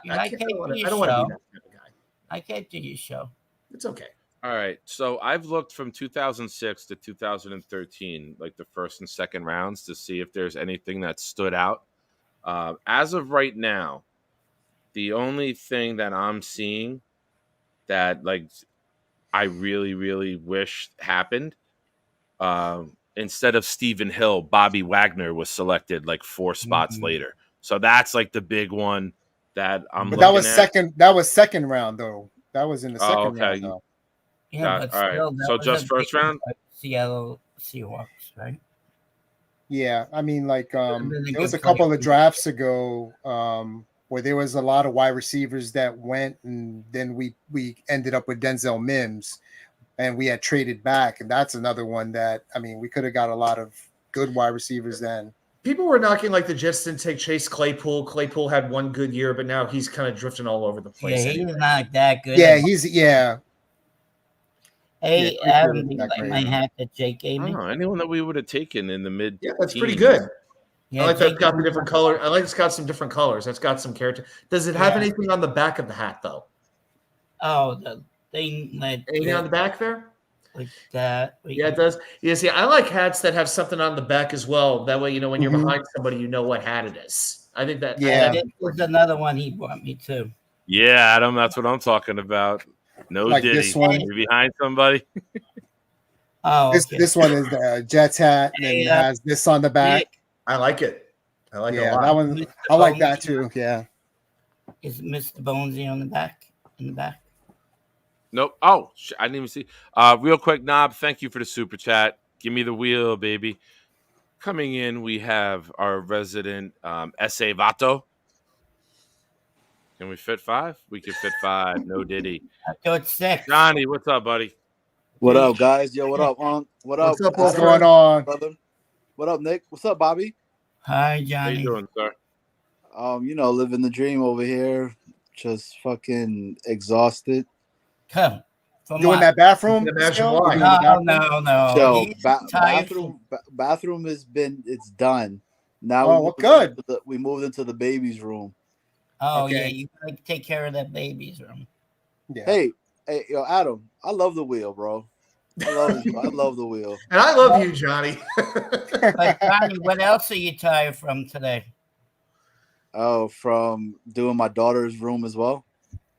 I don't want to be that type of guy. I can't do your show. It's okay. All right, so I've looked from 2006 to 2013, like the first and second rounds, to see if there's anything that stood out. As of right now, the only thing that I'm seeing that like I really, really wish happened, instead of Stephen Hill, Bobby Wagner was selected like 4 spots later. So that's like the big one that I'm. But that was second. That was second round though. That was in the second round though. Yeah, but all right. So just first round. Seattle Seahawks, right? Yeah, I mean, like been a there was good a couple player. of drafts ago where there was a lot of wide receivers that went, and then we ended up with Denzel Mims, and we had traded back, and that's another one that I mean we could have got a lot of good wide receivers then. People were knocking like the Jets didn't take Chase Claypool. Claypool had one good year, but now he's kind of drifting all over the Yeah, place. he's anyway. not that good. Yeah, he's yeah. Hey, Claypool Adam, isn't do you that like great. my hat that Jake I gave don't me? know. Anyone that we would have taken in the mid. Yeah, that's pretty teens. good. Yeah, I like that Jake it's got the gave me different one. color. I like it's got some different colors. That's got some character. Does it have Yeah. anything on the back of the hat though? Oh, the thing that Anything on the back there? like that. Yeah, it does. Yeah, see, I like hats that have something on the back as well. That way, you know, when you're Mhm. behind somebody, you know what hat it is. I think that. Yeah. This was another one he brought me too. Yeah, Adam, that's what I'm talking about. No Like Diddy. this one. You're behind somebody. Oh, okay. This one is the Jets hat, and it has this on the back. Nick, I like it. I like it a Yeah, lot. that one Mr. I like Bonesy. that too. Yeah. Is Mr. Bonesy on the back? In the back? Nope. Oh, I didn't even see. Real quick, Knob, thank you for the super chat. Give me the wheel, baby. Coming in, we have our resident S.A. Vato. Can we fit 5? We can fit 5. No Diddy. I thought 6. Johnny, what's up, buddy? What up, guys? Yo, what up, Unc? What up? What's up, What's old going friend? on? brother? What up, Nick? What's up, Bobby? Hi, How Johnny. you doing, sir? You know, living the dream over here. Just fucking exhausted. Come. From Doing what? that bathroom? Imagine still? why. You doing the No, bathroom? no. Yo, He's tired bathroom it's done. Now Oh, well, good. we moved into the baby's room. Oh, yeah. Okay. You gotta take care of that baby's room. Yeah. Hey, yo, Adam, I love the wheel, bro. I love the wheel. And I love you, Johnny. But, Johnny, what else are you tired from today? Oh, from doing my daughter's room as well.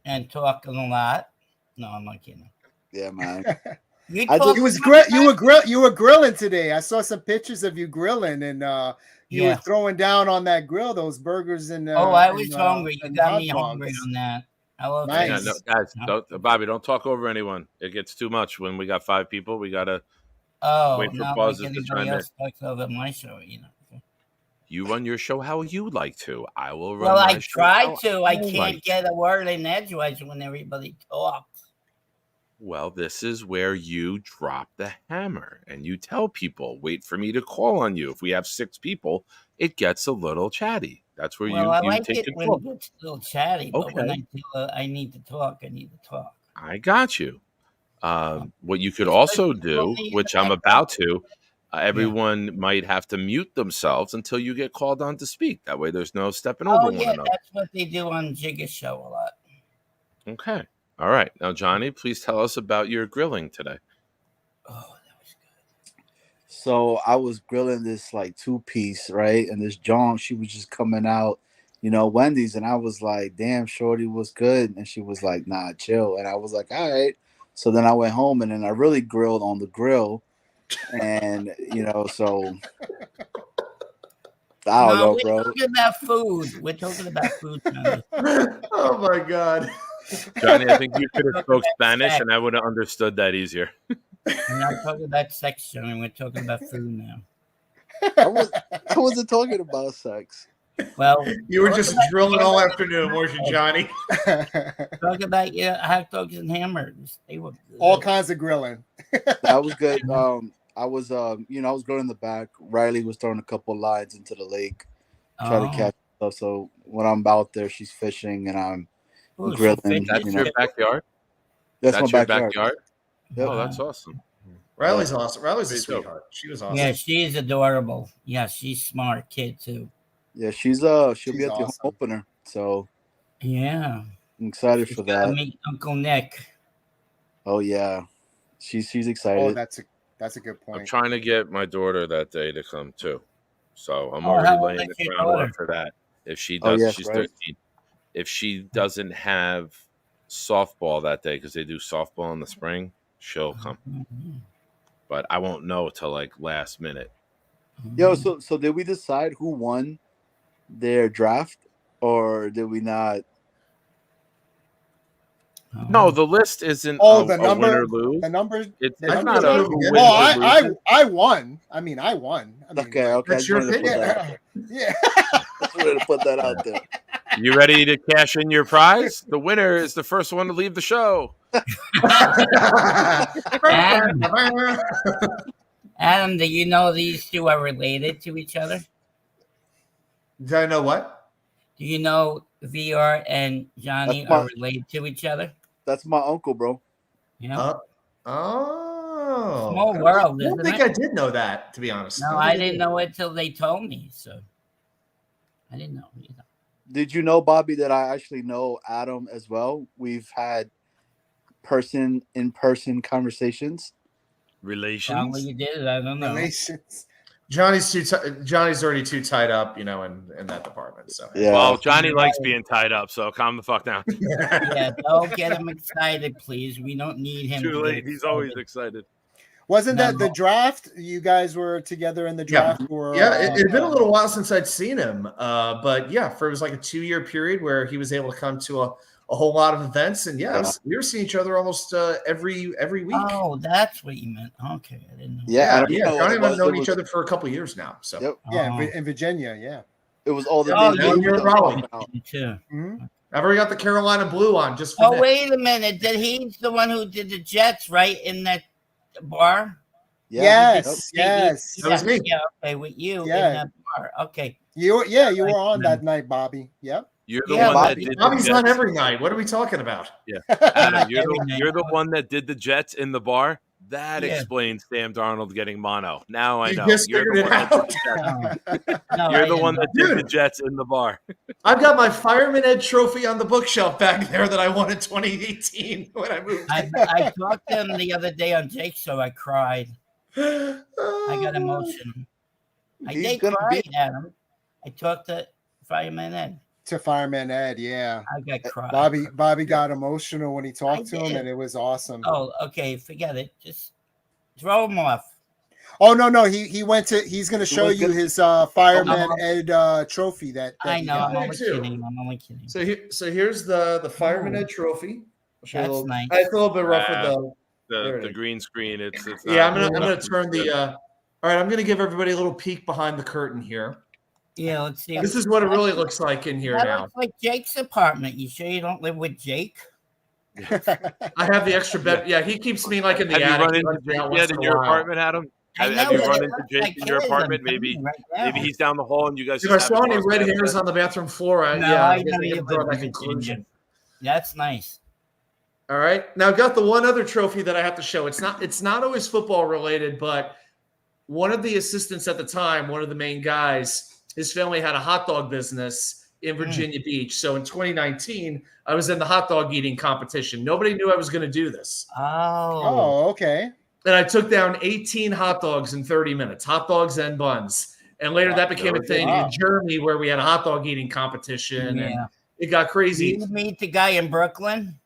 And talking a lot? No, I'm not kidding. Yeah, man. You I talk just- You were grilling today. I saw some pictures of you grilling, and you were Yeah. throwing down on that grill those burgers and I was and, hungry. You and got hot me hungry dogs. on that. I love Nice. Yeah, it. no, guys, Bobby, don't talk over anyone. It gets too much when we got 5 people. We gotta Oh, wait for not like pauses to anybody chime in. else talks over my show, you know. You run your show how you like to. I will run Well, my I show try how to. I I can't like. get a word in edgewise when everybody talks. Well, this is where you drop the hammer and you tell people, wait for me to call on you. If we have 6 people, it gets a little chatty. That's where Well, I you like take it when control. it gets a little chatty, but when Okay. I feel I need to talk, I need to talk. I got you. What you could also do, which I'm about to, everyone might have to mute themselves until you get called on to speak. That way there's no stepping over Oh, one yeah, another. that's what they do on Jigga Show a lot. Okay. All right. Now, Johnny, please tell us about your grilling today. Oh, that was good. So I was grilling this like 2-piece, right? And this John, she was just coming out, you know, Wendy's, and I was like, "Damn, shorty was good," and she was like, "Nah, chill," and I was like, "All right." So then I went home, and then I really grilled on the grill, and you know, so I don't know, we're bro. talking about food. We're talking about food, Johnny. Oh my God. Johnny, I think you could have spoke Talking about Spanish sex. and I would have understood that easier. We're not talking about sex, Johnny. We're talking about food now. I wasn't talking about sex. Well, You were just drilling all afternoon, weren't you, Johnny? talk about hot dogs and hamburgers. They were good. All kinds of grilling. That was good. I was you know, I was going in the back. Riley was throwing a couple lines into the lake, trying to catch stuff. So when I'm out there, she's fishing and I'm Ooh, grilling. she That's You your know, backyard? that's my your backyard. Yep. Oh, that's awesome. Riley's awesome. Riley's a Pretty dope. sweetheart. She was awesome. Yeah, she's adorable. Yeah, she's smart kid too. Yeah, she'll be She's at the home awesome. opener. So Yeah, I'm excited she's for gotta that. meet Uncle Nick. Oh yeah, she's Oh, excited. that's a good I'm point. trying to get my daughter that day to come too. So I'm Oh, already how old laying is the your groundwork daughter? for that. If she Oh, does, yes, she's right. 13. If she doesn't have softball that day, because they do softball in the spring, she'll come. Mhm. But I won't know till like last minute. Yo, so did we decide who won their draft, or did we not? No, the list isn't the a number, win or lose. the numbers. It's the not numbers a are- who wins Well, or loses. I won. I mean, I won. I mean, Okay, okay. That's I just your wanted to put that out yeah, there. yeah. Just wanted to put that out there. You ready to cash in your prize? The winner is the first one to leave the show. Adam, do you know these two are related to each other? Do I know what? Do you know VR and Johnny are related to each other? That's my uncle, bro. You know? Oh. Small world, I don't isn't think it? I did know that, to be honest. No, I didn't know it till they told me. So I didn't know. Did you know, Bobby, that I actually know Adam as well? We've had in-person conversations. Relations. Probably you did. I don't know. Relations. Johnny's already too tied up, in that department. So Yeah. Well, Johnny likes being tied up, so calm the fuck down. Yeah, don't get him excited, please. We don't need him. Too late. He's always excited. Wasn't that the draft? You guys were together in the draft? It had been a little while since I'd seen him. But yeah, it was like a 2-year period where he was able to come to a whole lot of events. And we were seeing each other almost every week. Oh, that's what you meant. Okay, I didn't know. Yeah. Johnny and I have known each other for a couple of years now. So yeah, in Virginia, yeah. It was all the you're in Raleigh. Too. Mm-hmm. I've already got the Carolina blue on just for wait a minute. He's the one who did the Jets, right? In that bar? Yes. That was me. Yeah, okay, with you in that bar. Okay. You were on that night, Bobby. Yep. You're the one that did Bobby's on every night. What are we talking about? Yeah. Adam, you're the one that did the Jets in the bar. That explains Sam Darnold getting mono. Now I know. You're the one that did the Jets in the bar. I've got my Fireman Ed trophy on the bookshelf back there that I won in 2018 when I moved. I talked to him the other day on Jake, so I cried. I got emotional. I did cry, Adam. I talked to Fireman Ed. To Fireman Ed, yeah. I got cried. Bobby got emotional when he talked to him, and it was awesome. Oh, okay, forget it. Just throw him off. Oh no, he's going to show you his Fireman Ed trophy. That I know. I'm only kidding. So here's the Fireman Ed trophy. That's nice. It's a little bit rough with the green screen. It's not I'm gonna turn the. All right, I'm gonna give everybody a little peek behind the curtain here. Yeah, let's see. This is what it really looks like in here now. Looks like Jake's apartment. You sure you don't live with Jake? I have the extra bed. Yeah, he keeps me like in the attic. Have you run into Jake yet in your apartment, Adam? Have you run into Jake in your apartment? Maybe he's down the hall and you guys. If I saw any red hairs on the bathroom floor, I can draw that conclusion. That's nice. All right, now I've got the one other trophy that I have to show. It's not always football related, but one of the assistants at the time, one of the main guys, his family had a hot dog business in Virginia Beach. So in 2019, I was in the hot dog eating competition. Nobody knew I was going to do this. Oh, okay. And I took down 18 hot dogs in 30 minutes, hot dogs and buns. And later that became a thing in Germany where we had a hot dog eating competition. Yeah. And it got crazy. Did you meet the guy in Brooklyn?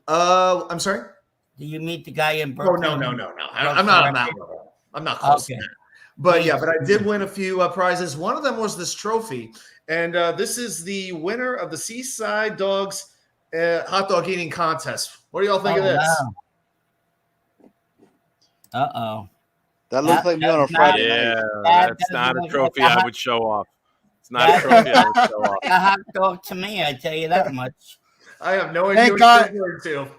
I'm sorry? Do you meet the guy in Brooklyn? Oh, no. I'm not on that level. I'm not close to that. But but I did win a few prizes. One of them was this trophy. And this is the winner of the Seaside Dogs hot dog eating contest. What do y'all think of this? Wow. Uh-oh. That looks like me on a Friday night. That's not a trophy I would show off. It's not a trophy I would show off. A hot dog to me, I tell you that much. I have no idea what you're referring to.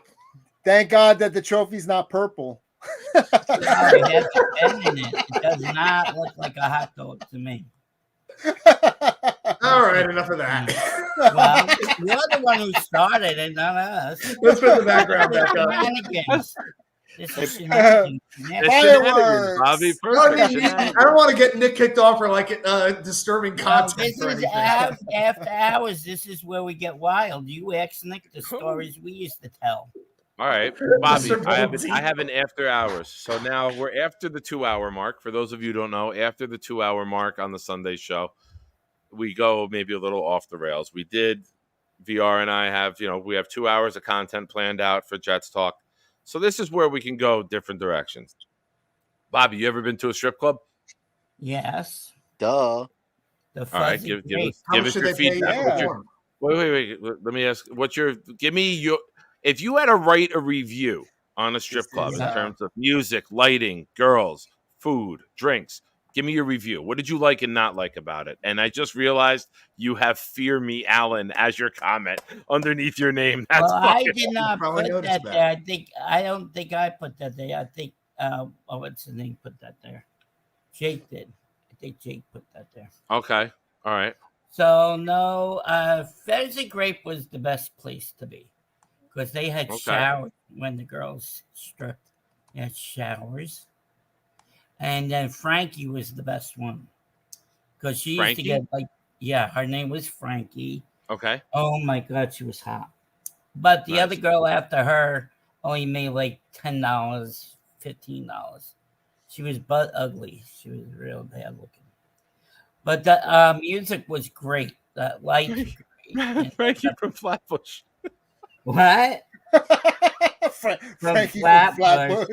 Thank God that the trophy's not purple. No, it has a pen in it. It does not look like a hot dog to me. All right, enough of that. Well, you're the one who started it, not us. Let's put the background back up. Shenanigans. This is Shenanigans. Fireworks. Bobby, I don't want to get Nick kicked off for like disturbing content. This is after hours. This is where we get wild. You ask Nick the stories we used to tell. All right, Bobby, I have an after hours. So now we're after the 2-hour mark. For those of you who don't know, after the 2-hour mark on the Sunday show, we go maybe a little off the rails. We did, VR and I have, we have 2 hours of content planned out for Jets Talk. So this is where we can go different directions. Bobby, you ever been to a strip club? Yes. Duh. All right, give us your feedback. Wait. Let me ask. Give me If you had to write a review on a strip This club is, in terms of music, lighting, girls, food, drinks, give me your review. What did you like and not like about it? And I just realized you have "Fear Me, Alan" as your comment underneath your name. That's Well, I fucking. did not probably put noticed that that. there. I don't think I put that there. I think what's his name put that there. Jake did. I think Jake put that there. Okay. All right. So no, Fez and Grape was the best place to be because they had Okay. showers when the girls stripped. They had showers, and then Frankie was the best one because she used to Frankie? get her name was Frankie. Okay. Oh my God, she was hot. But the other Nice. girl after her only made like $10, $15. She was butt ugly. She was real bad looking. But the music was great. The lights were great. Frankie from Flatbush. What? Frankie from Flatbush. Flatbush.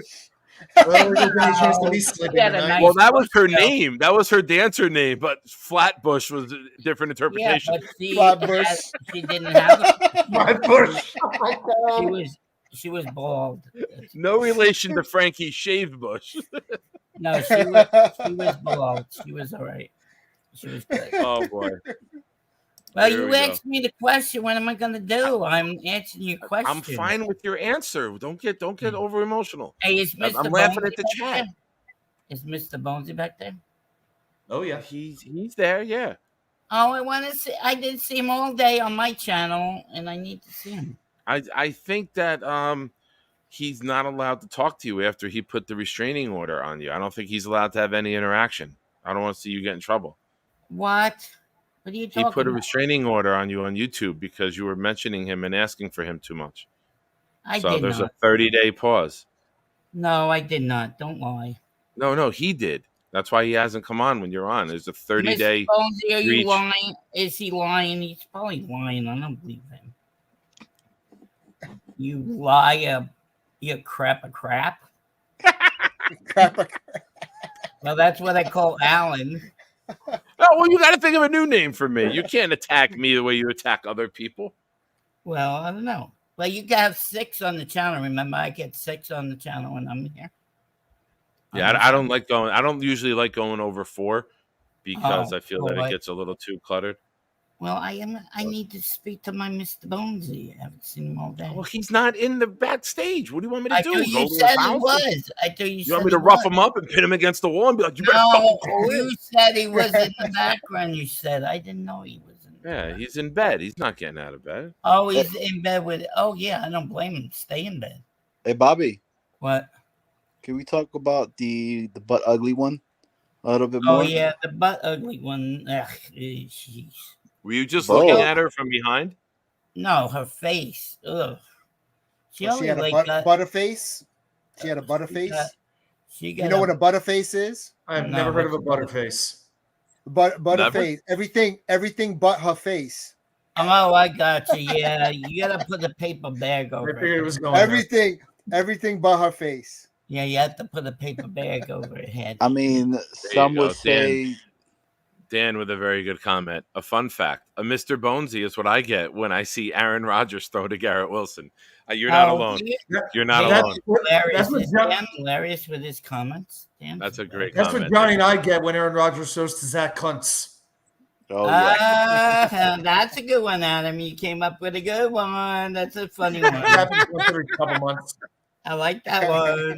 Well, we're gonna get a chance to be sleeping had a tonight. nice- Well, that was her voice, though. name. That was her dancer name, but Flatbush was a different Yeah, interpretation. but Flatbush. she didn't have a, My bush. Oh my God. she was bald. No relation to Frankie Shavebush. No, she was bald. She was all right. She was good. Oh boy. Well, Here you we go. asked me the question. What am I going to do? I'm answering your question. I'm fine with your answer. Don't get over emotional. Hey, is Mr. I'm laughing Bonesy at the back chat. there? Is Mr. Bonesy back there? Oh yeah. He's there, yeah. Oh, I want to see. I didn't see him all day on my channel, and I need to see him. I think that he's not allowed to talk to you after he put the restraining order on you. I don't think he's allowed to have any interaction. I don't want to see you get in trouble. What? What are you He talking put a about? restraining order on you on YouTube because you were mentioning him and asking for him too much. I So did there's not. a 30-day pause. No, I did not. Don't lie. No, he did. That's why he hasn't come on when you're on. There's a 30-day. Mr. Bonesy, are you reach. lying? Is he lying? He's probably lying. I don't believe him. You liar. You crap. Crap. Well, that's what I call Alan. Oh, well, you got to think of a new name for me. You can't attack me the way you attack other people. Well, I don't know. Well, you have 6 on the channel. Remember, I get 6 on the channel when I'm here. Yeah, I don't like going. I don't usually like going over 4 because Oh, I feel well, that it gets a little too cluttered. Well, I need to speak to my Mr. Bonesy. I haven't seen him all day. Well, he's not in the backstage. What do you want me to I do? thought Go you to his said he house? was. I thought you You said want me to he rough was. him up and pin him against the wall and be like, "You better No, fucking go in." you said he was in the background. You said I didn't know he was in. Yeah, he's in bed. He's not getting out of bed. Oh, he's in bed with. Oh yeah, I don't blame him. Stay in bed. Hey, Bobby, What? can we talk about the butt ugly one a little bit Oh more? yeah, the butt ugly one. Ugh, jeez. Were you just Bro. looking at her from behind? No, her face. Ugh. She She only had a like butterface. She had a butterface. She got You know what a butterface is? I've No, never heard of a what's butterface. Butterface. Everything but her face. Oh, I got you. Yeah, you gotta put the paper bag I over figured it it. was going. there. Everything but her face. Yeah, you have to put a paper bag over her head. I mean, some go, would say Dan with a very good comment. A fun fact: a Mr. Bonesy is what I get when I see Aaron Rodgers throw to Garrett Wilson. You're not alone. You're not That's alone. hilarious. That's what Is John- Dan hilarious with his comments? Dan's That's a hilarious. great That's comment. what Johnny and I get when Aaron Rodgers throws to Zach Kuntz. oh yeah. That's a good one, Adam. You came up with a good one. That's a funny one. It happens once every couple months. I like that one.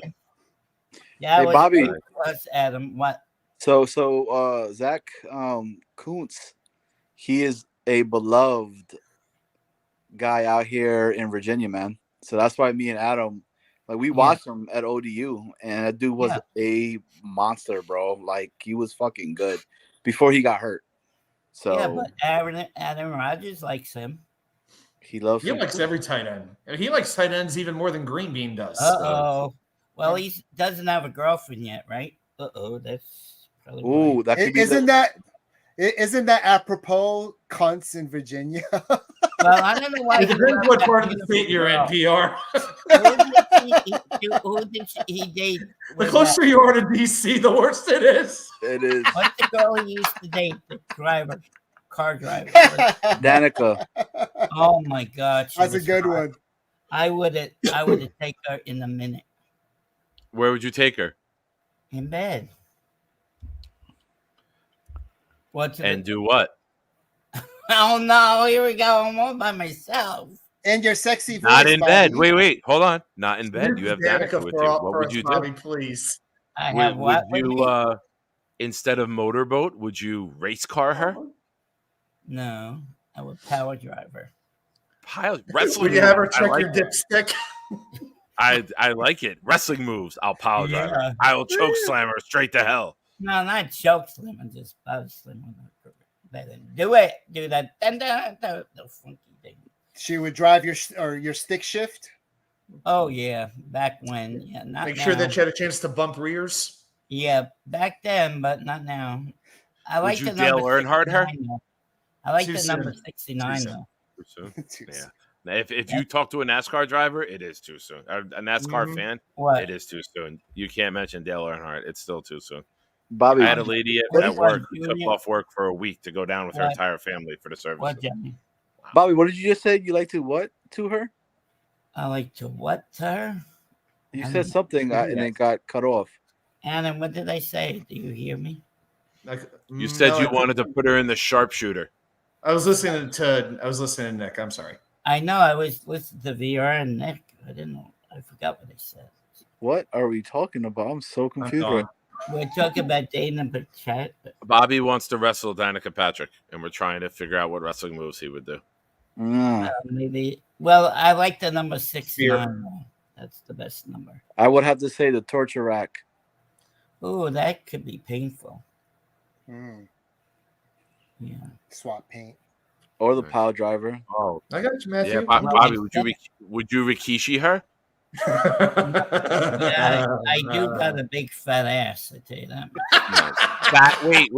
Yeah, Hey, Bobby. Plus, Adam. What? So Zach Kuntz, he is a beloved guy out here in Virginia, man. So that's why me and Adam, like, we watched him at ODU, and that dude was a monster, bro. Like, he was fucking good before he got hurt. So Yeah, but Adam Rodgers likes him. he loves He him. likes every tight end. He likes tight ends even more than Green Bean does. Uh-oh. Well, he doesn't have a girlfriend yet, right? Uh-oh, that's probably Ooh, that could be Isn't that apropos? Cunts in Virginia. Well, I don't know why. It depends what part of the state you're in, PR. Who did he date? The closer you are to DC, the worse it is. It is What's the girl he used to date? The car driver. Danica. Oh my God, That's a good one. I would have take her in a minute Where would you take her? in bed. And do what? Oh no! Here we go. I'm all by myself. And your sexy voice. Not in bed. Bobby. Wait. Hold on. Not in bed. You have Danica Danica with you. What would you do? Bobby, please. I have Would what? with me? you instead of motorboat, would you race car her? No, I would power drive her. Wrestling Would you have her moves. I check like your dipstick? I like it. Wrestling moves. I'll power drive her. Yeah. I will choke slam her straight to hell. No, not choke slam. I'm just power slam. Do it. Do that. The funky thing. She would drive your stick shift. Oh yeah, back when. Yeah, not Make now. sure that you had a chance to bump rears. Yeah, back then, but not now. I like you the Dale number Earnhart her? 69, though. I like Too the soon. number 69 Too though. Too soon. Too Yeah. soon. Now, if you talk to a NASCAR driver, it is too soon. A NASCAR fan, What? it is too soon. You can't mention Dale Earnhardt. It's still too soon. Bobby, I had a lady What at is work that, who took Junior? off work for a week to go down with her What? entire family for the service. What, Johnny? Bobby, what did you just say? You like to what to her? I like to what to her? You I said don't- something and it got cut off. Anna, what did I say? Do you hear me? You said No, you wanted to put her in the sharpshooter. I was listening to Nick. I'm sorry. I know I was listening to VR and Nick. I didn't know. I forgot what I said. What are we talking about? I'm so confused. gone. Right. We're talking about dating and chat. Bobby wants to wrestle Danica Patrick, and we're trying to figure out what wrestling moves he would do. Maybe. Well, I like the number 69. though. That's the best number. I would have to say the torture rack. Oh, that could be painful. Mm, Yeah. swap paint. Or the Nice. power driver. Oh, I got you, Matthew. yeah, Bobby, would you Rikishi her? Yeah, I do got a big fat ass. I tell you that. Fat. Wait.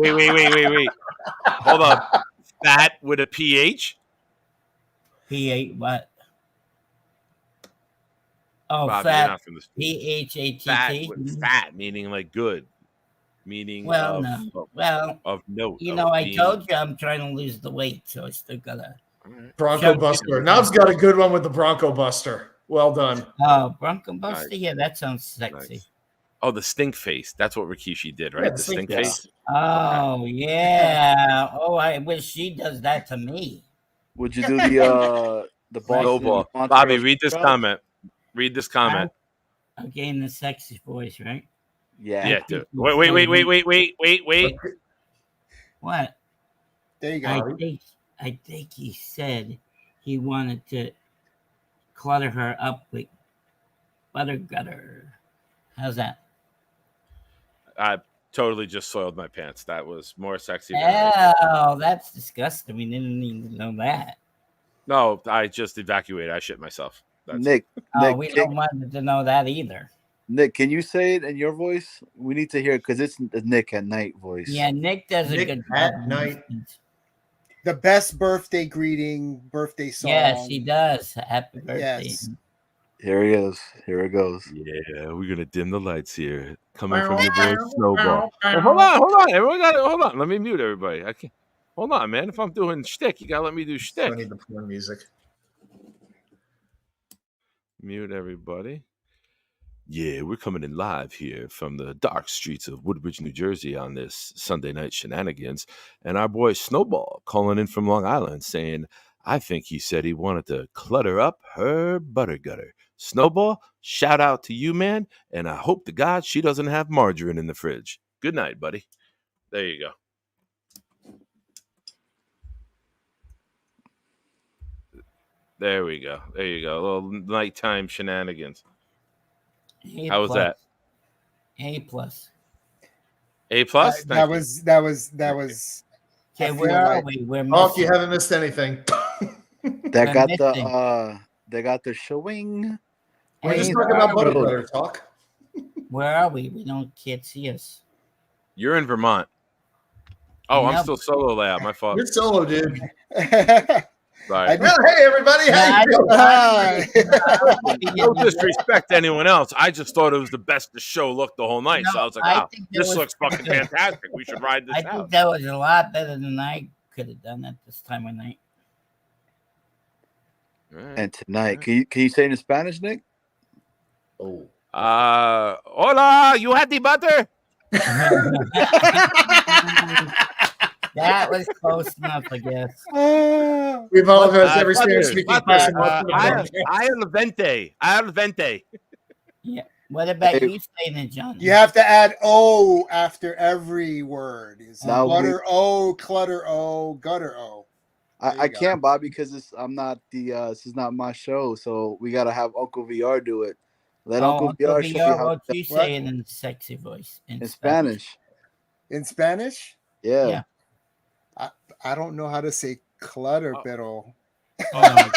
Hold up. Fat with a PH? P8 what? Oh, Bobby, you're fat. not from the PHATT. fat meaning like good. Meaning Well, of, no. of, Well, of note. you of know, I being- told you I'm trying to lose the weight, so I still gotta. Bronco Buster. Knob's got a good one with the Bronco Buster. Well done. Oh, Bronco Buster. Nice. Yeah, that sounds sexy. Nice. Oh, the stink face. That's what Rikishi did, right? Yeah, the the stink stink face. Oh yeah. Oh, I wish she does that to me. Would you do the Boston? Snowball. Montreal Bobby, read this Shootout? comment. Read this comment. Again, the sexy voice, right? Yeah. Yeah, dude. Wait. What? There you go. I think he said he wanted to clutter her up with butter gutter. How's that? I totally just soiled my pants. That was more sexy than I- Oh, that's disgusting. We didn't need to know that. No, I just evacuated. I shit myself. That's Nick, Oh, we don't want to know that either. Nick, can you say it in your voice? We need to hear it because it's the Nick at night voice. Yeah, Nick does a Nick good at job. night. The best birthday greeting, birthday song. Yes, he does. Happy birthday. Yes. Here he is. Here it goes. Yeah, we're gonna dim the lights here. Coming from your boy Snowball. Hey, hold on. Everyone got it. Hold on. Let me mute everybody. I can't. Hold on, man. If I'm doing shtick, you gotta let me do I shtick. need the porn music. Mute everybody. Yeah, we're coming in live here from the dark streets of Woodbridge, New Jersey on this Sunday night shenanigans. And our boy Snowball calling in from Long Island saying, I think he said he wanted to clutter up her butter gutter. Snowball, shout out to you, man. And I hope to God she doesn't have margarine in the fridge. Good night, buddy. There you go. There we go. There you go. A little nighttime shenanigans. How was that? A plus. A plus? That was. Okay, I where feel are like- we? We're Oh, if you missing. haven't missed anything. That I'm got missing. they got the showing. We're just Hey, talking where about are butter we? butter talk. Where are we? We can't see us. You're in Vermont. Oh, I'm No. still solo layout. My fault. You're solo, dude. Sorry. I Well, hey, everybody. Yeah, How you doing? No disrespect to anyone else. I just thought it was the best the show looked the whole night. So I was like, wow, think that this was looks fucking pretty good. fantastic. We should ride this I think out. that was a lot better than I could have done at this time of night. All right. And tonight, can you say it in Spanish, Nick? Oh. Hola, you had the butter? That was close enough, I guess. We apologize to every Butter, Spanish-speaking butter. person. I al vente. Yeah. What about Hey. you saying it, John? You have to add O after every word. It's That would butter O, clutter O, gutter O. I can't, Bob, because I'm not the this is not my show, so we gotta have Uncle VR do it. Let Uncle VR show you how what you say it in sexy voice in Spanish. In Spanish? Yeah. I don't know how to say clutter, pero. Oh,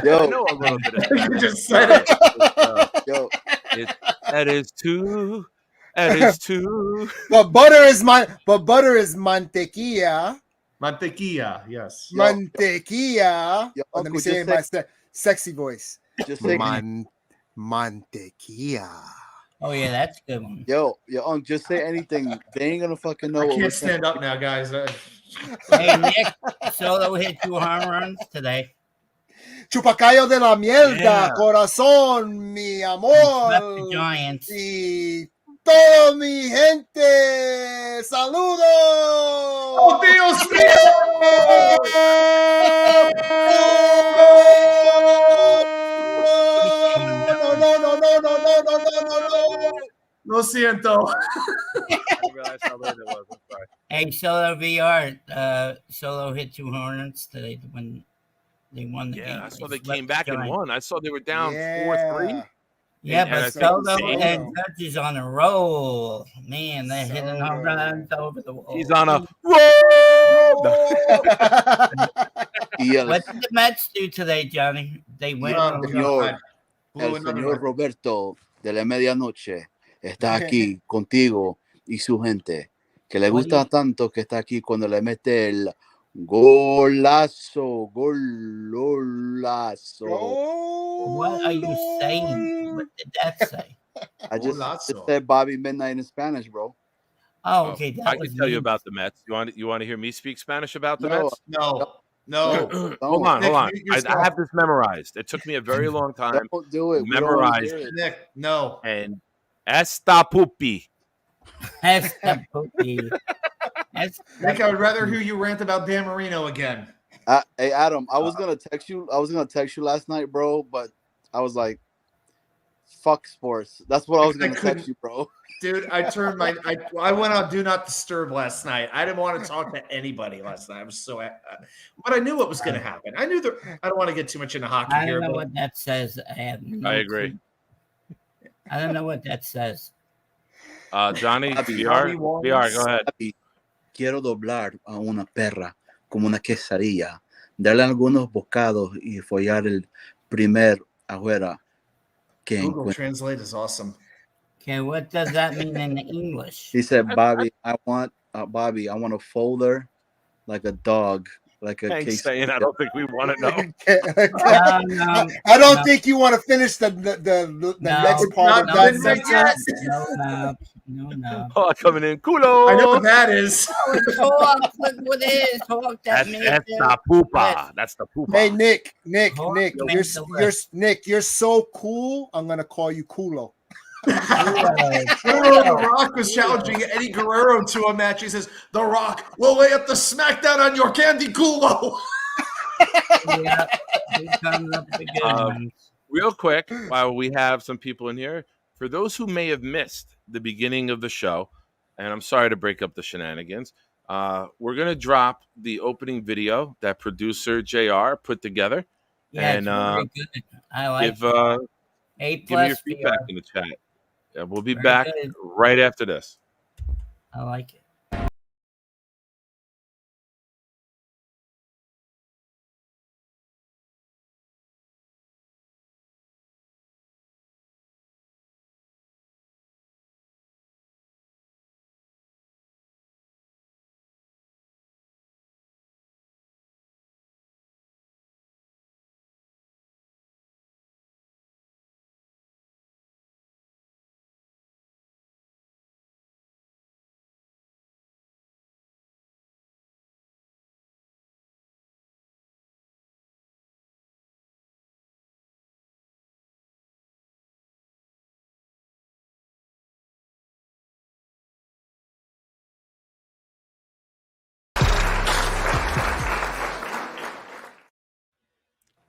Yo, I know a little bit of You Spanish. just said it. Yo, That is two. That is two. But butter is mantequilla. Mantequilla, yes. Yo, Mantequilla. yo, Oh, let me Uncle, say it in my sexy voice. just say Mantequilla. oh yeah, that's a good one. yo, Uncle, just say anything. They ain't gonna fucking know. I what can't we're stand up now, guys. Hey Nick, Solo hit 2 home runs today. Chupacayo de la mierda, Yeah. corazón, mi Swept amor. the Giants. Y todo mi gente, saludos. Oh, Dios No. Lo siento. I realized how late it was. I'm sorry. Hey, Solo VR. Solo hit 2 home runs today when they won the game. Yeah, I saw they swept came the back and Giants. won. I saw they were down 4-3. Yeah, And I but think Solo Soto- and Judge is on a roll. Man, they're hitting home runs over the wall. He's on a roll. What did the Mets do today, Johnny? They win. El señor Roberto de la medianoche está aquí contigo y su gente, que le gusta tanto que está aquí cuando le mete el golazo. What are you saying? What did that say? I just said Bobby Midnight in Spanish, bro. Oh, okay. I can tell you about the Mets. You want to hear me speak Spanish about the Mets? No. Hold on. Nick, I have this memorized. It took me a very long time. Don't do it. Memorize it. Nick, no. And esta pupi. Esta pupi. Nick, I would rather hear you rant about Dan Marino again. Hey Adam, I was gonna text you last night, bro, but I was like, fuck sports. That's what I was gonna text you, bro. Dude, I turned I went on Do Not Disturb last night. I didn't want to talk to anybody last night. I was so but I knew what was going to happen. I knew that I don't want to get too much into hockey here. I don't know what that says. I agree. I don't know what that says. Johnny, VR, go ahead. Quiero doblar a una perra como una quesadilla, darle algunos bocados y follar el primer afuera que Google Translate is awesome. Okay, what does that mean in English? He said, Bobby, I want a folder like a dog, like a Thanks, case. saying I don't think we want to know. I don't think you want to finish the next part of that sentence. No. Oh, coming in, culo. I know what that is. Talk, look what it is. Talk that That's the poopa. That's the poopa. Hey Nick, you're so cool. I'm gonna call you culo. The Rock was challenging Eddie Guerrero to a match. He says, "The Rock will lay up the smackdown on your candy culo." Real quick, while we have some people in here, for those who may have missed the beginning of the show, and I'm sorry to break up the shenanigans, we're going to drop the opening video that producer JR put together. Yeah, and really good. I like give me your feedback in the chat. We'll be back right after this. I like it.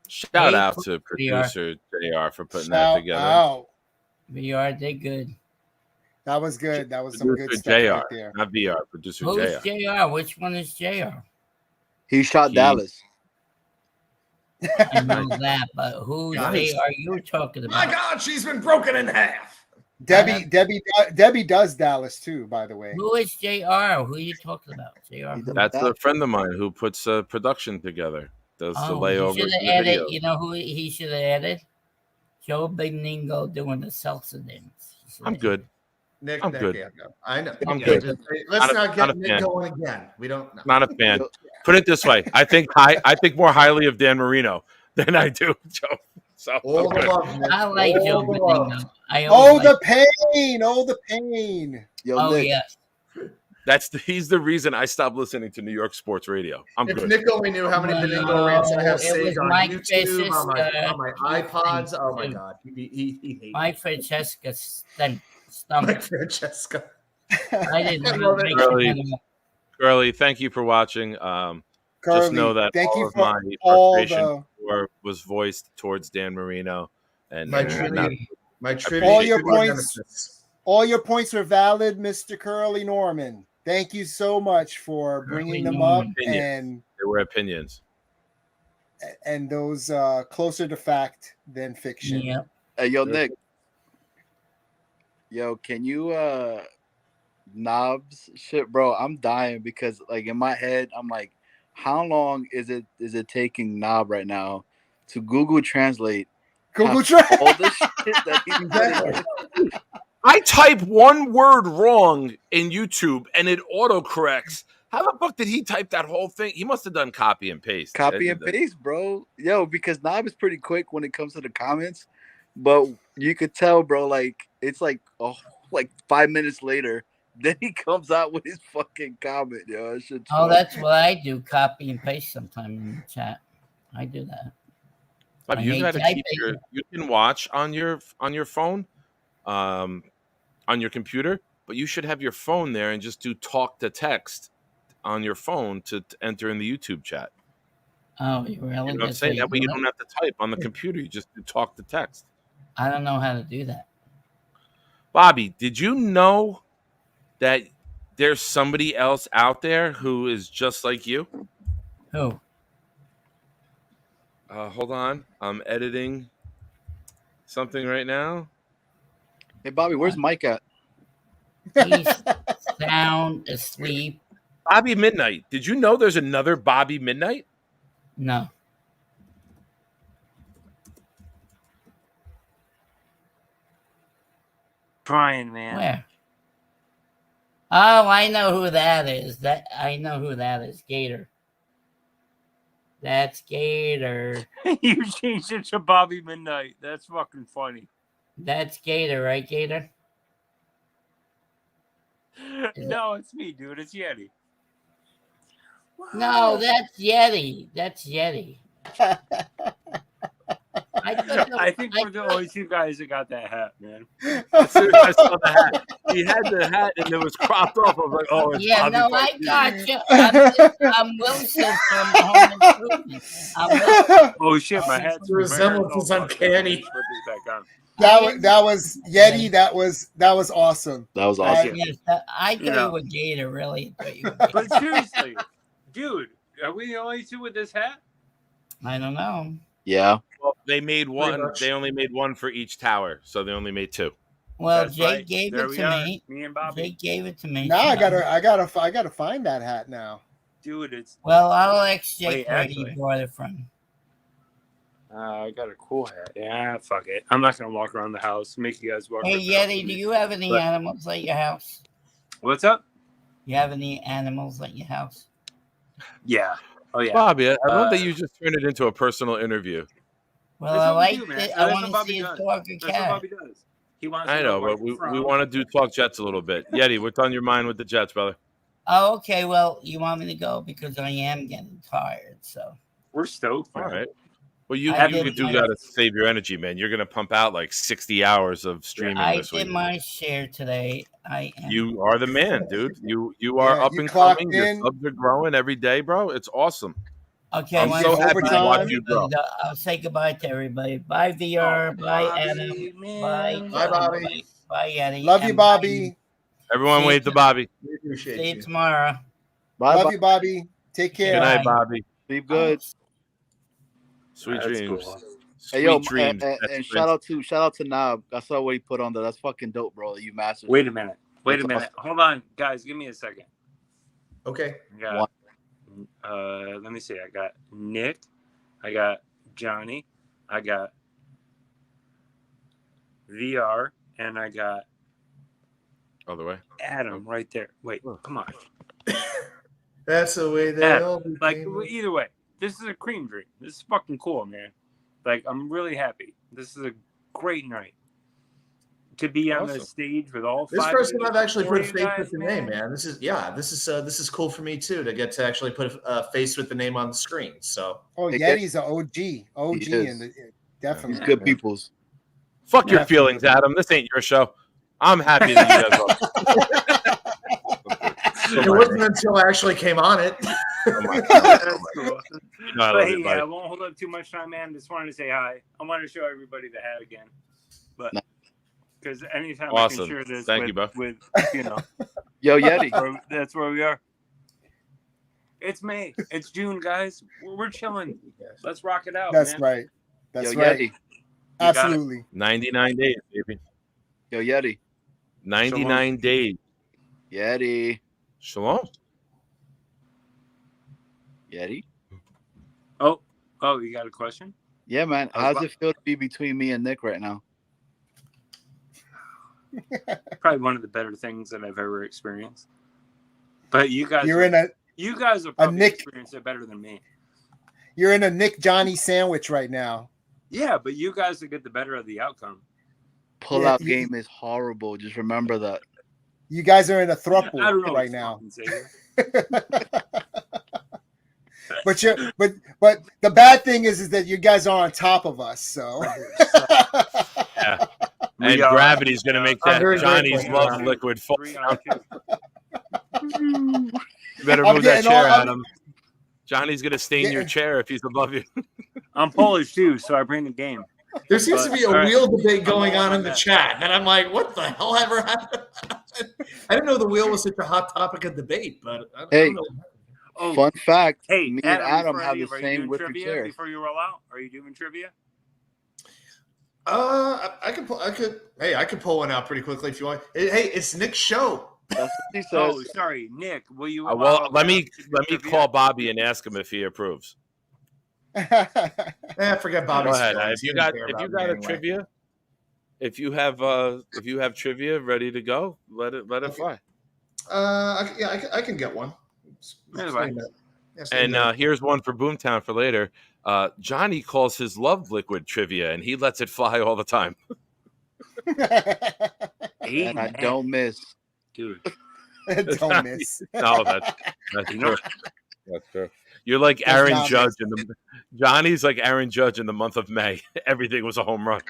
Shout out to producer JR for putting that Shout together. out. VR, they good. That was good. That was some good Producer stuff JR, right there. not VR. Producer Who's JR. JR? Which one is JR? He shot Dallas. I know that, but who's Nice. JR you talking My about? God, she's been broken in half. Debbie does Dallas too, by the way. Who is JR? Who are you talking about? JR. who? That's a friend of mine who puts production together. Does the Oh, layovers he should and have the added. video. You know who he should have added? Joe Bigningo doing the salsa dance. I'm good. Nick, I'm good. Yeah, no, I know. I'm Yeah, good. Let's Not not get a Nick fan. going again. We don't know. Not a fan. Put it this way: I think more highly of Dan Marino than I do Joe. So All I'm the good. love, Nick. I like All Joe the love. Bigningo. I Oh, always the liked- pain! Oh, the pain! Yo, Oh Nick, yes. He's the reason I stopped listening to New York sports radio. I'm If good. Nick only knew how many Benigno rants I have it was saved on Mike YouTube, on my Francis, iPods. Oh my too. God, he hates My Francesca Mike stunk. Francesca. I didn't I know love it. Curly, thank you for watching. Curly, Just know that thank all you of for my all frustration the was voiced towards Dan Marino, and My not- tribute. My tribute. All your to my points. nemesis. all your points are valid, Mr. Curly Norman. Thank you so much for bringing them up Opinions. They were opinions. and those closer to fact than fiction. Yeah. hey, yo, Nick. Yo, can you knobs shit, bro? I'm dying because like in my head, I'm like, how long is it taking Knob right now to Google Translate Google all Translate. this shit that he's Exactly. I type one word wrong in YouTube and it autocorrects. How the fuck did he type that whole thing? He must have done copy and paste. Copy and paste, bro. Yo, because Knob is pretty quick when it comes to the comments, but you could tell, bro, like it's like 5 minutes later, then he comes out with his fucking comment, yo. That shit's Oh, funny. that's what I do. Copy and paste sometime in the chat. I do that. But I you hate got to typing. keep you can watch on your phone, on your computer, but you should have your phone there and just do talk to text on your phone to enter in the YouTube chat. Oh, you really? You know what I'm That's saying? how That way do you it? don't have to type on the computer. You just do talk to text. I don't know how to do that. Bobby, did you know that there's somebody else out there who is just like you? Who? Hold on. I'm editing something right now. Hey, Bobby, where's Mike at? He's sound asleep. Bobby Midnight. Did you know there's another Bobby Midnight? No. Trying, man. Where? Oh, I know who that is. I know who that is. Gator. That's Gator. You changed it to Bobby Midnight. That's fucking funny. That's Gator, right, Gator? No, it's me, dude. It's Yeti. No, that's Yeti. That's Yeti. I think we're the only two guys that got that hat, man. As soon as I saw the hat, he had the hat and it was cropped off. I was like, "Oh, it's Yeah, Bobby no, fucking I Midnight." got you. I'm Wilson from Home Improvement. I'm Wilson. Oh shit, my hat's The resemblance is uncanny. Put this back on. That was Yeti. That was awesome. That was awesome. Yes, I thought you were Gator, really. I thought you were Gator. But seriously, dude, are we the only two with this hat? I don't know. Yeah. Well, they made one. much. They only made one for each tower, so they only made two. Well, That's Jake right. gave There it we to are. me. Me and Bobby. Jake gave it to me. Now I So- gotta find that hat now. Dude, it's Well, I'll ask Jake Wait, where actually. he brought it from. I got a cool hat. Yeah, fuck it. I'm not gonna walk around the house. Make you guys walk. Hey, around the house Yeti, with do me. you have any But- animals at your house? What's up? You have any animals at your house? Yeah. Oh yeah. Bobby, I love that Uh, you just turned it into a personal interview. Well, That's I what we like do, man. it. That's I what want to Bobby see his does. dog or That's what cat. Bobby does. He wants. I to know, where but you we from. want to do talk Jets a little bit. Yeti, what's on your mind with the Jets, brother? Oh, okay. Well, you want me to go because I am getting tired. So We're stoked. All man. right. Well, you I you did do my- got to save your energy, man. You're gonna pump out like 60 hours of streaming I this did week. my share today. I am. You are the man, dude. You are Yeah, up you and clocked coming. Your in. subs are growing every day, bro. It's awesome. Okay, I'm so happy to overtime. watch you grow. I'll say goodbye to everybody. Bye, VR. Bye, Bobby, Adam. man. Bye, Bye, Bobby. Bye, Eddie. Love you, And Bobby. Everyone See wave you to Bobby. We appreciate See you you. tomorrow. Bye, Love bye. you, Bobby. Take care. Good night, Bye. Bobby. Sleep good. Sweet That's dreams. cool. Sweet Hey, yo, dreams. and That's shout out to Nab. I saw what he put on there. That's fucking dope, bro. You mastered. Wait a minute. That's Hold on, guys. Give me a second. Okay. I got, let me see. I got Nick. I got Johnny. I got VR, and I got other way. Adam right there. Wait, come on. That's the way they Adam, all like became. either way, this is a cream dream. This is fucking cool, man. Like I'm really happy. This is a great night to be on the Awesome. stage with all This five person of you, I've actually four put a of you face guys, with the name, man. This is cool for me too to get to actually put a face with the name on the screen. So Oh, Hey, Yeti's an OG. OG, He is. and He's definitely. good peoples. Fuck your Yeah. feelings, Adam. This ain't your show. I'm happy that you guys love it. it wasn't until I actually came on it. Oh my God. That's cool. You know I But love hey, you, buddy. I won't hold up too much time, man. Just wanted to say hi. I want to show everybody the hat again, but because anytime I Awesome. can share this, Thank with, you, bro. with you know, Yo, Yeti. that's where we are. It's May. It's June, guys. We're chilling. Let's rock it out. That's man. right. That's Yo, right. Yeti. got it. Absolutely. 99 days, baby. Yo, Yeti. 99 days. Yeti. Shalom. Yeti. Oh, you got a question? Yeah, man. How's it feel to be between me and Nick right now? Probably one of the better things that I've ever experienced. But you guys, You're in a you guys will probably Nick- experience it better than me. you're in a Nick Johnny sandwich right now. Yeah, but you guys will get the better of the outcome. Pull-out Yeah, game is horrible. Just remember that. You guys are in a I throuple don't know right what now. to say here. But the bad thing is that you guys are on top of us. So Yeah. We And are- gravity's going to make I'm that very Johnny's grateful. love liquid fall. 3-2. You better I'm move that getting chair, all- Adam. Johnny's going to stain your chair if he's above you. I'm Polish too, so I bring the game. There seems to be a All right. wheel debate going all on on in the that. chat, and I'm like, what the hell ever happened? I didn't know the wheel was such a hot topic of debate, but I Hey. don't know. Oh, Fun fact. hey, me and Adam before I have the leave, are you same doing whippy trivia chair. before you roll out? Are you doing trivia? I could pull one out pretty quickly if you want. Hey, it's Nick's show. That's what he says. Oh, sorry, Nick. Will you? Well, allow let me Adam to do let me trivia? call Bobby and ask him if he approves. Forget Bobby's Go ahead. feelings. If you He got didn't care if you about me got a anyway. trivia, if you have trivia ready to go, let it fly. I can get one. That's fine. And here's one for Boomtown for later. Johnny calls his love liquid trivia, and he lets it fly all the time. And I don't miss. dude. Don't miss. No, that's You know- true. That's true. You're like That's Aaron not Judge Johnny's like Aaron Judge in the month of May. Everything was a home run.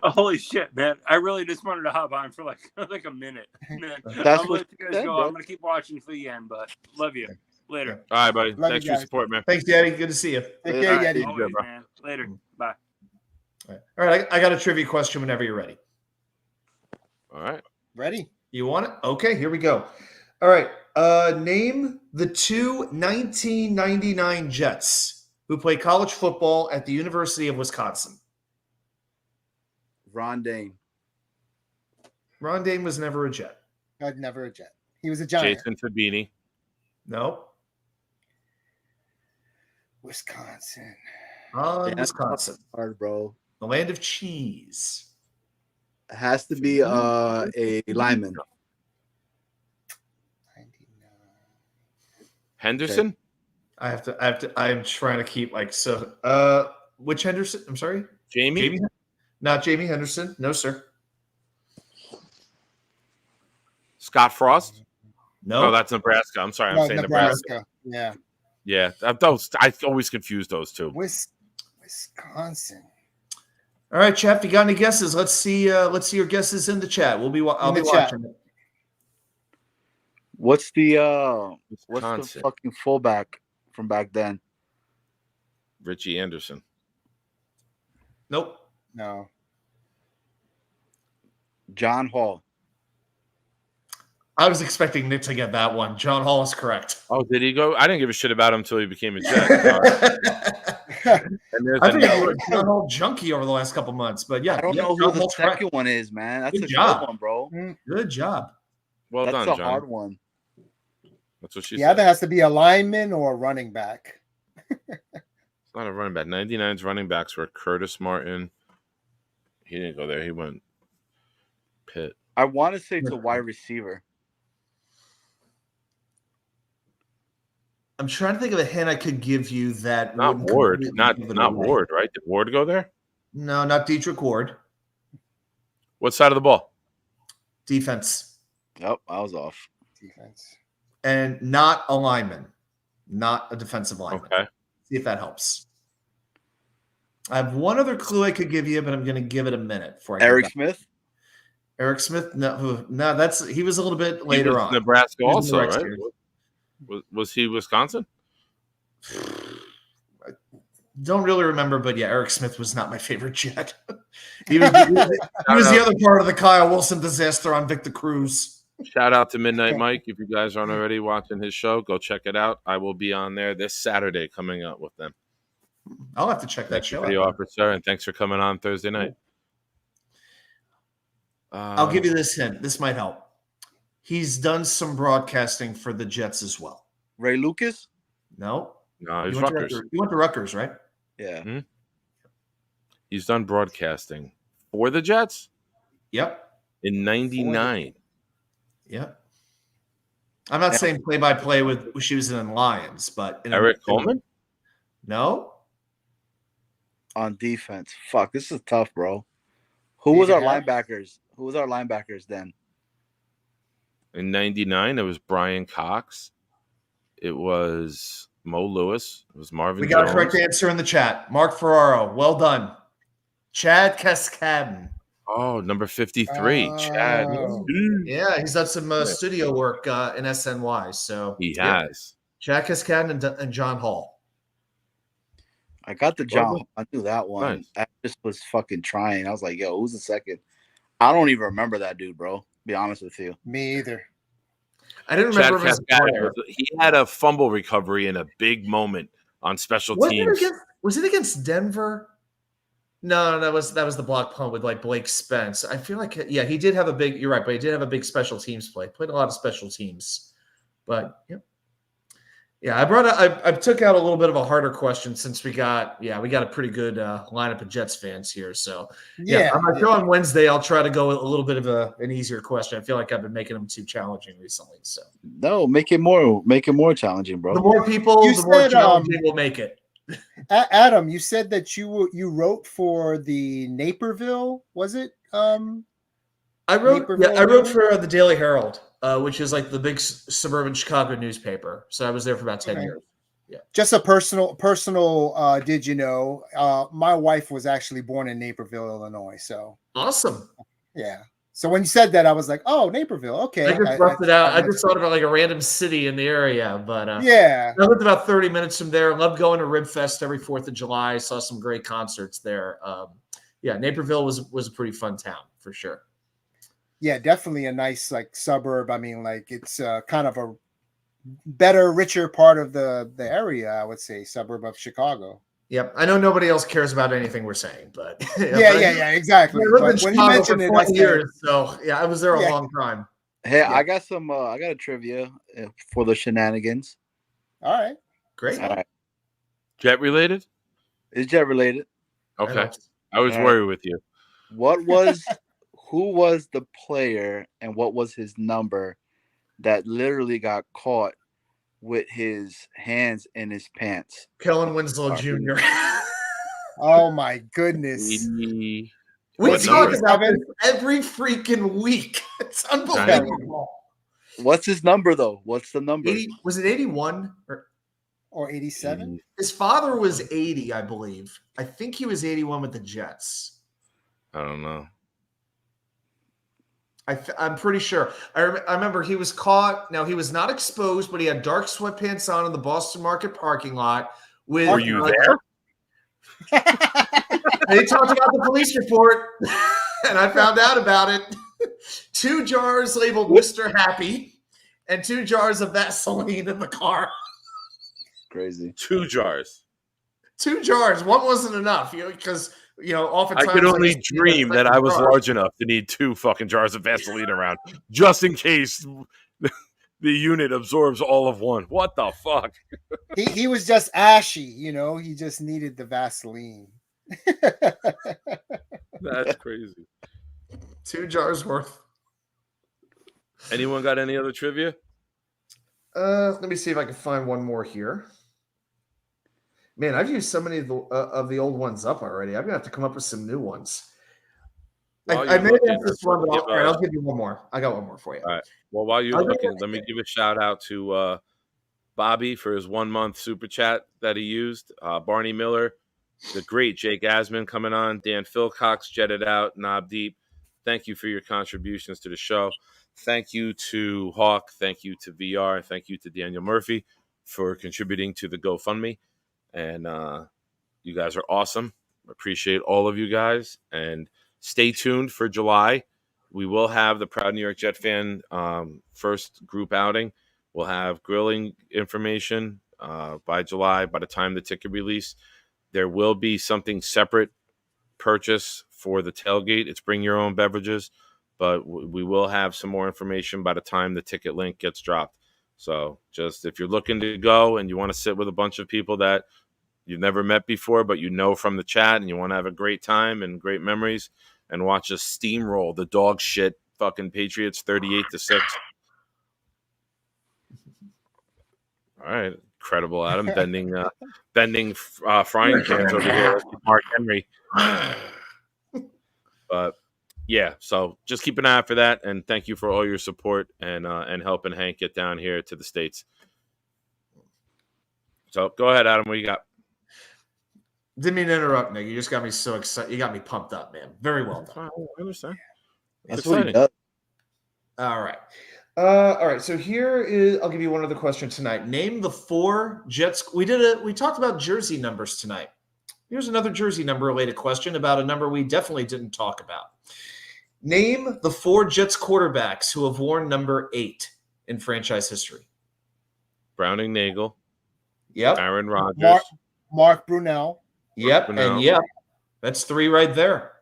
Holy shit, man! I really just wanted to hop on for like a minute. That's I'll what let you guys said, go. bro. I'm gonna keep watching for the end, but love you. Later. All right, buddy. Love Thanks you for your guys. support, man. Thanks, Daddy. Good to see you. Take All care, All right, Yeti. always, bro. man. Later. Bye. All right, I got a trivia question whenever you're ready. All right. Ready? You want it? Okay, here we go. All right. Name the two 1999 Jets who play college football at the University of Wisconsin. Ron Dane. Ron Dane was never a Jet. Never a Jet. He was a Giant. Jason Fabini. No. Wisconsin. Wisconsin. Hard, bro. The land of cheese. It has to be a lineman. 99. Henderson? I'm trying to keep which Henderson? I'm sorry? Jamie? Not Jamie Henderson. No, sir. Scott Frost? No. Oh, that's Nebraska. I'm sorry. I'm No, saying Nebraska. Nebraska. Yeah. Yeah. I always confuse those two. Wisconsin. All right, chat. If you got any guesses, let's see your guesses in the chat. I'll be the chat. watching it. What's the Wisconsin. fucking fullback from back then? Richie Anderson. Nope. No. John Hall. I was expecting Nick to get that one. John Hall is correct. Oh, did he go? I didn't give a shit about him until he became a Jet. And there's I think another- you were a John Hall junkie over the last couple months, but yeah, I don't yeah, know who John the Hall's second correct. one is, man. That's Good a job. good one, bro. Good job. well That's done, a John. hard one. That's what she Yeah, said. there has to be a lineman or a running back. It's not a running back. 99's running backs were Curtis Martin. He didn't go there. He went Pitt. I want to say it's a wide receiver. I'm trying to think of a hint I could give you that Not wouldn't Ward. completely Not give it not away. Ward, right? Did Ward go there? No, not Dietrich Ward. What side of the ball? Defense. Yep, I was off. Defense. And not a lineman. Not a defensive lineman. Okay. See if that helps. I have one other clue I could give you, but I'm going to give it a minute before I Eric get back. Smith. Eric Smith? No, that's he was a little bit He later was on. Nebraska He was in also, the right? Redskins. Was he Wisconsin? Don't really remember, but yeah, Eric Smith was not my favorite Jet. he was the other part of the Kyle Wilson disaster on Victor Cruz. Shout out to Midnight Mike. If you guys aren't already watching his show, go check it out. I will be on there this Saturday coming up with them. I'll have to check that Thank you show for the out. offer, sir, and thanks for coming on Thursday night. I'll give you this hint. This might help. He's done some broadcasting for the Jets as well. Ray Lucas. No? No, he's You went, Rutgers. you went to Rutgers, right? Yeah. He's done broadcasting for the Jets Yep. in '99. Yep. I'm not saying play-by-play with she was in Lions, but Eric Coleman? No. On defense. Fuck, this is tough, bro. Who was our linebackers? Who was our linebackers then? In '99, it was Brian Cox. It was Mo Lewis. It was Marvin We got Jones. a correct answer in the chat. Mark Ferraro. Well done. Chad Cascadden. Oh, number 53, Chad. Oh. Yeah, he's done some studio work in SNY. So He yeah. has. Chad Cascadden and John Hall. I got the John. I knew that one. Nice. I just was fucking trying. I was like, yo, who's the second? I don't even remember that dude, bro. Be honest with you. Me either. I didn't Chad remember him as a Cascadden, player. he had a fumble recovery in a big moment on special teams. Was it against Denver? No, that was the block punt with like Blake Spence. I feel like he did have a big. You're right, but he did have a big special teams play. Played a lot of special teams, but yeah. I took out a little bit of a harder question since we got a pretty good lineup of Jets fans here. So on my show on Wednesday, I'll try to go a little bit of an easier question. I feel like I've been making them too challenging recently. So No, make it more challenging, bro. the more people, the more challenging we'll make it. Adam, you said that you wrote for the Naperville, was it? I wrote for the Daily Herald, which is like the big suburban Chicago newspaper. So I was there for about 10 years. Yeah. Just a personal. Did you know? My wife was actually born in Naperville, Illinois. So awesome. Yeah. So when you said that, I was like, "Oh, Naperville, okay." I just left it out. I just thought about like a random city in the area, but yeah, I lived about 30 minutes from there. Loved going to Rib Fest every 4th of July. Saw some great concerts there. Naperville was a pretty fun town for sure. Yeah, definitely a nice like suburb. I mean, like it's kind of a better, richer part of the area. I would say suburb of Chicago. Yep, I know nobody else cares about anything we're saying, but yeah, exactly. I lived in When Chicago you mentioned for it, 20 years, so I was there a long time. Hey, I got a trivia for the Shenanigans. All right, great. All right. Jet related? It's jet related. Okay, I was worried with you. Who was the player and what was his number that literally got caught with his hands in his pants? Kellen Winslow Jr. Oh my goodness. We talk about this every freaking week. It's unbelievable. What's his number though? What's the number? Was it 81 or 87? His father was 80, I believe. I think he was 81 with the Jets. I don't know. I'm pretty sure. I remember he was caught. Now, he was not exposed, but he had dark sweatpants on in the Boston Market parking lot. Were you there? They talked about the police report, and I found out about it. 2 jars labeled Mr. Happy and 2 jars of Vaseline in the car. Crazy. 2 jars. 2 jars. One wasn't enough, because oftentimes I could only dream that I was large enough to need 2 fucking jars of Vaseline around, just in case the unit absorbs all of one. What the fuck? He was just ashy, he just needed the Vaseline. That's crazy. 2 jars worth. Anyone got any other trivia? Let me see if I can find one more here. Man, I've used so many of the old ones up already. I'm gonna have to come up with some new ones. I may have this one, but I'll give you one more. I got one more for you. All right. Well, while you're looking, let me give a shout out to Bobby for his 1 month super chat that he used. Barney Miller, the great Jake Asman coming on, Dan Philcox, Jetted Out, Knob Deep. Thank you for your contributions to the show. Thank you to Hawk. Thank you to VR. Thank you to Daniel Murphy for contributing to the GoFundMe. And you guys are awesome. Appreciate all of you guys. And stay tuned for July. We will have the Proud New York Jet fan first group outing. We'll have grilling information by July, by the time the ticket release. There will be something separate purchase for the tailgate. It's bring your own beverages, but we will have some more information by the time the ticket link gets dropped. So just if you're looking to go and you want to sit with a bunch of people that you've never met before, but from the chat, and you want to have a great time and great memories and watch us steamroll the dog shit fucking Patriots 38-6. All right. Incredible, Adam. Bending frying pans over here like Mark Henry. But yeah, so just keep an eye out for that, and thank you for all your support and helping Hank get down here to the States. So go ahead, Adam. What you got? Didn't mean to interrupt, Nick. You just got me so excited. You got me pumped up, man. Very well done. I understand. That's what he does. All right. All right. So here is. I'll give you one other question tonight. Name the 4 Jets. We talked about jersey numbers tonight. Here's another jersey number related question about a number we definitely didn't talk about. Name the 4 Jets quarterbacks who have worn number 8 in franchise history. Browning Nagel. Yep. Aaron Rodgers. Mark Brunell. Yep. And yep. That's 3 right there.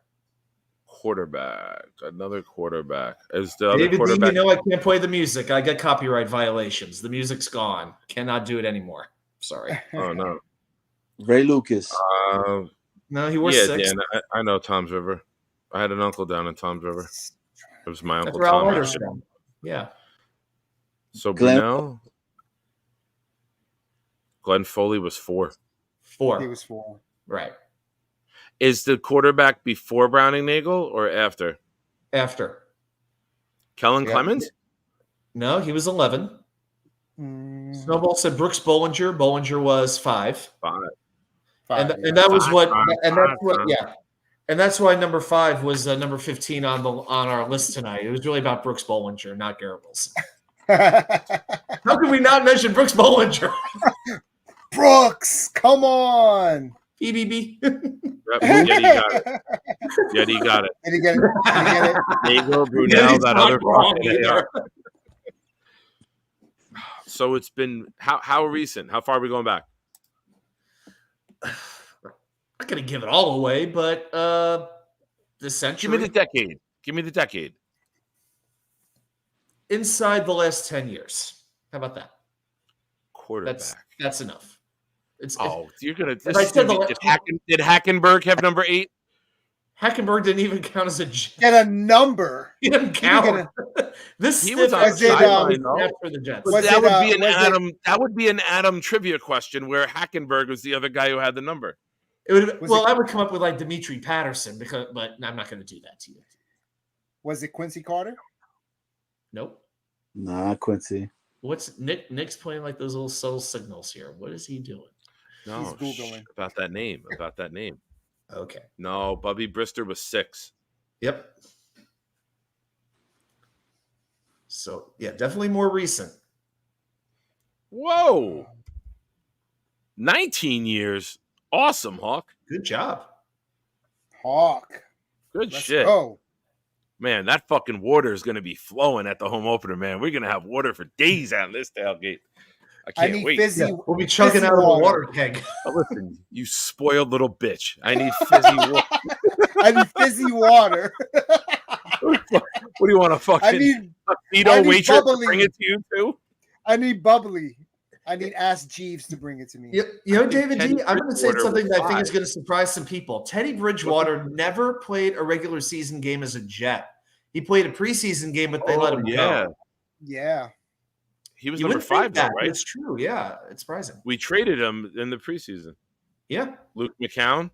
Quarterback. Another quarterback. Is the other David quarterback? Dean, I can't play the music. I get copyright violations. The music's gone. Cannot do it anymore. Sorry. Oh, no. Ray Lucas. No, he wore 6. Dan, I know Tom's River. I had an uncle down in Tom's River. It was my uncle That's Tom. Tom. Yeah. So Brunell. Glenn Foley was 4. 4. He was 4. Right. Is the quarterback before Browning Nagel or after? After. Kellen Clemens? No, he was 11. Snowball said Brooks Bollinger. Bollinger was 5. 5. And that was what. And that's what. Yeah. And that's why number 5 was number 15 on our list tonight. It was really about Brooks Bollinger, not Garrett Wilson. How can we not mention Brooks Bollinger? Brooks, come on. BBB. Yet he got it. Yet he got it. Did he get it? Nagel, Brunell, that other fucking. So it's been how recent? How far are we going back? I'm not gonna give it all away, but the century. Give me the decade. Inside the last 10 years. How about that? Quarterback. That's enough. You're gonna. Did Hackenberg have number 8? Hackenberg didn't even count as a Jet. Get a number. He didn't count. He was on the sideline, though. For the Jets. That would be an Adam trivia question where Hackenberg was the other guy who had the number. I would come up with like Dimitri Patterson but I'm not going to do that to you. Was it Quincy Carter? Nope. Nah, Quincy. What's Nick's playing like those little subtle signals here. What is he doing? No, he's Googling about that name. Okay. No, Bubby Brister was 6. Yep. So yeah, definitely more recent. Whoa. 19 years. Awesome, Hawk. Good job. Hawk. Good Let's shit. go. Man, that fucking water is going to be flowing at the home opener, man. We're going to have water for days out in this tailgate. I I can't need wait. fizzy. Yeah, we'll be chugging fizzy out of the water. water keg. Oh, listen, you spoiled little bitch. I need fizzy water. I need fizzy water. What do you want, a fucking I need waitress to bubbly. bring it to you too? I need bubbly. I need Ask Jeeves to bring it to me. You know, think David Teddy D, I'm going to say Bridgewater something was that I think is hot. going to surprise some people. Teddy Bridgewater never played a regular season game as a Jet. He played a preseason game, but they let him go. Yeah. He was You number wouldn't think 5, though, that, but right? it's true. Yeah, it's surprising. We traded him in the preseason. Yeah. Luke McCown,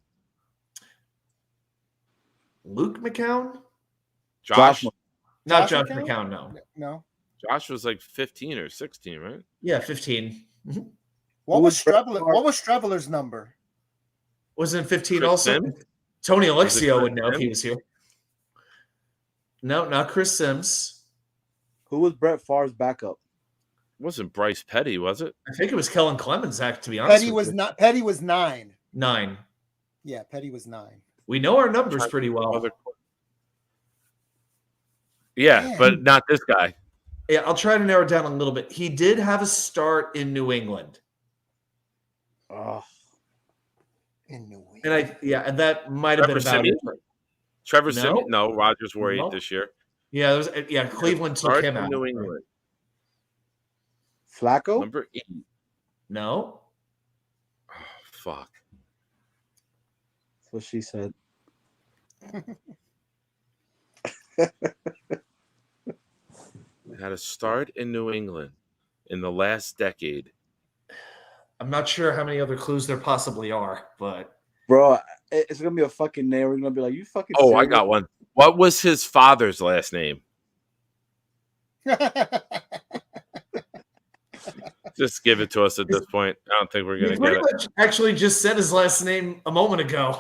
Luke McCown? Josh. Not Josh Josh McCown, no. No. Josh was like 15 or 16, right? Yeah, 15. Mhm. What Who was was Brett Streveler? Favre? What was Streveler's number? Wasn't 15 Chris also? Sims? Tony Was it Alexio Chris would know if he Sims? was here. No, not Chris Sims. Who was Brett Favre's backup? Wasn't Bryce Petty, was it? I think it was Kellen Clemens, to be honest. Petty with was you. not. Petty was 9. 9. Yeah, Petty was 9. We know our numbers pretty well. Yeah, Man. but not this guy. Yeah, I'll try to narrow it down a little bit. He did have a start in New England. Oh, In New England. And that might have been Trevor about it. Siemian? Trevor No. Siemian? No, Rodgers wore 8 Nope. this year. Yeah, Cleveland took Start him in out. New England. Flacco? Number 8. No. Oh, fuck. That's what she said. Had a start in New England in the last decade. I'm not sure how many other clues there possibly are, but Bro, it's going to be a fucking name. We're going to be like, you fucking Oh, I serious? got one. What was his father's last name? Just give it to us at this point. I don't think we're he going to pretty get it. much actually just said his last name a moment ago.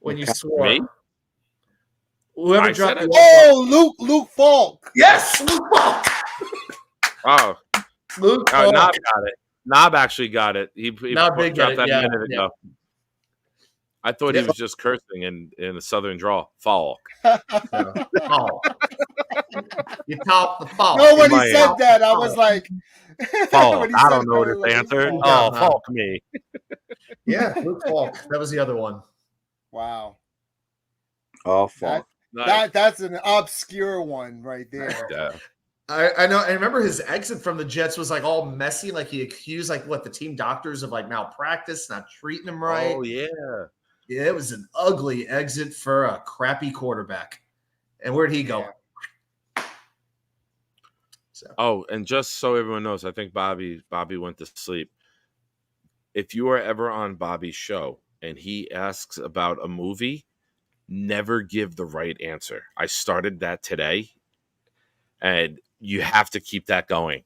When you swore. Me? Whoever I dropped said the Oh, Luke Falk. Yes, Luke Falk. Oh, Luke Knob Falk. got it. Knob actually got it. He Knob did get dropped it, that yeah, a minute ago. I thought Yeah. he was just cursing in a southern drawl. Falk. Falk. You topped the Falk. No, when he Miami. said that, I was like, Falk. when he I said don't know that, I was this like, answer. Falk. Oh, Yeah, Falk me. Yeah, Luke Falk. That was the other one. Wow. Oh, fuck. Nice. That's an obscure one right there. Yeah. I know. I remember his exit from the Jets was like all messy. Like he accused the team doctors of like malpractice, not treating him right. Oh, yeah. Yeah, it was an ugly exit for a crappy quarterback. And where'd he go? So Oh, and just so everyone knows, I think Bobby went to sleep. If you are ever on Bobby's show and he asks about a movie, never give the right answer. I started that today, and you have to keep that going.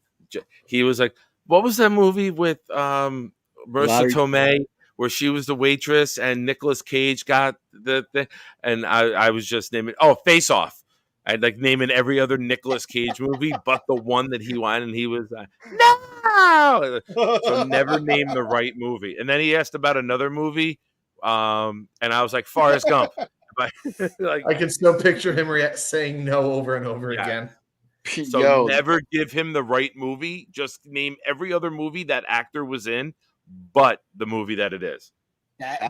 He was like, what was that movie with Marissa Larry- Tomei where she was the waitress and Nicolas Cage got the thing? And I was just naming, Face Off. I'd like naming every other Nicolas Cage movie but the one that he wanted, and he was no. So never name the right movie. And then he asked about another movie, and I was like, Forrest Gump. I can still picture him saying no over and over again. So never give him the right movie. Just name every other movie that actor was in, but the movie that it is.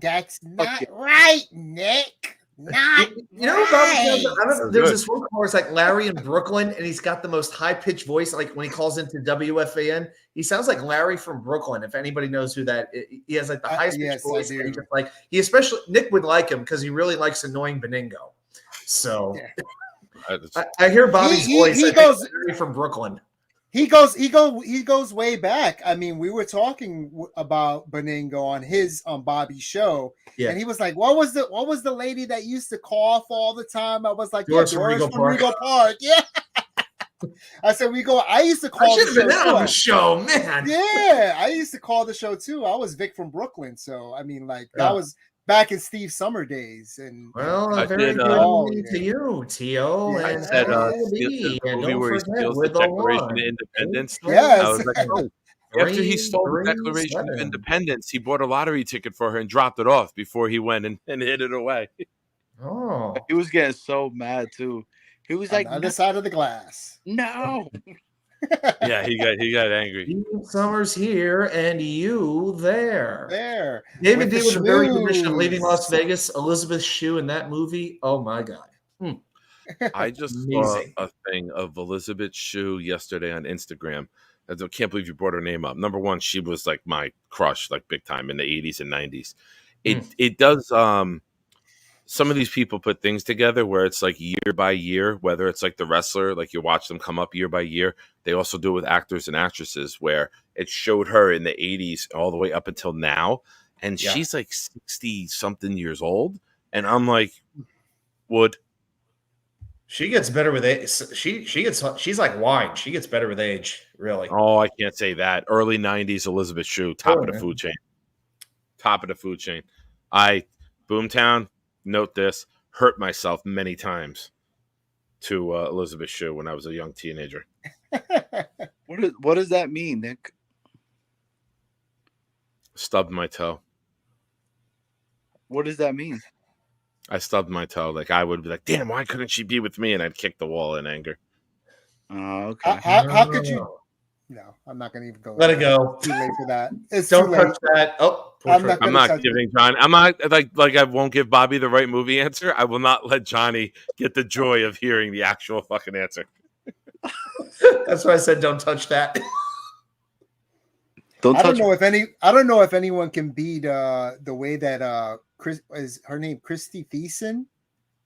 That's not right, Nick. Not You know, right. there's this one where it's like Larry in Brooklyn, and he's got the most high-pitched voice. Like when he calls into WFAN, he sounds like Larry from Brooklyn. If anybody knows who that is, he has like the highest pitched yes, I voice. do. And he especially Nick would like him because he really likes annoying Beningo. So I hear Bobby's voice. He I think goes Larry from Brooklyn. He goes way back. I mean, we were talking about Beningo on his Bobby's show, and he was like, "What was the lady that used to cough all the time?" I was like, Doris "Yeah, from Doris Regal from Park." Regal Park." Yeah. I said I used to I call should the have been out show on the too. show, man. Yeah, I used to call the show too. I was Vic from Brooklyn, so I mean, like that Yeah. was back in Steve Summer days. And Well, I a very did, good oh, evening to yeah. you, T.O. Yeah. I And said LB. the And movie don't where he forget, steals we're the the Declaration one. of Independence. Yes. I was like, oh. After he stole the Declaration of 337. Independence, he bought a lottery ticket for her and dropped it off before he went and hid it away. Oh. He was getting so mad too. He was On like, the other side of the glass. no. Yeah, he got angry. Steve Summers here and you there. There. David With D the with a very good mission of schmooze. leaving Las Vegas. Elizabeth Shue in that movie. Oh my God. I just saw Amazing. a thing of Elizabeth Shue yesterday on Instagram. I can't believe you brought her name up. Number one, she was like my crush, like big time in the 80s and 90s. It does some of these people put things together where it's like year by year, whether it's like the wrestler, like you watch them come up year by year. They also do it with actors and actresses where it showed her in the 80s all the way up until now. And Yeah. she's like 60 something years old. And I'm like, would. She gets better with age. She's like wine. She gets better with age, really. Oh, I can't say that. Early 90s Elizabeth Shue, top of the man. food chain. Top of the food chain. Boomtown, note this, hurt myself many times to Elizabeth Shue when I was a young teenager. What does that mean, Nick? Stubbed my toe. What does that mean? I stubbed my toe. Like I would be like, damn, why couldn't she be with me? And I'd kick the wall in anger. Oh, okay. How could you? No, I'm not going to even go. Let it go. Too late for that. It's Don't too late. touch that. Oh, I'm not I'm gonna not touch giving John. I'm not like I won't give Bobby the right movie answer. I will not let Johnny get the joy of hearing the actual fucking answer. That's why I said don't touch that. Don't I touch don't know if anyone can beat the way that Chris is her name Christy Thiessen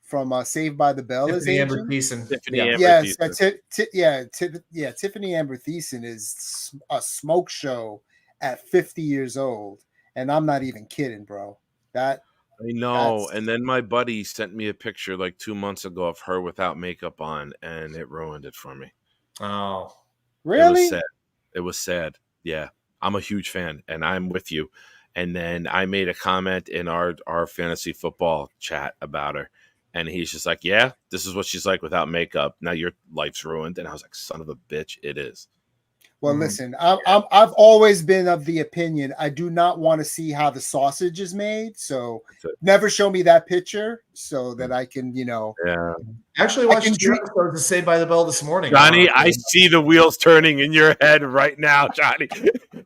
from Saved by the Bell is Tiffany Amber aging. Thiessen. Tiffany Yeah. Amber Yes, Thiessen. Tiffany Amber Thiessen is a smoke show at 50 years old, and I'm not even kidding, bro. That I know. And then my buddy sent me a picture like 2 months ago of her without makeup on, and it ruined it for me. Oh, It was really? sad. It was sad. Yeah. I'm a huge fan, and I'm with you. And then I made a comment in our fantasy football chat about her. And he's just like, yeah, this is what she's like without makeup. Now your life's ruined. And I was like, son of a bitch, it is. Well, listen, I've always been of the opinion I do not want to see how the sausage is made. So never show me that picture so that I can, Yeah. actually watched 2 episodes of Saved by the Bell this morning. Johnny, I see the wheels turning in your head right now, Johnny.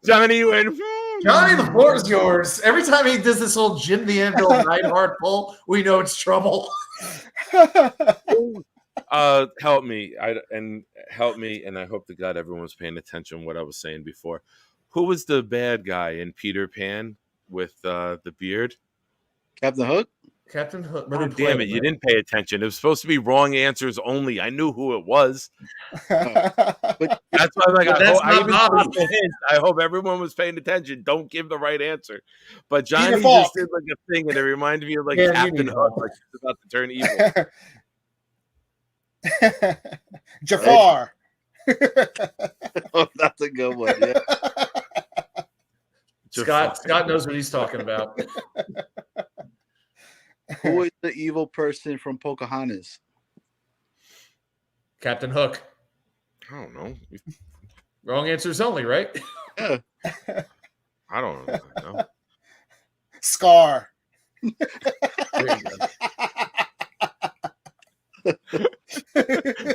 Johnny went, Johnny, the floor is yours. Every time he does this whole Jim the Anvil Neidhart pull, we know it's trouble. help me. Help me. And I hope to God everyone was paying attention to what I was saying before. Who was the bad guy in Peter Pan with the beard? Captain Hook? Captain Hook. Oh, damn it. You didn't pay attention. It was supposed to be wrong answers only. I knew who it was. That's why I'm like, I hope everyone was paying attention. Don't give the right answer. But Johnny just did like a thing, and it reminded me of like Captain Hook, like he's about to turn evil. Jafar. Oh, that's a good one. Yeah. Scott knows what he's talking about. Who is the evil person from Pocahontas? Captain Hook. I don't know. Wrong answers only, right? Yeah. I don't know. Scar. There you go.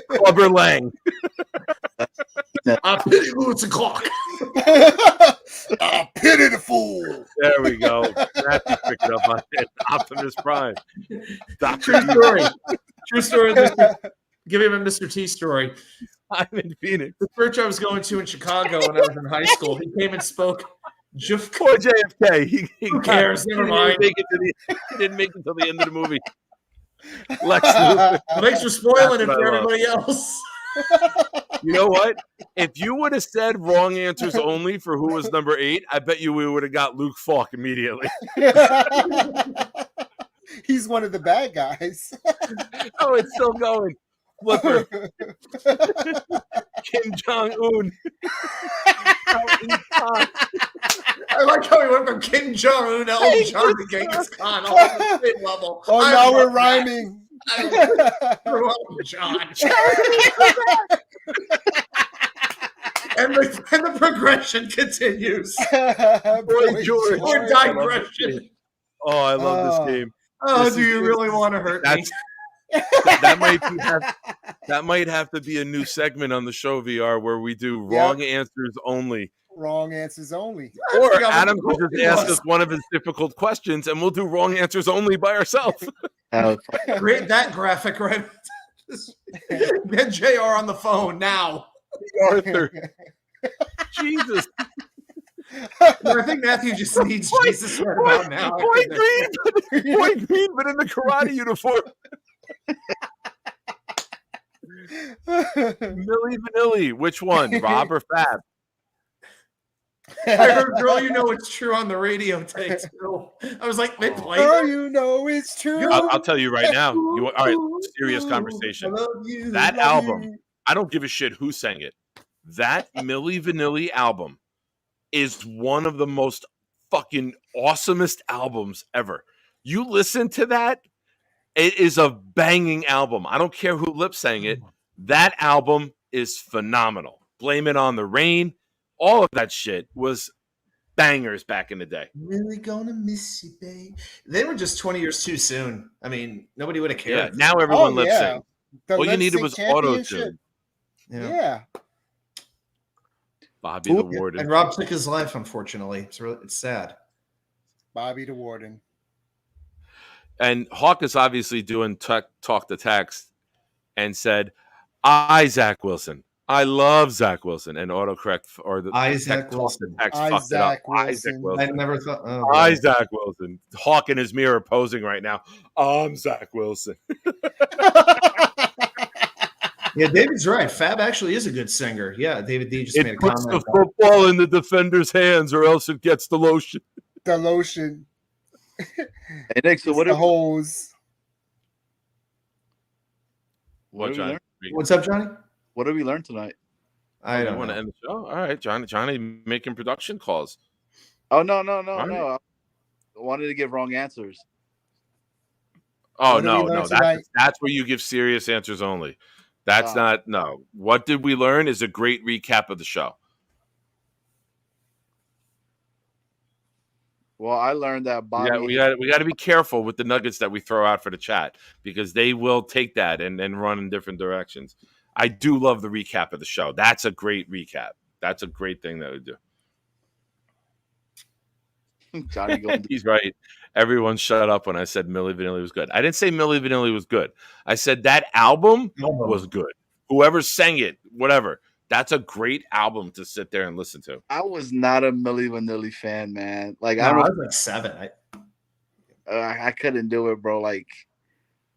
Clubber Lang. I pity Lewis and Clark. I pity the fool. There we go. Matthew picked it up on it. Optimus Prime. True story. True story. Give him a Mr. T story. I'm in Phoenix. The church I was going to in Chicago when I was in high school, he came and spoke. Poor JFK. Who cares? Never mind. He didn't make it till the end of the movie. Lex Luthor. Thanks for spoiling it for everybody else. You know what? If you would have said wrong answers only for who was number 8, I bet you we would have got Luke Falk immediately. He's one of the bad guys. Oh, it's still going. Flipper. Kim Jong-un. I like how we went from Kim Jong Un to old John to Genghis Khan all at the same level. Oh, I now love we're that. rhyming. John. and the progression continues. Boy George. Or digression. Oh, I love this game. Oh, This do is- you really want to hurt me? That might have to be a new segment on the show VR where we do wrong answers only. Wrong answers only. Or Adam can just ask us one of his difficult questions and we'll do wrong answers only by ourselves. Create that graphic right. Get JR on the phone now. Arthur. Jesus. I think Matthew just needs Jesus right about now. Boy Green, but in the karate uniform. Milli Vanilli, which one? Rob or Fab? I heard "Girl, You Know It's True" on the radio today too. I was like, they played Girl, it? you know it's true. I'll tell you right now. All right, serious conversation. That album, I don't give a shit who sang it. That Milli Vanilli album is one of the most fucking awesomest albums ever. You listen to that, it is a banging album. I don't care who lip sang it. That album is phenomenal. Blame It on the Rain. All of that shit was bangers back in the day. Really gonna miss you, babe. They were just 20 years too soon. I mean, nobody would have cared. Yeah, now everyone lip sync. The All you lip needed sync was auto championship. tune. Yeah. Bobby the Warden. And Rob took his life, unfortunately. It's sad. Bobby the Warden. And Hawk is obviously doing talk to text and said, I, Zach Wilson. I love Zach Wilson. And autocorrect or the Isaac text Wilson. fucked it up. Isaac Wilson. I never thought. Zach Wilson. Hawk in his mirror posing right now. I'm Zach Wilson. Yeah, David's right. Fab actually is a good singer. Yeah, David D just made a It puts comment. the football in the defender's hands or else it gets the lotion. The lotion. Hey Nick, so It's what the are hose. What, Johnny? What's up, Johnny? what did we learn tonight? I don't want to know. end the show. All right, Johnny making production calls. Oh no. right. I wanted to give wrong answers. Oh What did we no, learn tonight? that's where you give serious answers only. That's not no. What did we learn is a great recap of the show. Well, I learned that Bobby. We got to be careful with the nuggets that we throw out for the chat because they will take that and run in different directions. I do love the recap of the show. That's a great recap. That's a great thing that we do. Johnny going He's right. Everyone shut up when I said Milli Vanilli was good. I didn't say Milli Vanilli was good. I said that album was good. Whoever sang it, whatever. That's a great album to sit there and listen to. I was not a Milli Vanilli fan, man. Like No, I I don't. was like 7. I couldn't do it, bro. Like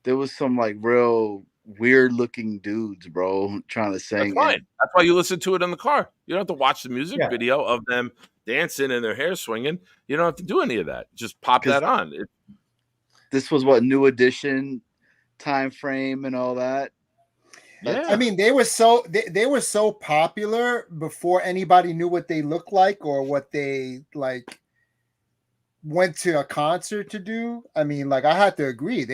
there was some like real weird looking dudes, bro, trying to sing. That's fine. That's why you listen to it in the car. You don't have to watch the music Yeah. video of them dancing and their hair swinging. You don't have to do any of that. Just pop that on. This was what New Edition time frame and all that. Yeah. I mean, they were so popular before anybody knew what they looked like or what they like went to a concert to do. I mean, like I had to agree.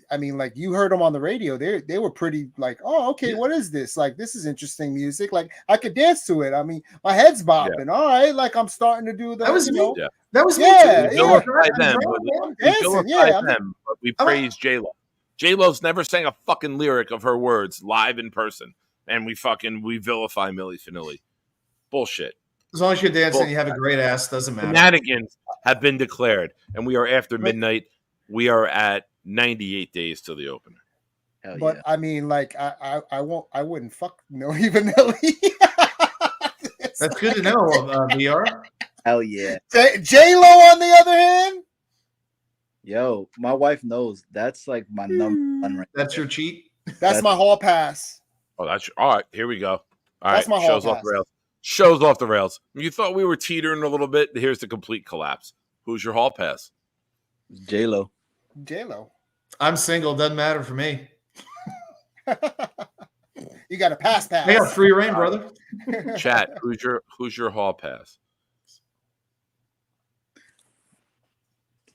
I mean, like you heard them on the radio. They were pretty like, oh, okay, what is this? Like, this is interesting music. Like I could dance to it. I mean, my head's bopping. All right, like I'm starting to do the. That was me. Yeah. That was me. Yeah, too. We vilify them, I'm dancing, but we praise J-Lo. J-Lo's never sang a fucking lyric of her words live in person. And we vilify Milli Vanilli. Bullshit. As long as you're dancing, you have a great ass. Doesn't matter. Shenanigans have been declared, and we are after midnight. We are at 98 days till the opener. Hell But yeah. I mean, like I wouldn't fuck Milli Vanilli. That's good to know, VR. Hell yeah. J Lo, on the other hand, Yo, my wife knows that's like my number one right That's your cheat. that's my hall pass. Oh, that's all right. Here we go. All That's right, my hall shows off pass. the rails. Shows off the rails. You thought we were teetering a little bit. Here's the complete collapse. Who's your hall pass? J-Lo. J Lo. I'm single. Doesn't matter for me. You got a pass. I got free reign, brother. Chat. Who's your hall pass?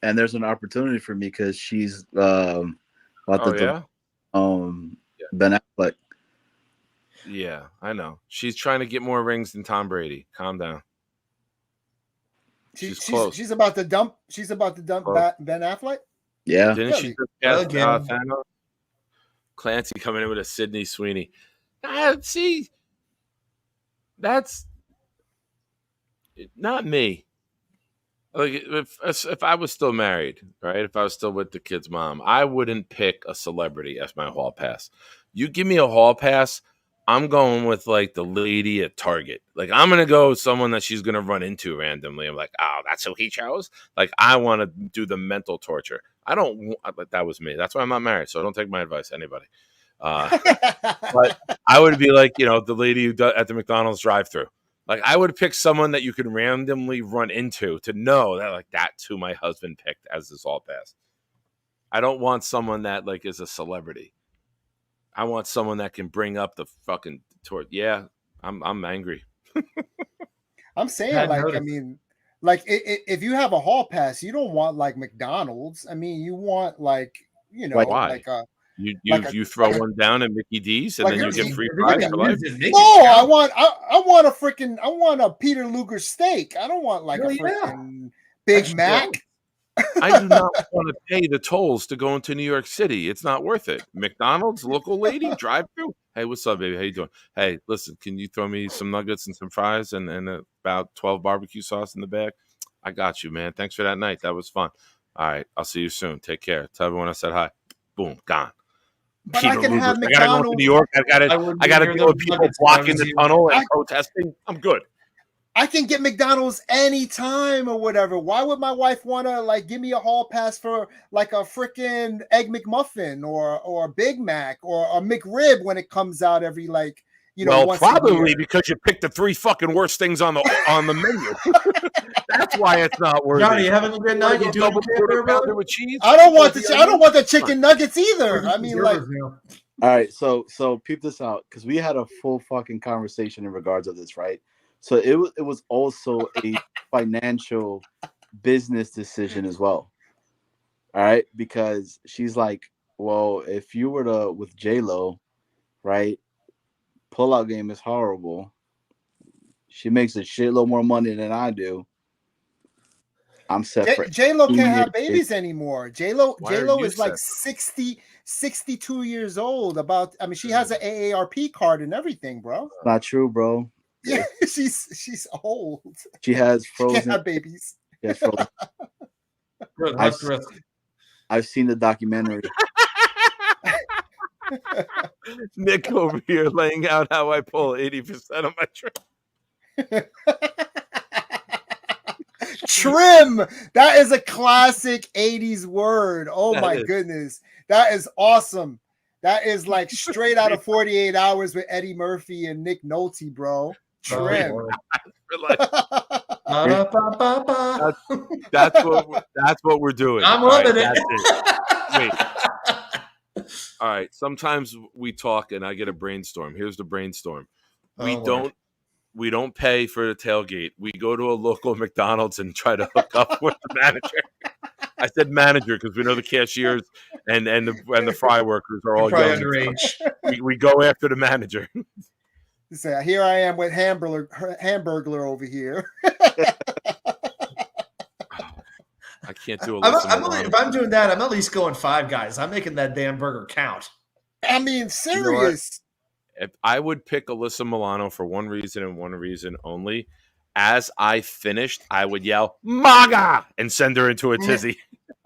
and there's an opportunity for me because she's about Oh to yeah. Ben Affleck. Yeah, I know. She's trying to get more rings than Tom Brady. Calm down. She's close. She's about to dump. She's about to dump Close. Ben Affleck. Yeah, Didn't she just cast Thanos? Clancy coming in with a Sydney Sweeney. See, that's not me. Like if I was still married, right? If I was still with the kid's mom, I wouldn't pick a celebrity as my hall pass. You give me a hall pass, I'm going with like the lady at Target. Like I'm gonna go with someone that she's gonna run into randomly. I'm like, oh, that's who he chose. Like I want to do the mental torture. I don't. That was me. That's why I'm not married. So don't take my advice, anybody. But I would be like, the lady who does at the McDonald's drive-thru. Like I would pick someone that you could randomly run into to know that like that's who my husband picked as his hall pass. I don't want someone that like is a celebrity. I want someone that can bring up the fucking torch. Yeah, I'm angry. I'm saying if you have a hall pass, you don't want like McDonald's. I mean, you want like why? Like a you throw one down at Mickey D's and then you get free fries for life. No, I want a Peter Luger steak. I don't want like a freaking Big Mac. I do not want to pay the tolls to go into New York City. It's not worth it. McDonald's, local lady, drive through. Hey, what's up, baby? How you doing? Hey, listen, can you throw me some nuggets and some fries and about 12 barbecue sauce in the bag? I got you, man. Thanks for that night. That was fun. All right, I'll see you soon. Take care. Tell everyone I said hi. Boom, gone. But I can have McDonald's. I gotta go to New York. I gotta deal with people blocking the tunnel and protesting. I'm good. I can get McDonald's anytime or whatever. Why would my wife want to like give me a hall pass for like a freaking Egg McMuffin or a Big Mac or a McRib when it comes out every like once probably because you picked the 3 fucking worst things on the menu. That's why it's not worth Johnny, it. you having a good night? You doing double with cheese? I don't want the chicken nuggets either. I mean, like. All right, so peep this out because we had a full fucking conversation in regards of this, right? So it was also a financial business decision as well. All right, because she's like, well, if you were to with J-Lo, right? Pullout game is horrible. She makes a shitload more money than I do. I'm separate. J-Lo can't have babies anymore. J-Lo is like 62 years old. She has an AARP card and everything, bro. Not true, bro. Yeah, she's old. She has frozen. She can't have babies. She has frozen. I've seen the documentary. Nick over here laying out how I pull 80% of my trim. Trim. That is a classic 80s word. Oh my goodness. That is awesome. That is like straight out of 48 Hours with Eddie Murphy and Nick Nolte, bro. Trim. That's what we're doing. I'm loving it. Wait. All right. Sometimes we talk and I get a brainstorm. Here's the brainstorm. We don't pay for the tailgate. We go to a local McDonald's and try to hook up with the manager. I said manager because we know the cashiers and the fry workers are all young. Underage. We go after the manager. Say, here I am with Hamburglar over here. I can't do if I'm doing that, I'm at least going Five Guys. I'm making that damn burger count. I mean, serious. If I would pick Alyssa Milano for one reason and one reason only. As I finished, I would yell "MAGA" and send her into a tizzy.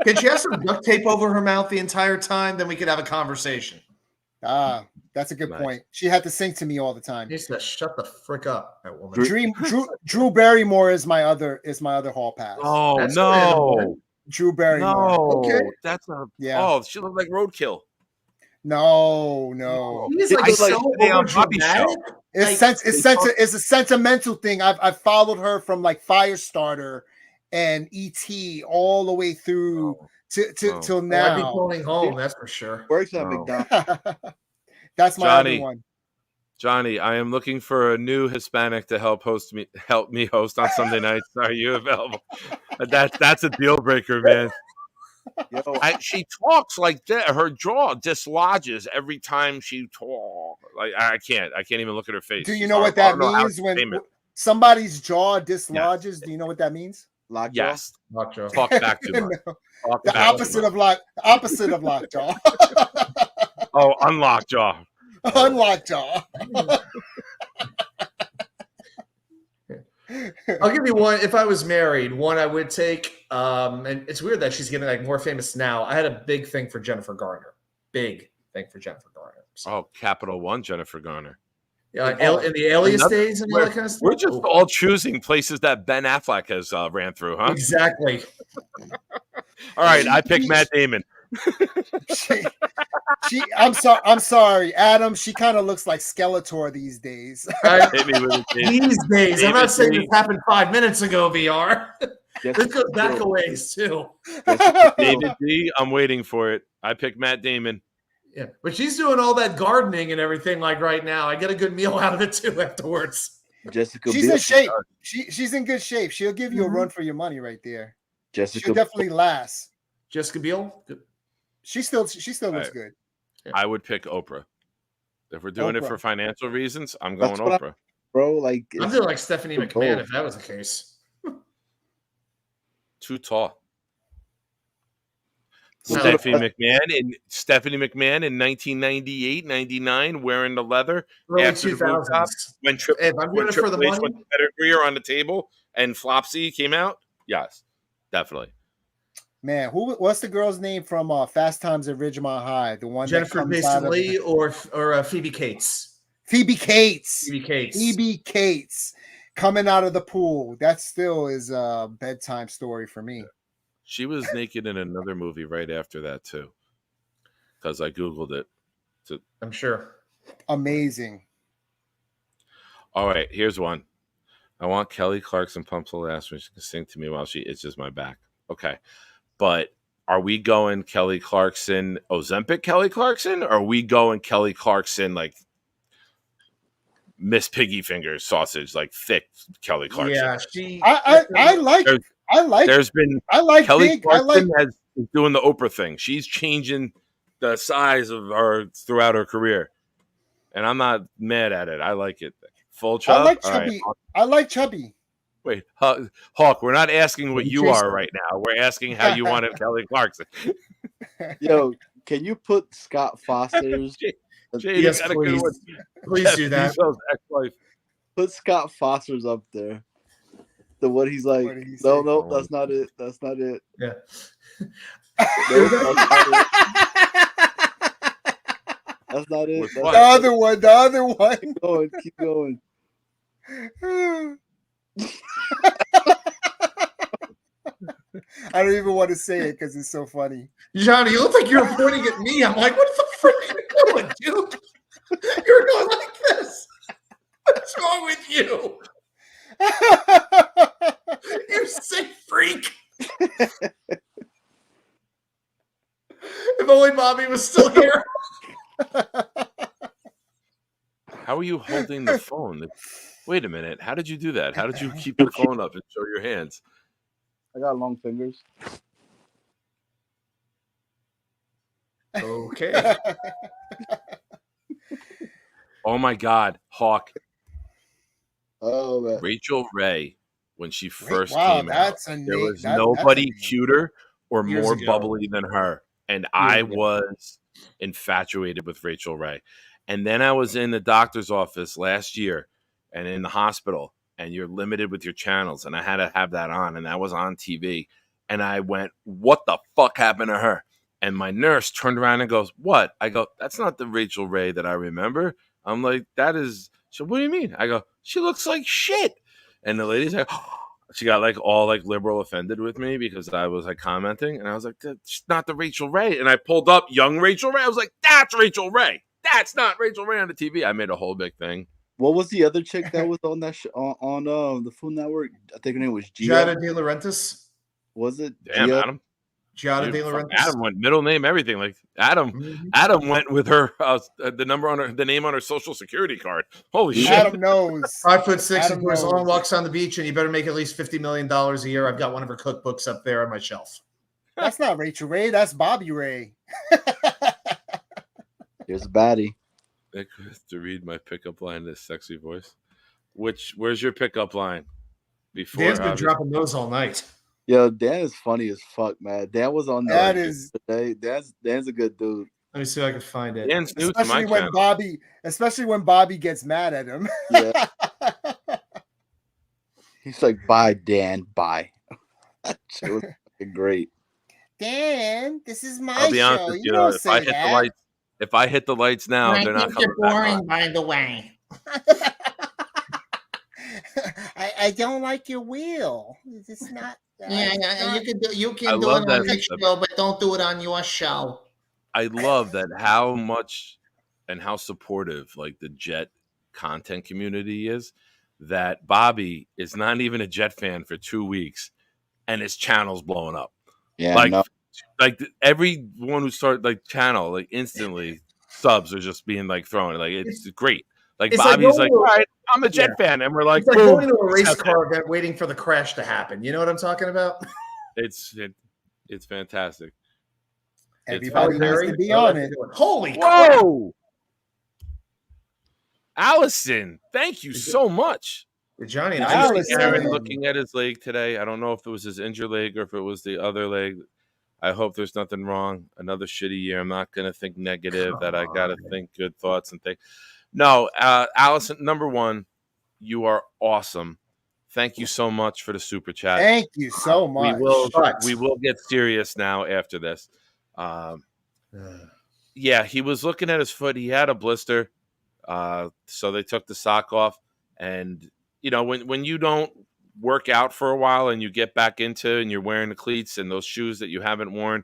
Could she have some duct tape over her mouth the entire time? Then we could have a conversation. That's a good point. She had to sing to me all the time. She said, "Shut the frick up, that woman." Drew Barrymore is my other hall pass. Oh, that's no, Drew Barrymore. No, okay, that's a Oh, she looked like roadkill. No. He's like so overdramatic. It's a sentimental thing. I've followed her from like Firestarter and E.T. all the way through till now. I'd be going home, that's for sure. Works at McDonald's. That's my other one. Johnny, I am looking for a new Hispanic to help me host on Sunday nights. Are you available? That's a deal breaker, man. Yo, She talks like that. Her jaw dislodges every time she talks. Like I can't even look at her face. Do you She's know what horrible. I that don't know how means to when name it. somebody's jaw dislodges? Do you know what that means? lockjaw. Yes. Lockjaw. Talk back too much. No, Talk the back too opposite much. of opposite of lockjaw. Oh, unlock jaw. Unlock jaw. I'll give you one. If I was married, one I would take. And it's weird that she's getting like more famous now. I had a big thing for Jennifer Garner. Big thing for Jennifer Garner. So, Oh, Capital One, Jennifer Garner. yeah, in the Alias days and all that kind of stuff. We're just all choosing places that Ben Affleck has ran through, huh? Exactly. All right, I picked Matt Damon. I'm sorry, Adam. She kind of looks like Skeletor these days. Hit me with it, Dave. These days, I'm David not saying D. this happened 5 minutes ago, VR. Yes, This goes back a ways, too. David D. I'm waiting for it. I picked Matt Damon. Yeah, but she's doing all that gardening and everything like right now. I get a good meal out of it, too, afterwards. Jessica She's Biel. in shape. She's in good shape. She'll give you a run for your money right there. Jessica She'll definitely last. Jessica Biel? She still looks Right. good. I would pick Oprah. If we're doing it Oprah. for financial reasons, I'm going That's what Oprah. bro. Like I'm it's doing like Stephanie Good McMahon goal. if that was the case. Too tall. No. Stephanie McMahon in 1998, 99, wearing the leather Early after the rooftop 2000s. when Triple If I'm doing it for the H money, went to pedigree on the table and Flopsy came out. Yes, definitely. Man, what's the girl's name from Fast Times at Ridgemont High? The one Jennifer that comes Mason out of Lee or Phoebe Cates. Phoebe Cates. Phoebe Cates. Phoebe Cates coming out of the pool. That still is a bedtime story for me. She was naked in another movie right after that too, because I googled it. I'm sure. Amazing. All right, here's one. I want Kelly Clarkson pumps the last one. She can sing to me while she itches my back. Okay, but are we going Kelly Clarkson, Ozempic Kelly Clarkson, or are we going Kelly Clarkson like Miss Piggy Fingers sausage, like thick Kelly Clarkson? Yeah, she. I like There's been I like Kelly big. I Clarkson like is doing the Oprah thing. She's changing the size of her throughout her career, and I'm not mad at it. I like it. Full chub. I like All right. chubby. I like chubby. Wait, Hawk. We're not asking what you Jason. are right now. We're asking how you wanted Kelly Clarkson. Yo, can you put Scott Foster's Jay, Yes, you got a good please. one. Please Jeff do that. Bezos' ex-wife. put Scott Foster's up there? The what he's like? What did he No, say? no, that's not it. That's not it. Yeah. No, that's not it. With That's what? The other one. The other one. Keep going. Keep going. I don't even want to say it because it's so funny. Johnny, you look like you're pointing at me. I'm like, what the frick are you doing, dude? You're going like this. What's wrong with you? You sick freak. If only Bobby was still here. How are you holding the phone? Wait a minute. How did you do that? How did you keep the phone up and show your hands? I got long fingers. Okay. Oh my God, Hawk. Oh man. Rachel Ray, when she first wow, came out, that's a there name. was That's a nobody name. cuter or Years more ago. bubbly than her. And I was infatuated with Rachel Ray. And then I was in the doctor's office last year and in the hospital, and you're limited with your channels. And I had to have that on, and that was on TV. And I went, what the fuck happened to her? And my nurse turned around and goes, what? I go, that's not the Rachel Ray that I remember. I'm like, that is. So what do you mean? I go, she looks like shit. And the lady's like, she got like all like liberal offended with me because I was like commenting. And I was like, that's not the Rachel Ray. And I pulled up young Rachel Ray. I was like, that's Rachel Ray. That's not Rachel Ray on the TV. I made a whole big thing. What was the other chick that was on that on the Food Network? I think her name was Gia. Jada De Laurentiis. Was it? Damn, Gia? Adam. Giada De Laurentiis. Adam went middle name, everything. Like Adam. Mhm. Adam went with her the number on the name on her social security card. Holy shit! Adam knows. 5'6" Adam and does knows. long walks on the beach, and you better make at least $50 million a year. I've got one of her cookbooks up there on my shelf. That's not Rachel Ray. That's Bobby Ray. Here's a baddie. Nick has to read my pickup line in this sexy voice. Where's your pickup line? Before Dan's been dropping those all night. Yo, Dan is funny as fuck, man. Dan was on That there is- today. Dan's a good dude. Let me see if I can find it. Dan's new to my especially when Bobby gets mad at him. Yeah. He's like, bye, Dan, bye. That shit was fucking great. Dan, this is my I'll be honest show. with You you. don't If I say hit that. the lights, if I hit the lights now, they're not coming back. by the way. I don't like your wheel. It's not. You I can do love it that on this stuff. show, but don't do it on your show. I love that how much and how supportive like the Jet content community is. That Bobby is not even a Jet fan for 2 weeks, and his channel's blowing up. Yeah, Like, no, everyone who started like channel, like instantly subs are just being like thrown. Like it's great. Like it's Bobby's like, like, all right, I'm a Jet fan, and we're like, It's like boom. going to a race car event waiting for the crash to happen. You know what I'm talking about? It's fantastic. Everybody Larry, needs to be on it. Holy crap. Whoa, Allison, thank you so much. Johnny and Allison. I I see Aaron looking at his leg today. I don't know if it was his injured leg or if it was the other leg. I hope there's nothing wrong. Another shitty year. I'm not going to think negative. That I got to think good thoughts and think. No, Allison, number one, you are awesome. Thank you so much for the super chat. Thank you so much. We will get serious now after this. Yeah, he was looking at his foot. He had a blister. So they took the sock off. And, you know, when you don't work out for a while and you get back into and you're wearing the cleats and those shoes that you haven't worn,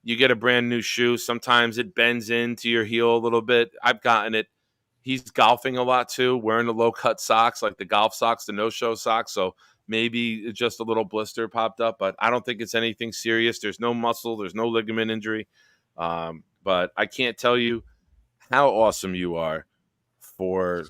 you get a brand new shoe. Sometimes it bends into your heel a little bit. I've gotten it. He's golfing a lot too, wearing the low-cut socks, like the golf socks, the no-show socks. So maybe just a little blister popped up, but I don't think it's anything serious. There's no muscle. There's no ligament injury. But I can't tell you how awesome you are for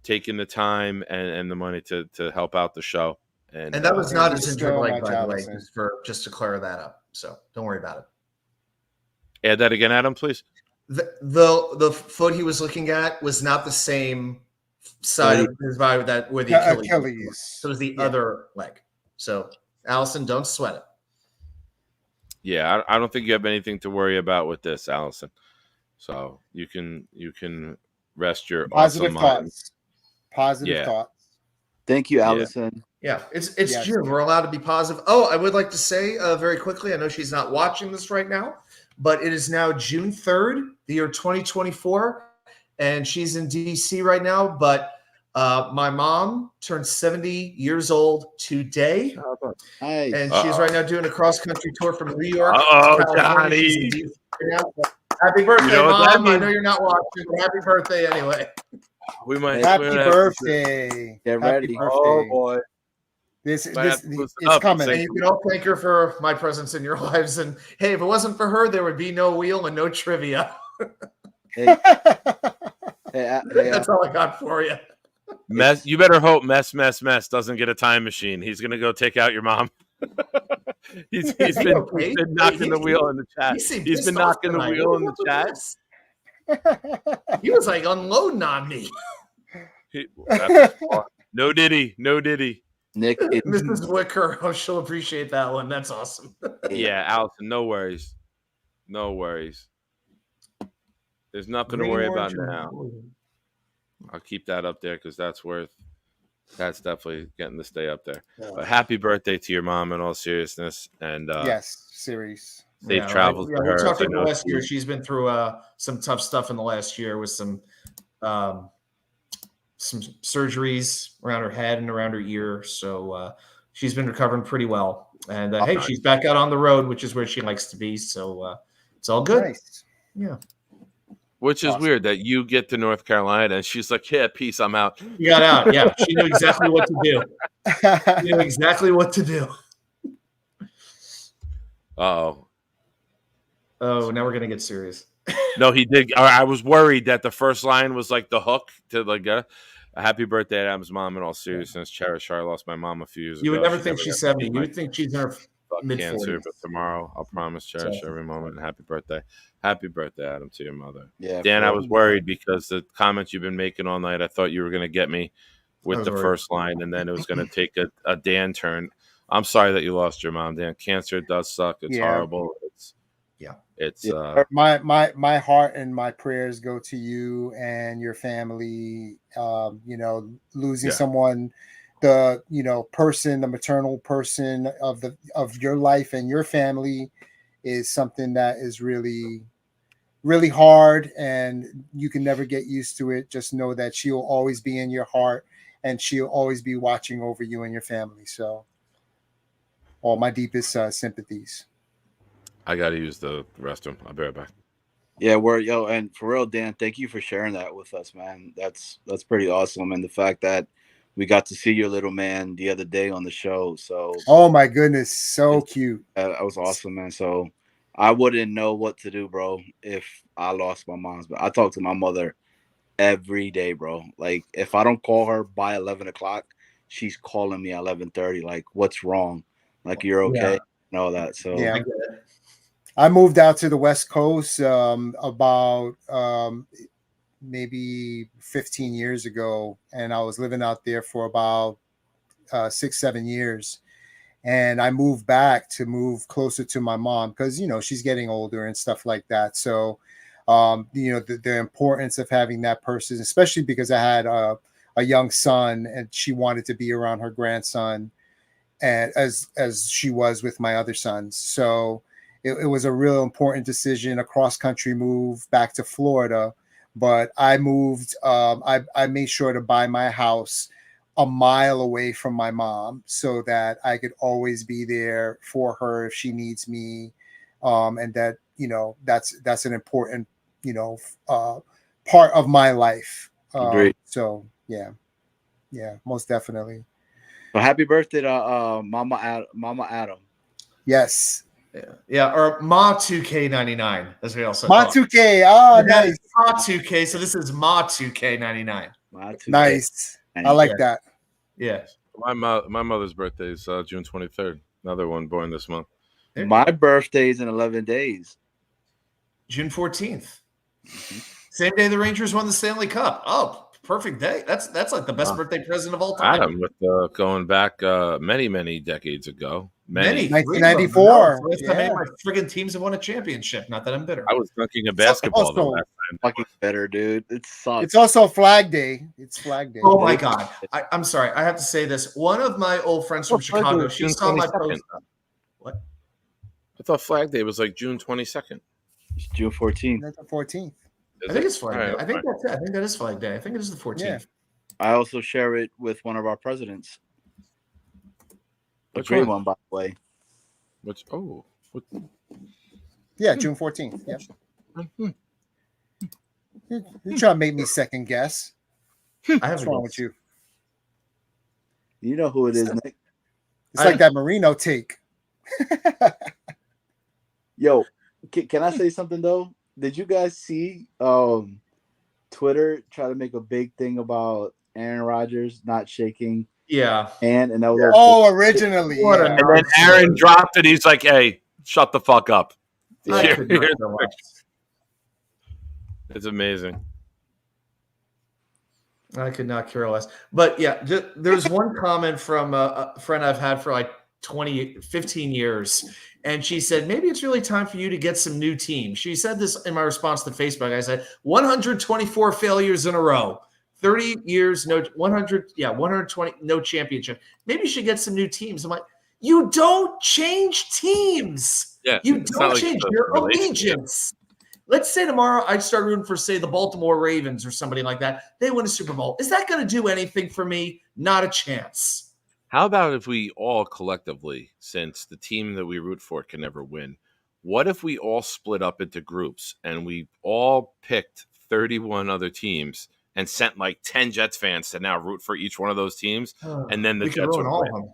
taking the time and the money to help out the show. And that was not his Thank you injured so leg, much, by the way, Allison. just to clear that up. So don't worry about it. add that again, Adam, please. The foot he was looking at was not the same side of his body where the Achilles. Was. So it was the other leg. So Allison, don't sweat it. Yeah, I don't think you have anything to worry about with this, Allison. So you can rest your Positive awesome mind. thoughts. Positive thoughts. Thank you, Allison. Yeah, it's June. We're allowed to be positive. Oh, I would like to say very quickly, I know she's not watching this right now, but it is now June 3rd, the year 2024, and she's in D.C. right now. But my mom turned 70 years old today, Nice. and she's right now doing a cross-country tour from New York. Uh-oh, Johnny. Happy birthday, You know what that Mom. I means? know you're not watching, but happy birthday anyway. We might Happy we might have to- birthday. Get Happy ready. birthday. Oh boy. This Might have to listen it's up. coming. And you can all thank her for my presence in your lives. And hey, if it wasn't for her, there would be no wheel and no trivia. Hey, That's all I got for you. Mess. You better hope Mess doesn't get a time machine. He's gonna go take out your mom. he's been knocking the wheel in the chat. He's been knocking the wheel in the chat. He was like unloading on me. No diddy. Nick, Mrs. Wicker, oh, she'll appreciate that one. That's awesome. Yeah, Allison, no worries. There's nothing to worry about now. I'll keep that up there because that's definitely getting to stay up there. But happy birthday to your mom in all seriousness. And yes, series. safe travels to We her. talked I about know last year. She's been through some tough stuff in the last year with some surgeries around her head and around her ear. So she's been recovering pretty well. And hey, she's back out on the road, which is where she likes to be. So it's all good. Nice. Yeah. Which is weird that you get to North Carolina and she's like, yeah, peace, I'm out. She got out. Yeah. She knew exactly what to do. She knew exactly what to do. Uh-oh. Oh, now we're gonna get serious. No, he did. I was worried that the first line was like the hook to like a happy birthday, Adam's mom. In all seriousness, cherish her. I lost my mom a few years ago. You would never She think she's got to 70. meet You my would think she's in her mid cancer, 40s. but tomorrow I'll promise cherish every moment. And happy birthday. Happy birthday, Adam, to your mother. Yeah, Dan, I bro. was worried because the comments you've been making all night, I thought you were going to get me with the worried. first line, and then it was going to take a Dan turn. I'm sorry that you lost your mom, Dan. Cancer does suck. It's horrible. It's my heart and my prayers go to you and your family. You know, losing someone, the person, the maternal person of your life and your family is something that is really, really hard, and you can never get used to it. Just know that she'll always be in your heart, and she'll always be watching over you and your family. So, all my deepest sympathies. I got to use the restroom. I'll be right back. Yeah, and for real, Dan, thank you for sharing that with us, man. That's pretty awesome, and the fact that we got to see your little man the other day on the show. So, oh my goodness, so cute. That was awesome, man. So, I wouldn't know what to do, bro, if I lost my mom's. But I talk to my mother every day, bro. Like, if I don't call her by 11 o'clock, she's calling me at 11:30. Like, what's wrong? Like, you're okay, and all that. So, yeah. I moved out to the West Coast about maybe 15 years ago, and I was living out there for about 6-7 years. And I moved back to move closer to my mom because, she's getting older and stuff like that. So, the importance of having that person, especially because I had a young son and she wanted to be around her grandson, and as she was with my other sons. So, it was a real important decision, a cross-country move back to Florida. But I moved, I made sure to buy my house a mile away from my mom so that I could always be there for her if she needs me. And that, that's an important, part of my life. Agreed. So, yeah, most definitely. So happy birthday to Mama Adam. Yes. Yeah, or Ma 2K99, as we also Ma 2K. Oh, nice. Ma 2K, so this is Ma 2K99. Nice. I like that. Yeah. My mother's birthday is June 23rd. Another one born this month. My birthday is in 11 days. June 14th. Same day the Rangers won the Stanley Cup. Oh, perfect day. That's like the best birthday present of all time. Adam, with going back many decades ago. Many. 1994. That's how many of my friggin' teams have won a championship. Not that I'm bitter. I was dunking a basketball the last time. Fucking better, dude. It sucks. It's also Flag Day. It's Flag Day. Oh my God. I'm sorry. I have to say this. One of my old friends from Chicago, she saw my post. What? I thought Flag Day was like June 22nd. It's June 14th. That's the 14th. I think it's Flag Day. I think that's it. I think that is Flag Day. I think it is the 14th. Yeah. I also share it with one of our presidents. A great one, by the way. Yeah, June 14th. Yeah. You're trying to make me second guess. What's wrong with you? You know who it is, Nick. It's like that Marino take. Yo, can I say something though? Did you guys see Twitter try to make a big thing about Aaron Rodgers not shaking? Yeah. And that was originally. Yeah. And then Aaron dropped it. He's like, "Hey, shut the fuck up." It's amazing. I could not care less. But yeah, there's one comment from a friend I've had for like 15 years. And she said, maybe it's really time for you to get some new teams. She said this in my response to Facebook. I said, 124 failures in a row. 30 years, 120, no championship. Maybe you should get some new teams. I'm like, you don't change teams. Yeah, you don't change your allegiance. Let's say tomorrow I start rooting for, say, the Baltimore Ravens or somebody like that. They win a Super Bowl. Is that going to do anything for me? Not a chance. How about if we all collectively, since the team that we root for can never win, what if we all split up into groups and we all picked 31 other teams and sent like 10 Jets fans to now root for each one of those teams, and then the Jets would win.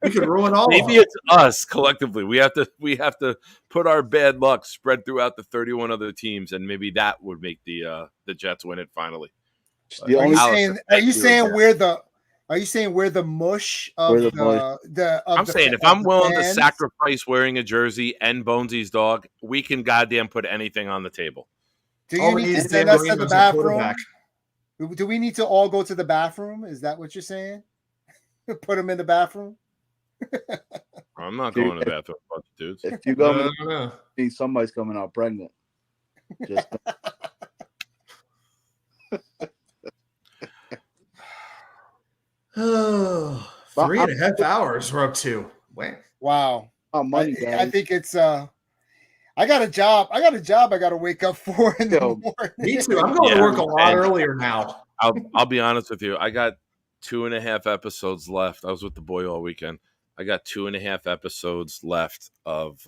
We could ruin all. Maybe it's us collectively. We have to put our bad luck spread throughout the 31 other teams, and maybe that would make the Jets win it finally. The Are only you saying we're the mush of I'm saying if I'm willing to sacrifice wearing a jersey and Bonesy's dog, we can goddamn put anything on the table. Do you need to send us to the bathroom? Do we need to all go to the bathroom? Is that what you're saying? Put them in the bathroom? I'm not going to the bathroom, dudes. If you go, somebody's coming out pregnant. Just 3.5 hours we're up to. Wow. Oh, money, I think it's I got a job. I got to wake up for in the morning. Me too. I'm going to work a lot earlier now. I'll be honest with you. I got 2.5 episodes left. I was with the boy all weekend. I got 2.5 episodes left of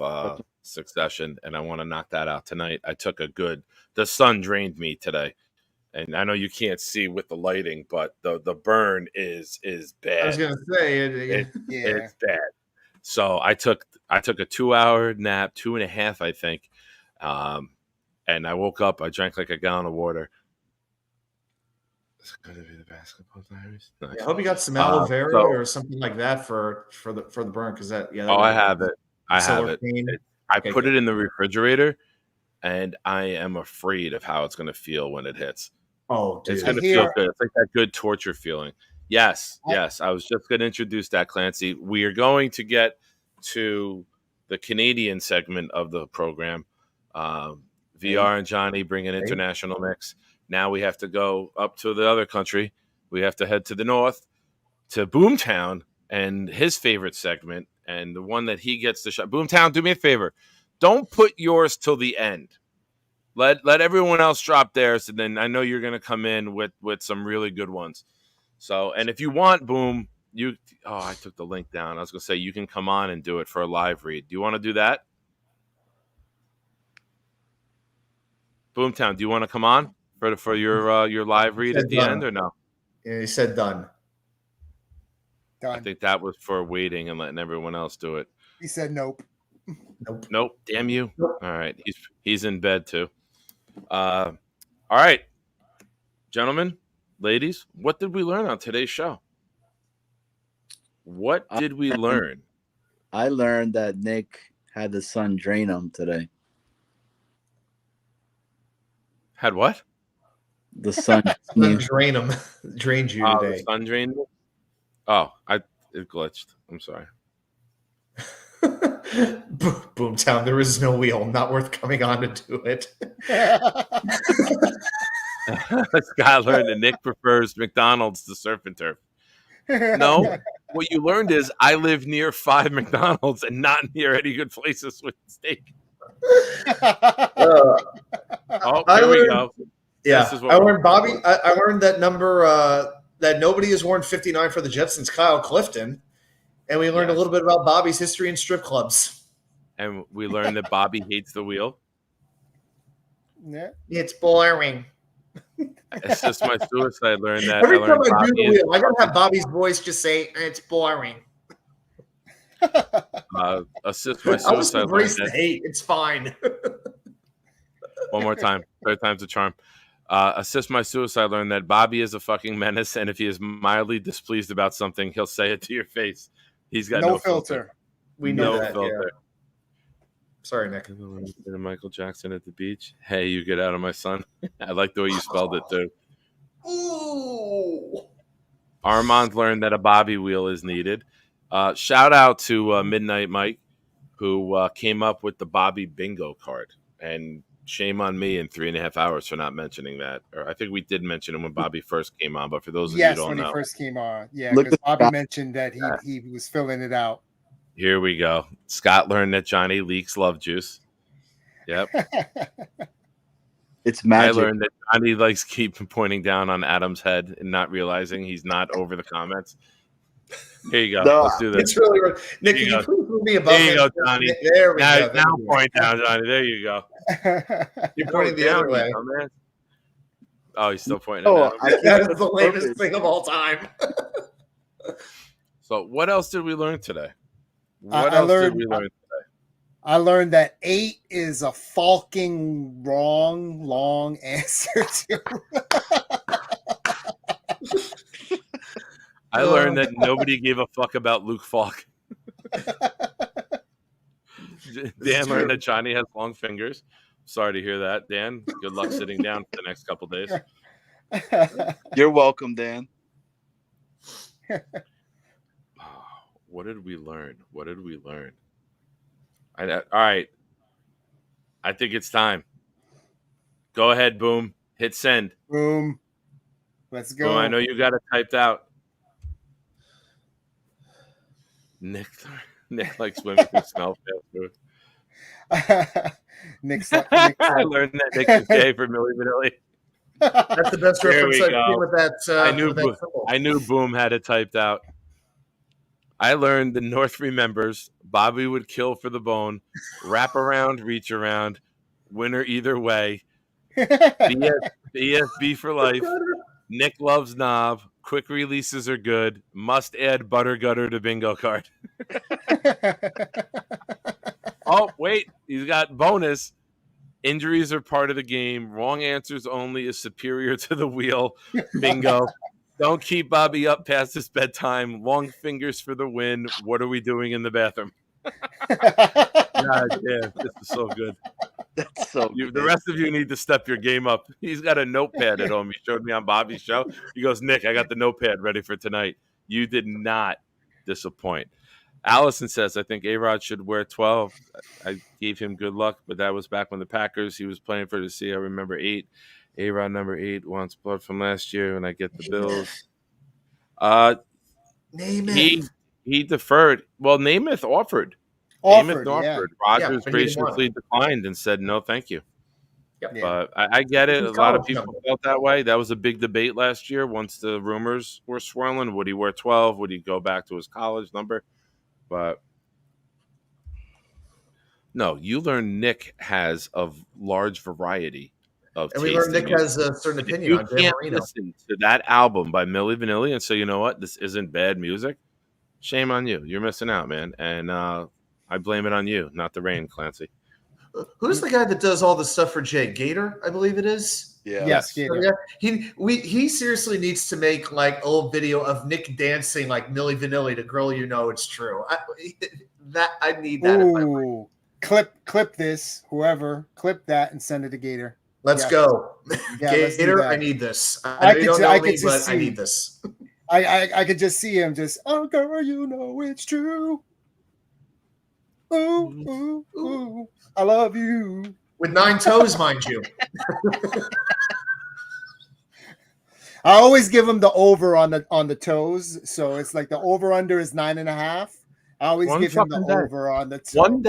Succession, and I want to knock that out tonight. The sun drained me today. And I know you can't see with the lighting, but the burn is bad. I was gonna say it's bad. So I took a 2-hour nap, 2.5, I think. And I woke up, I drank like a gallon of water. It's gonna be the basketball diaries. Nice. I hope you got some aloe vera or something like that for the burn, because I have it. I put it in the refrigerator, and I am afraid of how it's gonna feel when it hits. Oh, dude. It's going to feel good. It's like that good torture feeling. Yes. I was just going to introduce that, Clancy. We are going to get to the Canadian segment of the program. VR and Johnny bring an international mix. Now we have to go up to the other country. We have to head to the north, to Boomtown, and his favorite segment, and the one that he gets to shot. Boomtown, do me a favor. Don't put yours till the end. Let everyone else drop theirs, and then I know you're going to come in with some really good ones. So, and if you want, Boom, I took the link down. I was going to say you can come on and do it for a live read. Do you want to do that? Boomtown, do you want to come on for your live read at the end or no? Yeah, he said done. I think that was for waiting and letting everyone else do it. He said nope. Nope. Damn you. Nope. All right. He's in bed too. All right, gentlemen, ladies, what did we learn on today's show? What did we learn? I learned that Nick had the sun drain him today. Had what? The sun drain him. Drained you today. The sun drained me? Oh, it glitched. I'm sorry. Boomtown, there is no wheel. Not worth coming on to do it. Scott learned that Nick prefers McDonald's to surf and turf. No, what you learned is I live near 5 McDonald's and not near any good places with steak. Here we go. Yeah, I learned Bobby. I learned that number that nobody has worn 59 for the Jets since Kyle Clifton. And we learned a little bit about Bobby's history in strip clubs. And we learned that Bobby hates the wheel. Yeah. It's boring. Assist my suicide. Learned that. Every time I do the wheel, I gotta have Bobby's voice just say, it's boring. Assist my suicide. I'll just embrace the hate. It's fine. One more time. Third time's a charm. Assist my suicide. Learned that Bobby is a fucking menace, and if he is mildly displeased about something, he'll say it to your face. He's got no filter. We know no that. Filter. Yeah. Sorry, Nick. Michael Jackson at the beach. Hey, you get out of my son. I like the way you spelled it too. Ooh. Armand learned that a Bobby wheel is needed. Shout out to Midnight Mike, who came up with the Bobby bingo card. And shame on me in 3.5 hours for not mentioning that. Or I think we did mention it when Bobby first came on, but for those of you who don't know. Yes, when he first came on. Yeah, because Bobby mentioned that he was filling it out. Here we go. Scott learned that Johnny leaks love juice. Yep. It's magic. I learned that Johnny likes keep pointing down on Adam's head and not realizing he's not over the comments. Here you go. No, let's do this. It's really good. Nick, can you please move me above There you go, Johnny. There we go. Now point down, Johnny. There you go. You're pointing the other way. Man. Oh, he's still pointing. That is the lamest thing of all time. So what else did we learn today? I learned that 8 is a fucking long answer to. I learned that nobody gave a fuck about Luke Falk. Dan learned that Johnny has long fingers. Sorry to hear that, Dan. Good luck sitting down for the next couple days. You're welcome, Dan. What did we learn? All right. I think it's time. Go ahead, Boom. Hit send. Boom. Let's go. Boom, I know you got it typed out. Nick likes women who smell fast food. Nick's I learned that Nick is gay for Milli Vanilli. That's the best reference I've seen with that. I knew Boom had it typed out. I learned the North remembers Bobby would kill for the bone, wrap around, reach around, winner either way. BFB for life. Nick loves knob. Quick releases are good. Must add butter gutter to bingo card. Oh, wait. He's got bonus. Injuries are part of the game. Wrong answers only is superior to the wheel. Bingo. Don't keep Bobby up past his bedtime. Long fingers for the win. What are we doing in the bathroom? God damn, this is so good. That's so good. The rest of you need to step your game up. He's got a notepad at home. He showed me on Bobby's show. He goes, Nick, I got the notepad ready for tonight. You did not disappoint. Allison says, I think A-Rod should wear 12. I gave him good luck, but that was back when the Packers, he was playing for the C. I remember 8. A-Rod number 8 wants blood from last year when I get the Bills. Namath. He deferred. Well, Namath offered. Offered. Rogers graciously declined and said, no, thank you. Yep. But I get it. A lot of people felt that way. That was a big debate last year once the rumors were swirling. Would he wear 12? Would he go back to his college number? But no, you learn Nick has a large variety of and taste. We learned Nick has a certain opinion on Dan Marino. Listen to that album by Milli Vanilli and say, you know what? This isn't bad music. Shame on you. You're missing out, man. And I blame it on you, not the rain, Clancy. Who's the guy that does all the stuff for Jay Gator? I believe it is. Yeah. Yes. So, he seriously needs to make like a little video of Nick dancing like Milli Vanilli to "Girl You Know It's True." I need that. Ooh, clip this. Whoever clip that and send it to Gator. Let's go, Gator. I need this. I need this. I could just see him just, oh girl, you know it's true. Ooh, ooh, ooh, I love you. With 9 toes, mind you. I always give him the over on the toes, so it's like the over under is 9.5. I always give him the over on the toe. One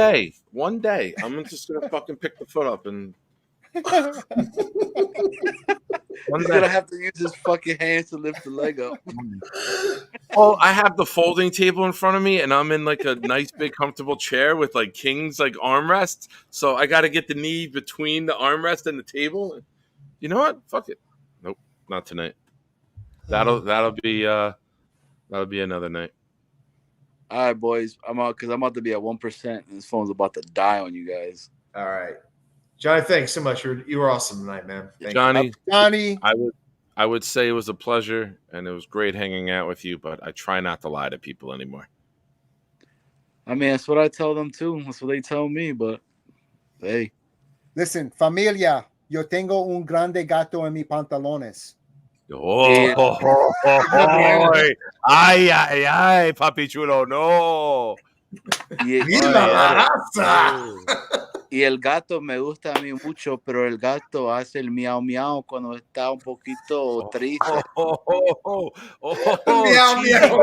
day, I'm just gonna fucking pick the foot up and. He's gonna have to use his fucking hands to lift the leg up. Oh, I have the folding table in front of me, and I'm in like a nice, big, comfortable chair with like kings, like armrests. So I got to get the knee between the armrest and the table. You know what? Fuck it. Nope, not tonight. That'll be another night. All right, boys. I'm out because I'm about to be at 1%, and this phone's about to die on you guys. All right. Johnny, thanks so much. You were awesome tonight, man. Johnny, you. I would say it was a pleasure, and it was great hanging out with you, but I try not to lie to people anymore. I mean, that's what I tell them, too. That's what they tell me, but hey. Listen, familia, yo tengo un grande gato en mis pantalones. Ay, papi chulo, no. Y el gato me gusta a mí mucho, pero el gato hace el miau miau cuando está un poquito triste. Miau miau.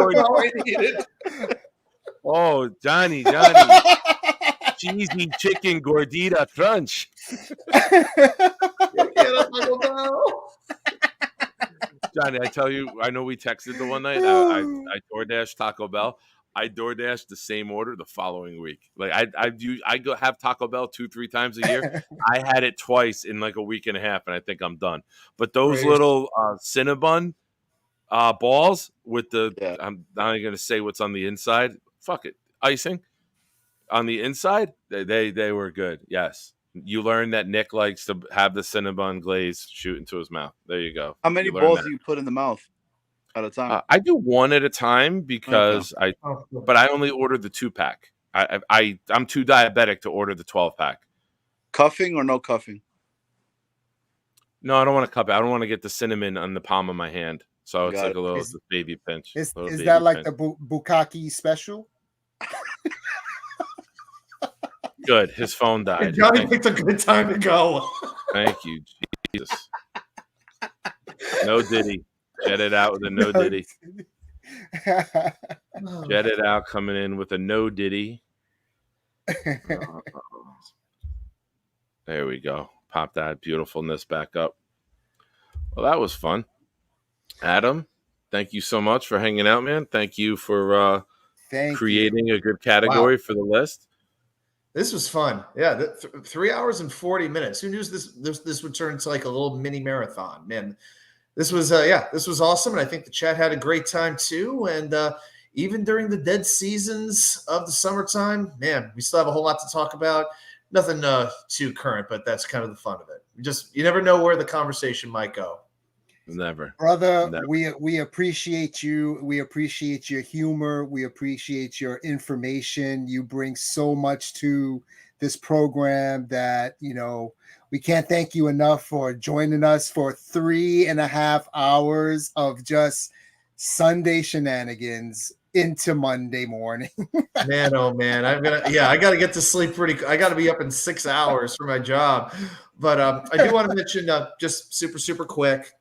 Oh, Johnny. Cheesy chicken gordita crunch. Johnny, I tell you, I know we texted the one night. I DoorDash Taco Bell. I DoorDash the same order the following week. Like I go have Taco Bell 2-3 times a year. I had it twice in like a week and a half, and I think I'm done. But those little Cinnabon, Balls with the. Yeah. I'm not even gonna say what's on the inside. Fuck it, icing on the inside. They were good. Yes, you learned that Nick likes to have the Cinnabon glaze shoot into his mouth. There you go. How many You learned balls that. do you put in the mouth at a time? I do one at a time because Oh, cool. but I only ordered the 2-pack. I'm too diabetic to order the 12-pack. Cuffing or no cuffing? No, I don't want to cup it. I don't want to get the cinnamon on the palm of my hand. So it's Got like it. a little Is- baby pinch. Is Little baby that like pinch. the Bukaki special? Good? His phone And died. Johnny Thank, picked a good time to go. thank you, Jesus. No Diddy. Jet it out with a no Diddy. Jet it out coming in with a no Diddy. There we go. Pop that beautifulness back up. Well, that was fun. Adam, thank you so much for hanging out, man. Thank you for Thank creating a good category for the list. This was fun. Yeah, 3 hours and 40 minutes. Who knew this would turn into like a little mini marathon? Man, this was this was awesome, and I think the chat had a great time too. And even during the dead seasons of the summertime, man, we still have a whole lot to talk about. Nothing too current, but that's kind of the fun of it. You never know where the conversation might go. Never. Brother, Never. we appreciate you. We appreciate your humor. We appreciate your information. You bring so much to this program that, we can't thank you enough for joining us for 3.5 hours of just Sunday shenanigans into Monday morning. Man, oh man, I got to get to sleep I got to be up in 6 hours for my job. But I do want to mention just super quick.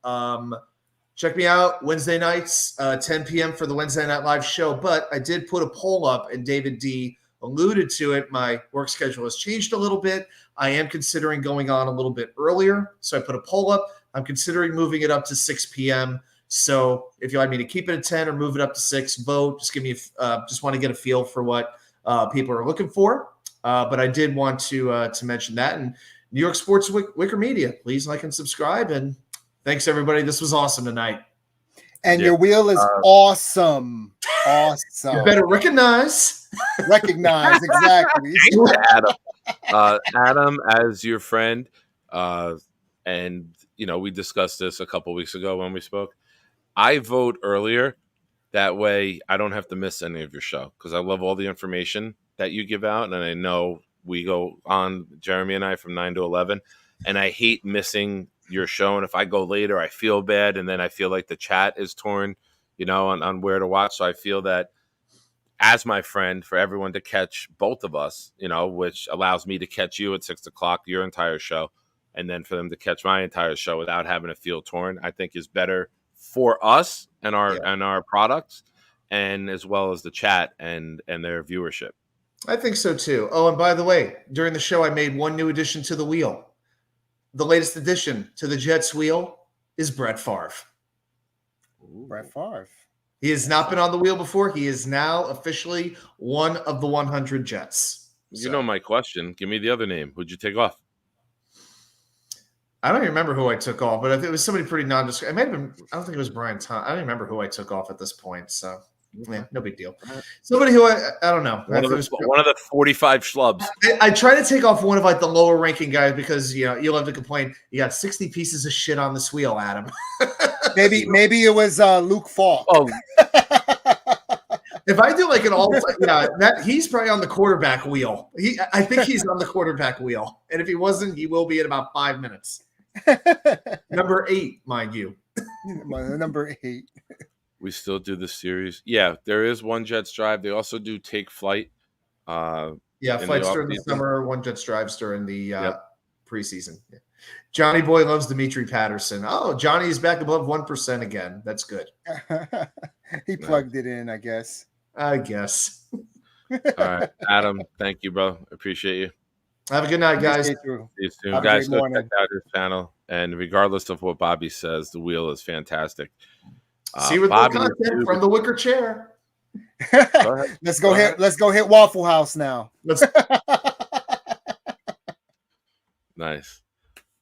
Check me out Wednesday nights, 10 p.m. for the Wednesday Night Live show. But I did put a poll up, and David D alluded to it. My work schedule has changed a little bit. I am considering going on a little bit earlier. So I put a poll up. I'm considering moving it up to 6 p.m. So if you'd like me to keep it at 10 or move it up to 6, vote. Just give me just want to get a feel for what people are looking for. But I did want to mention that. And New York Sports Wicker Media, please like and subscribe. And thanks, everybody. This was awesome tonight. And your wheel is awesome. Awesome. You better recognize. Recognize, exactly. Adam. Adam, as your friend, and we discussed this a couple weeks ago when we spoke. I vote earlier. That way I don't have to miss any of your show because I love all the information that you give out. And I know we go on, Jeremy and I, from 9 to 11. And I hate missing your show. And if I go later, I feel bad. And then I feel like the chat is torn, on where to watch. So I feel that as my friend, for everyone to catch both of us, which allows me to catch you at 6 o'clock, your entire show. And then for them to catch my entire show without having to feel torn, I think is better for us and our products, and as well as the chat and their viewership. I think so too. Oh, and by the way, during the show, I made one new addition to the wheel. The latest addition to the Jets wheel is Brett Favre. Brett Favre. He has not been on the wheel before. He is now officially one of the 100 Jets. You know my question. Give me the other name. Who'd you take off? I don't even remember who I took off, but I think it was somebody pretty nondescript. It might have been. I don't think it was Brian Tom. I don't even remember who I took off at this point. So, yeah, no big deal. Somebody who I don't know. One of the 45 schlubs. I try to take off one of like the lower ranking guys because you'll have to complain. You got 60 pieces of shit on this wheel, Adam. Maybe it was Luke Falk. Oh. If I do like an all, he's probably on the quarterback wheel. I think he's on the quarterback wheel, and if he wasn't, he will be in about 5 minutes. Number 8, mind you. Number 8. We still do the series. Yeah, there is one Jets Drive. They also do Take Flight. Flights during the summer, one Jets Drives during the preseason. Yeah. Johnny Boy loves Dimitri Patterson. Oh, Johnny's back above 1% again. That's good. He plugged it in, I guess. I guess. All right, Adam, thank you, bro. Appreciate you. Have a good night, guys. See you soon. Guys, go check out his channel. And regardless of what Bobby says, the wheel is fantastic. See with the content from the wicker chair. Let's go hit Waffle House now. Nice.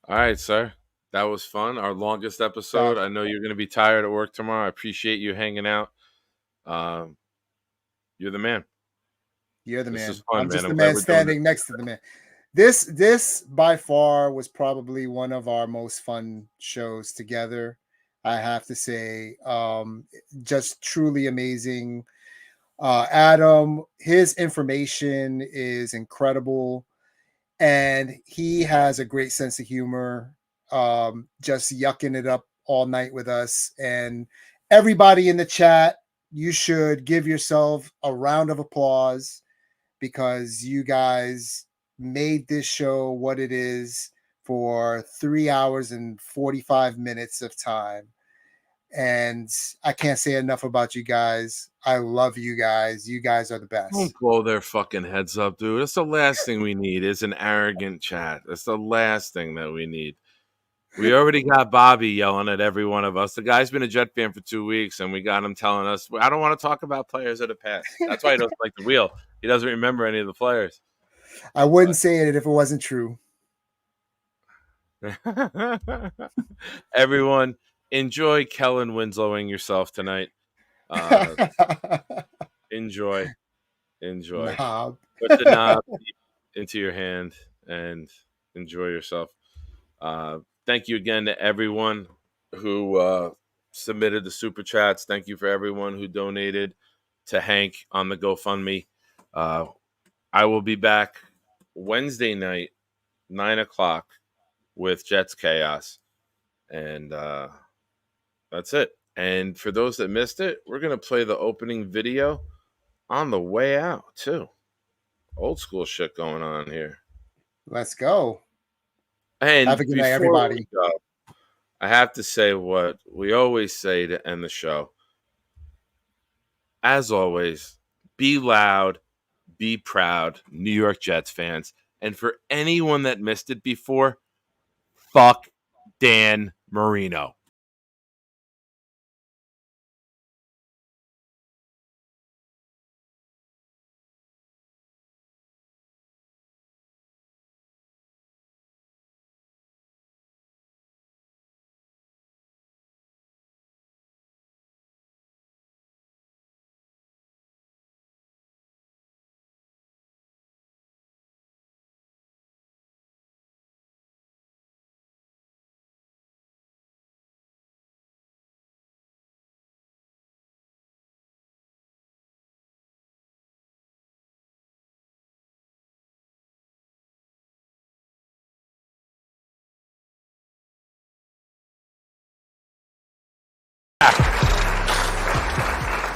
All right, sir. That was fun. Our longest episode. I know you're going to be tired at work tomorrow. I appreciate you hanging out. You're the man. You're the This man. is fun, I'm man. just I'm the glad man we're doing standing next to the man. This by far was probably one of our most fun shows together. I have to say, just truly amazing. Adam, his information is incredible, and he has a great sense of humor. Just yucking it up all night with us, and everybody in the chat, you should give yourself a round of applause because you guys made this show what it is for 3 hours and 45 minutes of time. And I can't say enough about you guys. I love you guys. You guys are the best. Don't blow their fucking heads up, dude. That's the last thing we need is an arrogant chat. That's the last thing that we need. We already got Bobby yelling at every one of us. The guy's been a Jet fan for 2 weeks, and we got him telling us, I don't want to talk about players of the past. That's why he doesn't like the wheel. He doesn't remember any of the players. I wouldn't say it if it wasn't true. Everyone, enjoy Kellen Winslowing yourself tonight. Enjoy. Knob. Put the knob into your hand and enjoy yourself. Thank you again to everyone who submitted the super chats. Thank you for everyone who donated to Hank on the GoFundMe. I will be back Wednesday night, 9:00 with Jets Chaos. And that's it. And for those that missed it, we're going to play the opening video on the way out, too. Old school shit going on here. Let's go. And have a good night, everybody. I have to say what we always say to end the show. As always, be loud, be proud, New York Jets fans. And for anyone that missed it before, fuck Dan Marino.